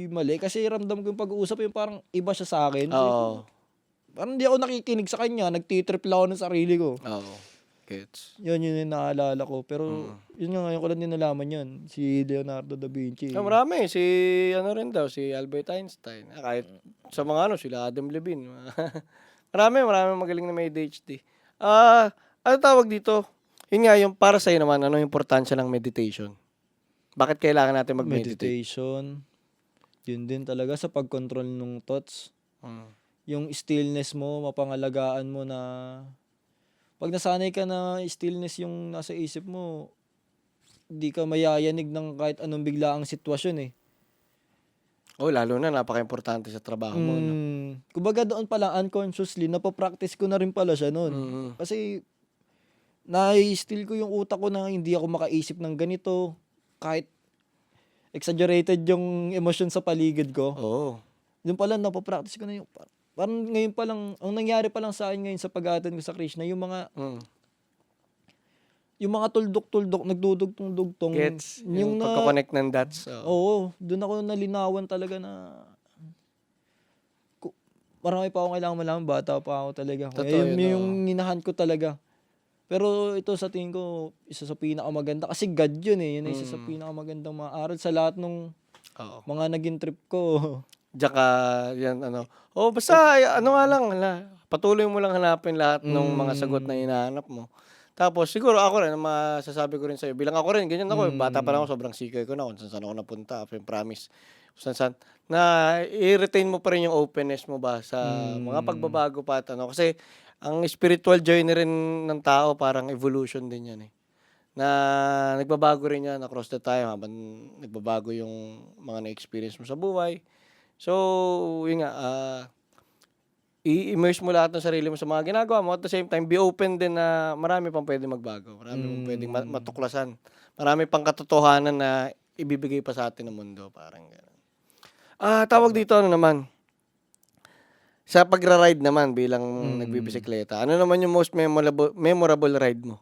mali kasi ramdam ko yung pag-uusap yung parang iba siya sa'kin. Sabi ko Oo, parang hindi ako nakikinig sa kanya, nagti-trip lang ako ng sarili ko. oo, gets. Yun yung naalala ko pero Mm. yun nga ngayon ko lang din nalaman yun, si Leonardo da Vinci. Marami si ano rin daw, si Albert Einstein, kahit sa mga ano, sila Adam Levine, maraming magaling na may ADHD. Ano tawag dito, yun nga yung para sa'yo naman, ano yung importansya ng meditation? Bakit kailangan natin mag-meditate? Meditation, yun din talaga sa pag-control nung thoughts. Mm, Yung stillness mo, mapangalagaan mo na 'pag nasanay ka na stillness yung nasa isip mo, di ka mayayanig ng kahit anong biglaang sitwasyon, eh. lalo na napakaimportante sa trabaho mo 'no? Kumbaga doon pa lang unconsciously napa-practice ko na rin pala siya nun. Mm, Kasi nai-still ko yung utak ko na hindi ako makaisip ng ganito, kahit exaggerated yung emosyon sa paligid ko. oo, Dun pa lang napa-practice ko na yung parang ngayon pa lang ang nangyari pa lang sa'kin ngayon sa pag-a-attend ko sa Krishna mm. yung mga tuldok-tuldok nagdudugtong-dugtong Gets, yung yung na pagko-connect ng dots, oo. oo, dun ako nalinawan talaga na ku marami pa akong kailangang malaman, bata pa ako talaga. Totoo Kaya yun yun, yung oo. hinahunt ko talaga. Pero ito sa tingin ko isa sa pinakamaganda kasi God yun, eh, yun ang isa sa Mm. pinakamagandang mga aral sa lahat nung Oo. Mga naging trip ko. Tsaka yan basta ano nga lang, patuloy mo lang hanapin lahat ng mga sagot na hinahanap mo. Tapos siguro ako rin, ang masasabi ko rin sa'yo, bilang ako rin ganyan ako, bata pa lang ako sobrang sikay ko na kung saan-saan ako napunta, promise. Kung saan-saan na i-retain mo pa rin yung openness mo ba sa mga pagbabago pa at kasi ang spiritual journey rin ng tao parang evolution din yan, na nagbabago rin yan across the time habang nagbabago yung mga na-experience mo sa buhay. So, yun nga, i-immerse mo lahat ng sarili mo sa mga ginagawa mo at the same time, be open din na marami pang pwedeng magbago. Marami pang pwedeng matuklasan. Marami pang katotohanan na ibibigay pa sa atin ng mundo. Parang gano'n. Tawag dito naman. Sa pagra-ride naman bilang nagbibisikleta, ano naman yung most memorable ride mo?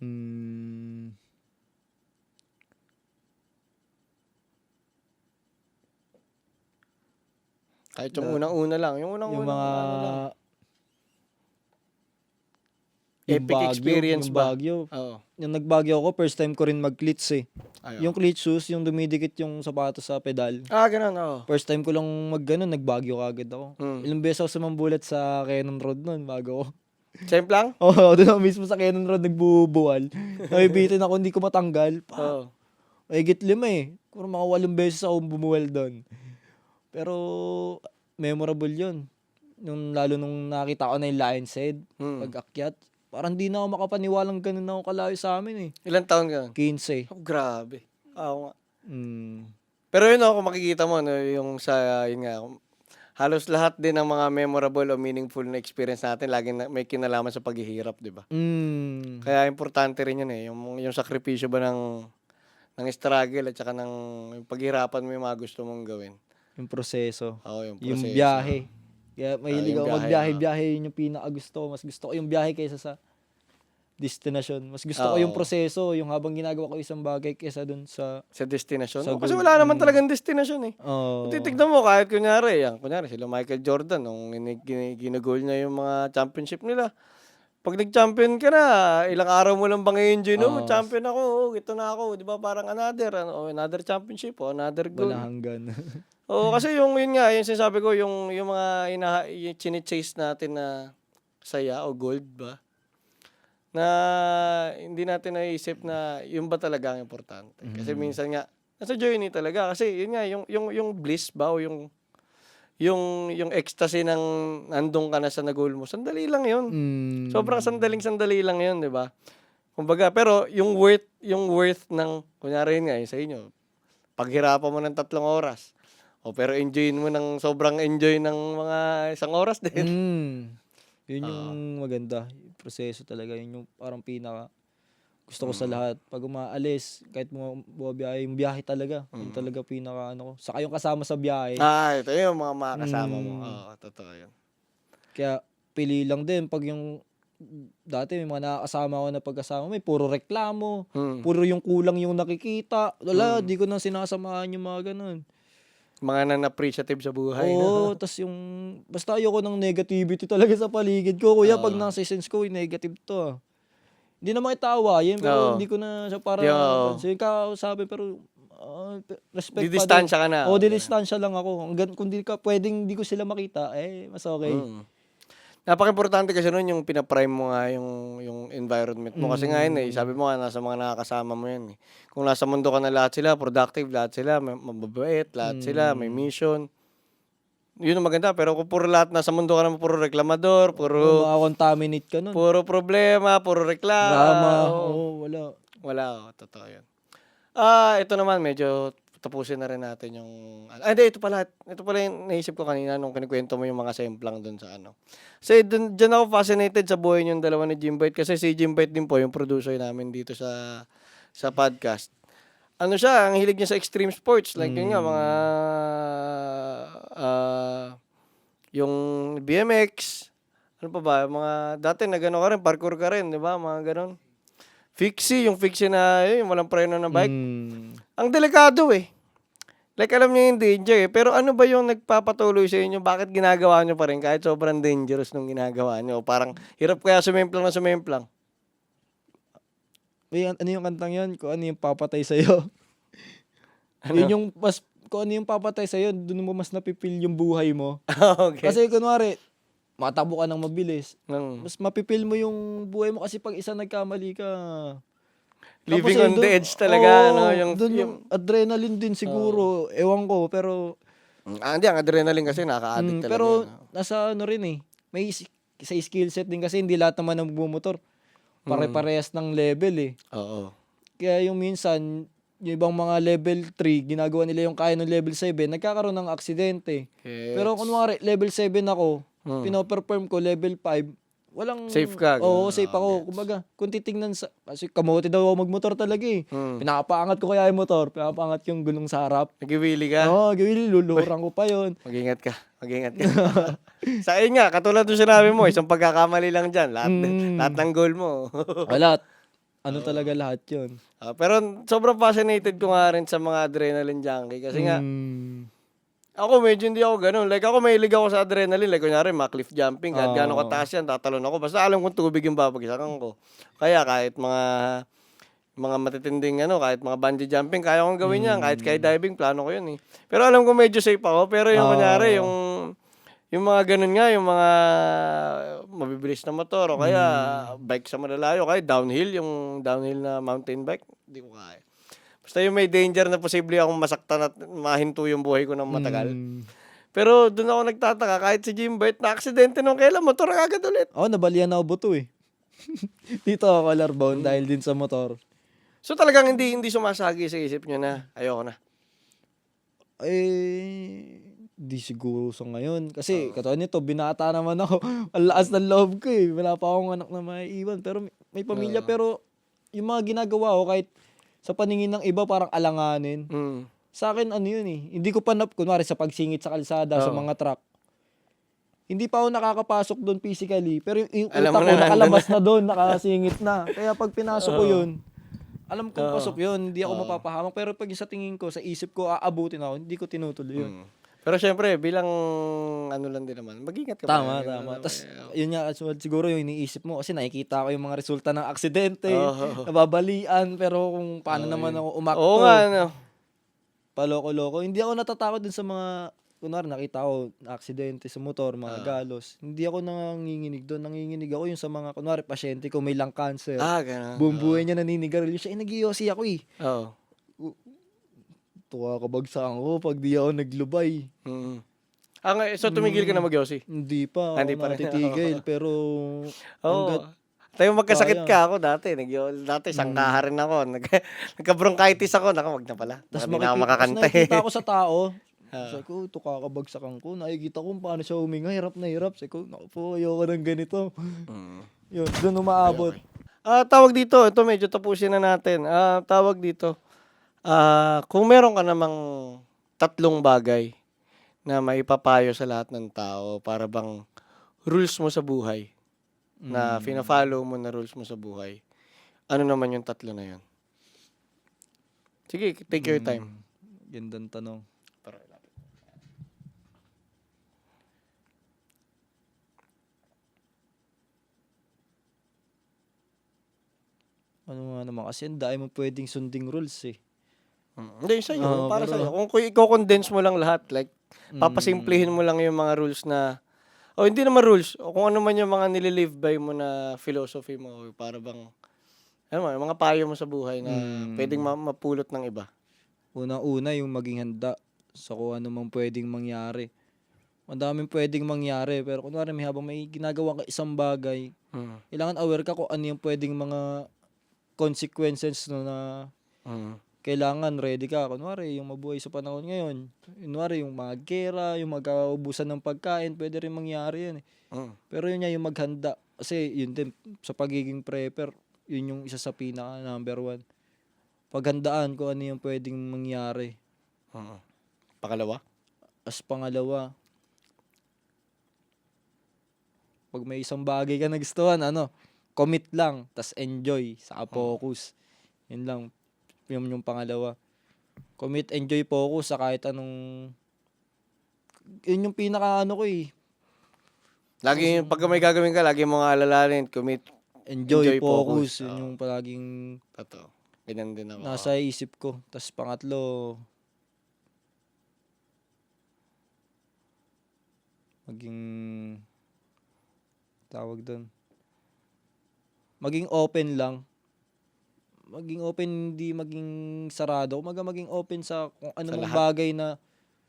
Hmm. Kahit yung unang-una lang. Yung Yung unang-unang mga lang. yung Epic experience yung ba? Baguio. Oo. Yung nag-Baguio ako, first time ko rin mag-cleats Ay, Yung cleat shoes, yung dumidikit yung sapatos sa pedal. ganun, oo. First time ko lang nag-Baguio kagad ako. Ilang beses ako sumambulat sa Cannon Road nun bago ako. Same lang? Oo, doon ako mismo sa Cannon Road nagbubuwal. Nabibitin ako, hindi ko matanggal. Oo. Mahigit 5 Kung mga 8 beses ako bumuwal doon. Pero memorable yun. Lalo nung nakita ko na yung Lion's Head, pag-akyat. Parang di na ako makapaniwalang ganun ako kalayo sa amin Ilang taon ka? 15. Oh, grabe. Oo nga. Mm. Pero yun kung makikita mo, yung sa, yun nga, halos lahat din ng mga memorable o meaningful na experience natin, laging may kinalaman sa paghihirap, di ba? Kaya importante rin yun yung sakripisyo ba ng struggle at saka ng yung paghirapan mo yung mga gusto mong gawin. Yung proseso. Oo, yung Yung proseso. biyahe. Kaya mahilig yung ako biyahe, magbiyahe-biyahe. Yun yung pinakagusto ko. Mas gusto ko yung biyahe kaysa sa destination. Mas gusto ko yung Oo. proseso, yung habang ginagawa ko isang bagay kaysa dun sa Sa destination. Sa Kasi goal. wala naman talagang destination oh, Titignan mo kahit kunyari sila Michael Jordan nung ginagol niya yung mga championship nila. Pag nag-champion ka na, ilang araw mo lang bang i-enjoy champion ako, ito na ako, 'di ba? Parang another championship another goal. walang hanggan. Oo, kasi yun nga, yung sinasabi ko, yung mga yung chine-chase natin na saya o gold ba? Na hindi natin naisip na yun ba talaga ang importante. Kasi minsan nga, nasa journey talaga. Kasi yun nga, yung bliss ba o yung ecstasy ng nandun ka na sa na-goal mo, sandali lang yun. Sobrang sandali lang yun, di ba? Kumbaga, pero yung worth ng, kunyari yun nga, yung sa inyo, paghirapan mo ng 3 oras. Pero enjoyin mo ng sobrang enjoy ng mga 1 oras din. Yun yung maganda. Yung proseso talaga. Yun yung parang pinaka gusto ko sa lahat. Pag umaalis, kahit mo bumabiyahe, yung biyahe talaga. Yung talaga pinaka ko. Saka yung kasama sa biyahe. Ito yung mga kasama mo. Oo, totoo yun. Kaya pili lang din pag yung dati may mga nakakasama ko na pagkasama, may puro reklamo, puro yung kulang yung nakikita. Wala, di ko na sinasamahan yung mga ganun. Mga non-appreciative sa buhay. Oo, tas yung, basta ayoko ng negativity talaga sa paligid ko. Kuya, pag nasa sense ko, negative to. Hindi naman itawayin, pero hindi ko na siya para, kasi sabi, pero respect pa din. Didistansya ka na. Didistansya lang ako. Kung pwedeng di ko sila makita, mas okay. Napaka-importante kasi nun yung pinaprime mo nga yung environment mo. Kasi nga yun sabi mo nga, nasa mga nakakasama mo yan Kung nasa mundo ka na lahat sila, productive, lahat sila, mababait, lahat sila, may mission. Yun ang maganda. Pero kung puro lahat nasa mundo ka naman, puro reklamador, puro Makakontaminate ka nun. puro problema, puro reklamo. Drama. Wala. Wala, totoo yun. Ito naman, medyo tapusin na rin natin yung hindi, ito pala yung naisip ko kanina nung kinikwento mo yung mga semplang doon sa Kasi diyan ako fascinated sa buhay yung dalawa ni Jimbite kasi si Jimbite din po yung producer namin dito sa podcast. Siya, ang hilig niya sa extreme sports like yun nga mga yung BMX, ano pa ba, mga dati nagano ka rin, parkour ka rin, di ba? Mga ganon. Yung fixie na yung walang preno na bike. Ang delikado Like alam niyo yung danger pero ano ba yung nagpapatuloy sa inyo? Bakit ginagawa niyo pa rin kahit sobrang dangerous nung ginagawa niyo? Parang hirap kaya sumemplang. Ano yung kantang yun? Kung ano yung papatay sa'yo. Yun yung mas, kung ano yung papatay sa'yo, dun mo mas napipil yung buhay mo. Okay. Kasi kunwari, matakbo ka ng mabilis. Mm. Mas mapipil mo yung buhay mo kasi pag isa nagkamali ka. Living Tapos on the dun, edge talaga, no? oo, dun yung adrenaline din siguro. Ewan ko, pero Hindi, ang adrenaline kasi nakaka-addict talaga pero yan. nasa ano rin eh. May sa skill set din kasi hindi lahat naman ng bumotor pare-parehas ng level eh. Oo. Kaya yung minsan, yung ibang mga level 3, ginagawa nila yung kaya ng level 7, nagkakaroon ng aksidente. Pero Gets. kunwari, level 7 ako, Mm. pinoperform ko level 5, walang... Safe ka, Oo, ganun. safe ako. Gets. Kumbaga, kung titignan sa... Kasi kamote daw ako magmotor talaga eh. Mm. Pinapaangat ko kaya yung motor, pinapaangat yung gulong sa harap. Nag-wheelie ka? Oo, gawin, luluhuran ko pa yun. Mag-ingat ka. Mag-ingat ka. Sa ayun nga, katulad ng sinabi mo, isang pagkakamali lang dyan. Lahat ng goal mo. Wala. Ano talaga lahat yun. Pero sobrang fascinated ko nga rin sa mga adrenaline junkie. Kasi nga, Mm. ako medyo hindi ako ganun. Like ako mahilig ako sa adrenaline. Like kunyari, mga cliff jumping. Kahit gaano Oo. kataas yan, tatalon ako. Basta alam kong tubig yung babagsakan ko. Kaya kahit mga matitinding kahit mga bungee jumping, kaya kong gawin yan. Kahit skydiving, plano ko yun eh. Pero alam ko medyo safe ako. Pero yung kunyari, yung mga ganun nga, yung mga mabibilis na motor o kaya bike sa malalayo, kaya yung downhill na mountain bike, hindi ko kaya. Basta yung may danger na posible akong masaktan at mahinto yung buhay ko ng matagal. Pero doon ako nagtataka, kahit si Jimbert, na-aksidente nung kailan, motor agad ulit. Oo, nabalian ako buto eh. Dito ako collarbone dahil din sa motor. So talagang hindi sumasagi sa isip nyo na, ayoko na. Di siguro sa ngayon. Kasi katulad nito, binata naman ako. Ang lakas ng loob ko eh. Wala pa akong anak na maiiwan. Pero may pamilya. Pero yung mga ginagawa ko kahit sa paningin ng iba parang alanganin. Sa akin ano yun eh. Hindi ko pa kunwari sa pagsingit sa kalsada, sa mga truck. Hindi pa ako nakakapasok doon physically. Pero yung Alam utak mo ko na, nakalabas na doon, nakasingit na. Kaya pag pinasok ko yun, alam kong pasok yun, hindi ako mapapahamak. Pero pag sa tingin ko, sa isip ko, aabutin ako, hindi ko tinutuloy yun. Pero syempre, bilang ano lang din naman, mag-ingat ka Tama. Tapos, yun nga, siguro yung iniisip mo, kasi nakikita ko yung mga resulta ng aksidente, nababalian, pero kung paano naman ako umakto, Oo nga, ano. paloko-loko. Hindi ako natatakot din sa mga, kunwari nakita ko na aksidente sa motor, mga galos. Hindi ako nanginginig doon. Nanginginig ako yung sa mga, kunwari, pasyente ko may lung cancer. Ganun. Buong buhay niya naninigarilyo siya. nag-iossi ako eh. Oo. Tuwa kabagsakan ko pag di ako naglubay. So tumigil ka na mag-yossi? Hindi pa ako Hindi pa rin. natitigil. Pero Oo. Tayo magkasakit ka ako dati. Dati sangkaha rin ako. Nagka-bronchitis ako. Naku, wag na pala. Hindi na ako makakanta eh. nakikita ko sa tao. Sabi ko, ito kakabagsakan ko. Nakikita ko paano siya huminga. Hirap na hirap. Sabi ko, naku po, ayoko ng ganito. Yun, doon umaabot. Tawag dito. Ito medyo tapusin na natin. Tawag dito. Kung meron ka namang 3 bagay na maipapayo sa lahat ng tao para bang rules mo sa buhay, na fina-follow mo na rules mo sa buhay, ano naman yung 3 na yun? Sige, take your time. Gandang tanong. Ano nga naman, kasi ang dami mo pwedeng sunding rules eh. Hindi, sa'yo. Para pero- sa'yo. Kung i-condense mo lang lahat, like, papasimplihin mo lang yung mga rules na, hindi naman rules, o kung ano man yung mga nililive by mo na philosophy mo, para bang, yung mga payo mo sa buhay na pwedeng mapulot ng iba. Unang-una yung maging handa sa kung ano mang pwedeng mangyari. Ang daming pwedeng mangyari, pero kunwari habang may ginagawa ka isang bagay, kailangan aware ka kung ano yung pwedeng mga consequences no, na kailangan ready ka. Kunwari, yung mabuhay sa panahon ngayon. Kunwari, yung magkera, yung magkaubusan ng pagkain, pwede rin mangyari yan eh. Pero yun nga, yung maghanda. Kasi yun din, sa pagiging prepper, yun yung isa sa pinaka number 1. Paghandaan kung ano yung pwedeng mangyari. Pangalawa? As pangalawa, pag may isang bagay ka nagustuhan, commit lang, tas enjoy, saka focus. Yun lang. Yun yung pangalawa. Commit, enjoy, focus sa kahit anong... Yun yung pinaka ko eh. Lagi, pagka may gagawin ka, lagi mo nga alalahanin, commit, Enjoy, Enjoy, focus. focus. Yun yung palaging Totoo. Ganyan din ako. nasa isip ko. Tas pangatlo, Maging, tawag doon, maging open lang. Maging open, hindi maging sarado. Kumaga maging open sa kung ano Sa mang lahat. bagay na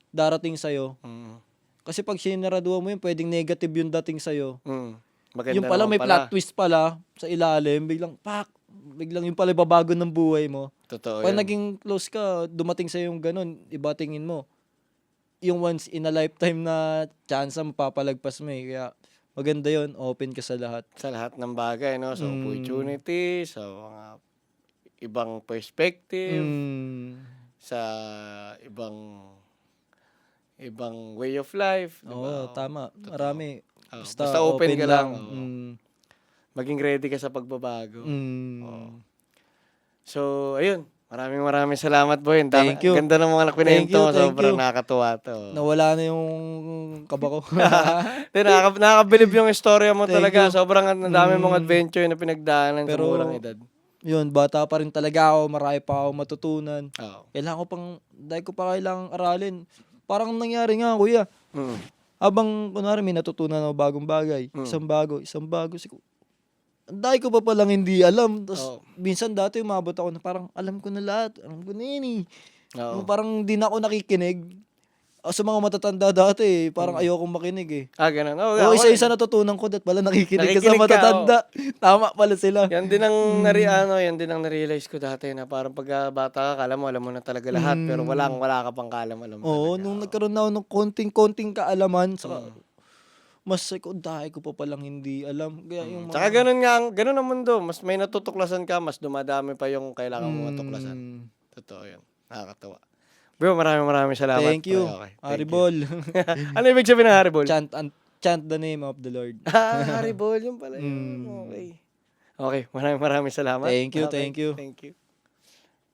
darating sa'yo. Mm. Kasi pag sinaraduhan mo yun, pwedeng negative yung dating sa'yo. Mm. Maganda Yung pala, naman may pala. plot twist pala sa ilalim. Biglang, biglang yung pala babago ng buhay mo. Totoo Pag yan. naging close ka, dumating sa'yo yung ganun, iba tingin mo. Yung once in a lifetime na chance mapapalagpas mo eh. Kaya maganda yun, open ka sa lahat. Sa lahat ng bagay, no? Sa Mm. opportunity, sa mga ibang perspective, sa ibang way of life, di Oo, ba? tama. Totoo. Marami. Oo, Basta, basta open ka lang. Oo. Mm. Maging ready ka sa pagbabago. Mm. Oo. So, ayun. Maraming salamat, boy. Ang Thank you. Ganda ng mga Thank nakwento you, mo. thank Sobrang you. nakakatuwa to. Nawala na yung kaba ko. Nakakabilib yung istorya mo Thank talaga. you. Sobrang ang dami mong Mm. adventure na pinagdaanan sa Pero, murang edad. yun, bata pa rin talaga ako. Marami pa ako matutunan. Oo. Dahil ko pa kailangang aralin. Parang nangyari nga, kuya. Mm. Habang, kunwari, may natutunan ako bagong bagay. Isang bago. Ang dahil ko pa palang hindi alam. Tapos, Oo. minsan dati umabot ako na parang, alam ko na lahat. Alam ko na yun eh. Oo. Yung parang di na ako nakikinig. Sa mga matatanda dati, parang ayokong makinig eh. Ganun. Oo, isa-isa natutunan ko, dat pala nakikinig ka sa Nakikinig ka, matatanda. Tama pala sila. Yan din ang na-realize ko dati na parang pag bata ka, alam mo na talaga lahat, pero wala ka pang kalam-alam Oo, talaga. nung nagkaroon na ako ng konting-konting kaalaman, saka mas dahil ko pa palang hindi alam. Kaya yung Tsaka ganun ang mundo. Mas may natutuklasan ka, mas dumadami pa yung kailangan mo matuklasan. Totoo yun. Nakakatawa. Bro, maraming salamat. Thank you, Okay, thank you. Haribol. Ano ibig sabihin ng Haribol? Chant the name of the Lord. Haribol, yung pala yun. Okay. Okay, maraming salamat. Thank you, Okay, thank you. Thank you.